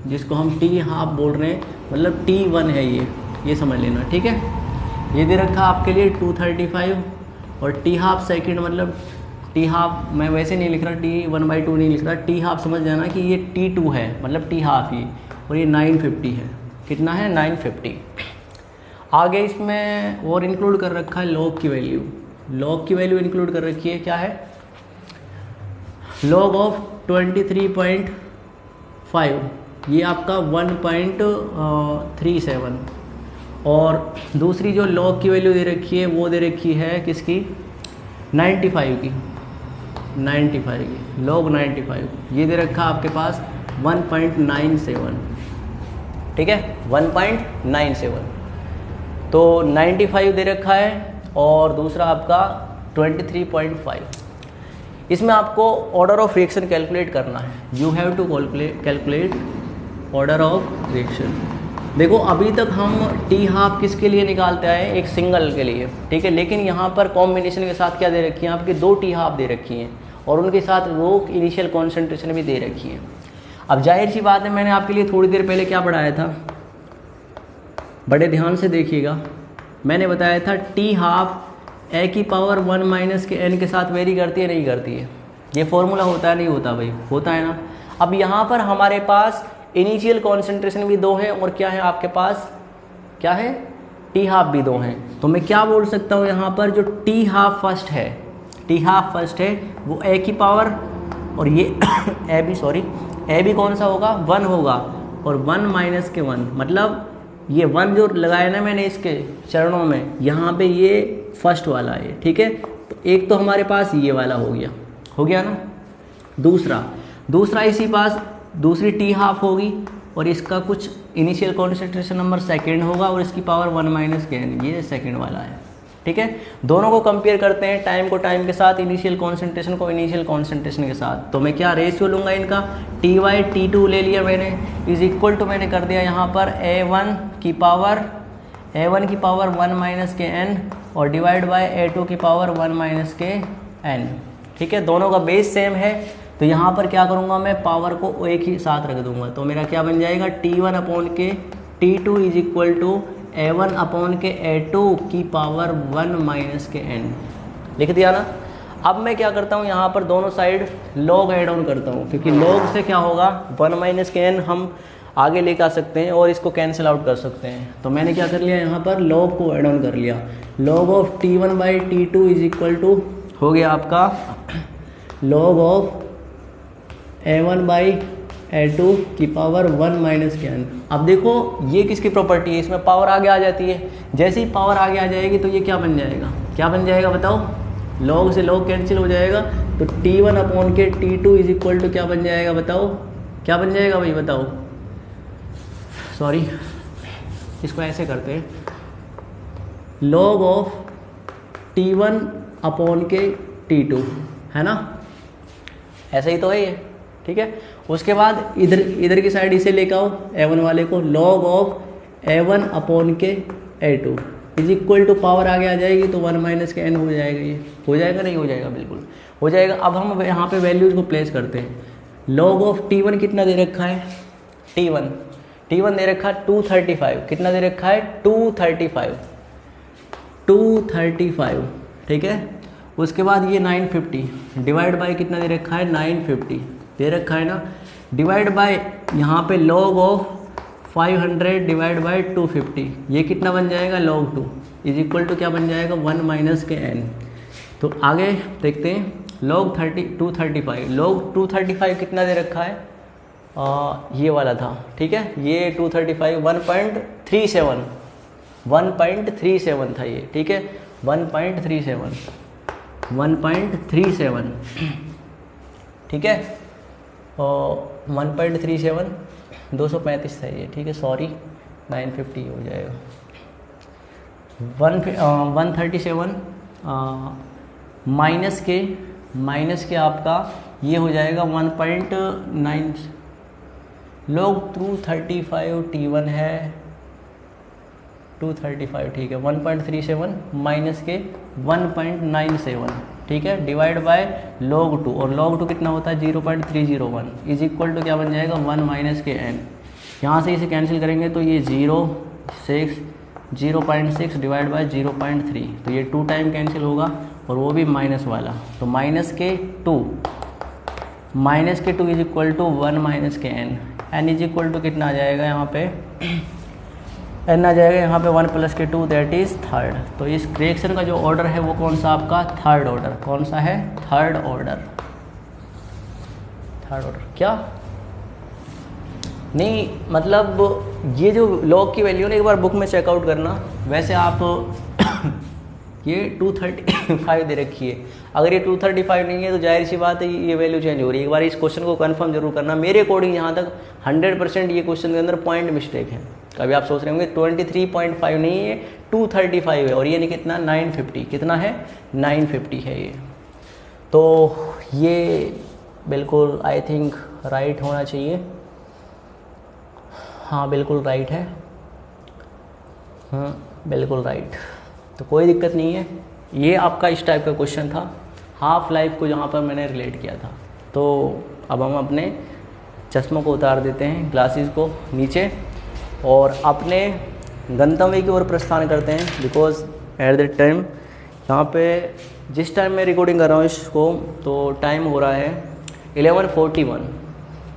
जिसको हम टी हाफ बोल रहे हैं, मतलब T1 है ये समझ लेना, ठीक है। ये दे रखा आपके लिए 235 और टी हाफ सेकेंड, मतलब टी हाफ मैं वैसे नहीं लिख रहा, T1/2 नहीं लिख रहा, टी हाफ समझ जाना कि ये T2 है, मतलब टी हाफ ही, और ये 950 है, कितना है 950। आगे इसमें और इंक्लूड कर रखा है लॉग की वैल्यू, लॉग की वैल्यू इंक्लूड कर रखी है, क्या है लॉग ऑफ 23.5, ये आपका 1.37, और दूसरी जो लॉग की वैल्यू दे रखी है वो दे रखी है किसकी 95 की, 95 की लॉग 95, ये दे रखा आपके पास 1.97, ठीक है 1.97। तो 95 दे रखा है और दूसरा आपका 23.5। इसमें आपको ऑर्डर ऑफ रिएक्शन कैलकुलेट करना है, you have to calculate order of reaction. देखो अभी तक हम टी हाफ किसके लिए निकालते आए, एक सिंगल के लिए, ठीक है, लेकिन यहाँ पर कॉम्बिनेशन के साथ क्या दे रखी है आपकी 2 टी हाफ दे रखी हैं और उनके साथ वो इनिशियल कॉन्सेंट्रेशन भी दे रखी है। अब जाहिर सी बात है, मैंने आपके लिए थोड़ी देर पहले क्या पढ़ाया था, बड़े ध्यान से देखिएगा, मैंने बताया था टी हाफ ए की पावर 1 माइनस के एन के साथ वेरी करती है नहीं करती है, ये फॉर्मूला होता है नहीं होता भाई, होता है ना। अब यहाँ पर हमारे पास इनिशियल कॉन्सेंट्रेशन भी 2 है और क्या है आपके पास, क्या है टी हाफ भी 2 हैं, तो मैं क्या बोल सकता हूँ यहाँ पर जो टी हाफ फर्स्ट है, टी हाफ फर्स्ट है वो ए की पावर, और ये ए भी कौन सा होगा 1 होगा, और 1 माइनस के 1, मतलब ये 1 जो लगाया ना मैंने इसके चरणों में, यहाँ पे ये फर्स्ट वाला है, ठीक है। तो एक तो हमारे पास ये वाला हो गया ना। दूसरा इसी पास दूसरी टी हाफ होगी और इसका कुछ इनिशियल कॉन्सेंट्रेशन नंबर सेकंड होगा और इसकी पावर 1 माइनस के एन, ये सेकंड वाला है, ठीक है। दोनों को कंपेयर करते हैं, टाइम को टाइम के साथ, इनिशियल कॉन्सेंट्रेशन को इनिशियल कॉन्सेंट्रेशन के साथ। तो मैं क्या रेशियो लूँगा इनका, T/T2 ले लिया मैंने, इज इक्वल टू मैंने कर दिया यहाँ पर A1 की पावर 1 माइनस के n और डिवाइड बाय A2 की पावर 1 माइनस के n, ठीक है। दोनों का बेस सेम है, तो यहाँ पर क्या करूँगा मैं पावर को एक ही साथ रख दूँगा, तो मेरा क्या बन जाएगा T1 अपॉन के T2 is equal to A1 upon के A2 की पावर 1 माइनस के n, लिख दिया ना। अब मैं क्या करता हूँ यहाँ पर दोनों साइड लॉग ऐड ऑन करता हूँ, क्योंकि लॉग से क्या होगा 1 माइनस के n हम आगे लेकर आ सकते हैं और इसको कैंसिल आउट कर सकते हैं। तो मैंने क्या कर लिया यहाँ पर लॉग को ऐड ऑन कर लिया, log of T1/T2 is equal to हो गया आपका लॉग ऑफ A1/A2 की पावर 1 माइनस के n। अब देखो ये किसकी प्रॉपर्टी है, इसमें पावर आगे आ जाती है, जैसे ही पावर आगे आ जाएगी तो ये क्या बन जाएगा, क्या बन जाएगा बताओ, लॉग से लॉग कैंसिल हो जाएगा, तो T1 अपॉन के T2 इज इक्वल टू क्या बन जाएगा बताओ, क्या बन जाएगा भाई बताओ, सॉरी इसको ऐसे करते हैं, लॉग ऑफ T1 अपॉन के T2, है ना, ऐसा ही तो है ये, ठीक है। उसके बाद इधर की साइड इसे लेकर आओ A1 वाले को, लॉग ऑफ A1 अपॉन के A2 is equal to power आगे आ जाएगी तो 1 माइनस के n हो जाएगा, ये हो जाएगा नहीं हो जाएगा, बिल्कुल हो जाएगा। अब हम यहाँ पे वैल्यूज को प्लेस करते हैं, लॉग ऑफ T1 कितना दे रखा है, T1 दे रखा है 235, कितना दे रखा है 235, ठीक है। उसके बाद ये 950 डिवाइड बाय कितना दे रखा है 950 दे रखा है ना, डिवाइड बाय यहाँ पे लॉग ऑफ 500 डिवाइड बाय 250, ये कितना बन जाएगा लॉग 2 इज इक्वल टू क्या बन जाएगा 1 माइनस के n। तो आगे देखते हैं लॉग 235, लॉग 235 कितना दे रखा है, ये वाला था, ठीक है, ये 235 1.37 था ये, ठीक है 1.37, ठीक है, और 1.37 235 था ये, ठीक है, सॉरी 950 हो जाएगा, 137 माइनस के आपका ये हो जाएगा 1.9, लॉग 235 T1 है 235, ठीक है, 1.37 माइनस के 1.97, ठीक है, डिवाइड बाय log 2, और log 2 कितना होता है 0.301 इज इक्वल टू क्या बन जाएगा 1 माइनस के n। यहाँ से इसे कैंसिल करेंगे तो ये 0.6 डिवाइड बाय 0.3, तो ये 2 टाइम कैंसिल होगा और वो भी माइनस वाला, तो माइनस के 2 इज इक्वल टू 1 माइनस के n इज इक्वल टू कितना आ जाएगा यहाँ पे n आ जाएगा यहाँ पे 1 + के 2 दैट इज़ थर्ड। तो इस रिएक्शन का जो ऑर्डर है वो कौन सा आपका थर्ड ऑर्डर, कौन सा है थर्ड ऑर्डर, थर्ड ऑर्डर क्या नहीं, मतलब ये जो लॉग की वैल्यू ना एक बार बुक में चेकआउट करना। वैसे आप ये 235 दे रखी है, अगर ये 235 नहीं है तो जाहिर सी बात है ये वैल्यू चेंज हो रही है। एक बार इस क्वेश्चन को कंफर्म जरूर करना। मेरे अकॉर्डिंग यहाँ तक 100% ये क्वेश्चन के अंदर पॉइंट मिस्टेक है। कभी आप सोच रहे होंगे 23.5 नहीं है 235 है, और ये नहीं कितना 950, कितना है 950 है ये। तो ये बिल्कुल आई थिंक राइट होना चाहिए, हाँ बिल्कुल राइट है, हाँ बिल्कुल राइट। तो कोई दिक्कत नहीं है, ये आपका इस टाइप का क्वेश्चन था, हाफ लाइफ को जहाँ पर मैंने रिलेट किया था। तो अब हम अपने चश्मों को उतार देते हैं, ग्लासेस को नीचे, और अपने गंतव्य की ओर प्रस्थान करते हैं। बिकॉज एट द टाइम यहाँ पे जिस टाइम मैं रिकॉर्डिंग कर रहा हूँ इसको, तो टाइम हो रहा है 11:41,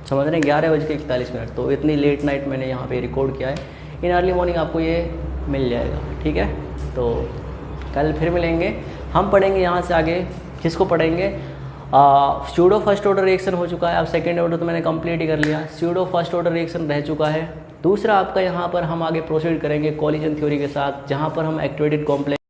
समझ रहे हैं 11:41। तो इतनी लेट नाइट मैंने यहाँ पे रिकॉर्ड किया है। इन अर्ली मॉर्निंग आपको ये मिल जाएगा, ठीक है। तो कल फिर मिलेंगे, हम पढ़ेंगे यहाँ से आगे, किसको पढ़ेंगे, स्यूडो फर्स्ट ऑर्डर रिएक्शन हो चुका है, अब सेकेंड ऑर्डर तो मैंने कंप्लीट ही कर लिया, स्यूडो फर्स्ट ऑर्डर रिएक्शन रह चुका है। दूसरा आपका यहाँ पर हम आगे प्रोसीड करेंगे कोलिजन थ्योरी के साथ, जहाँ पर हम एक्टिवेटेड कॉम्प्लेक्स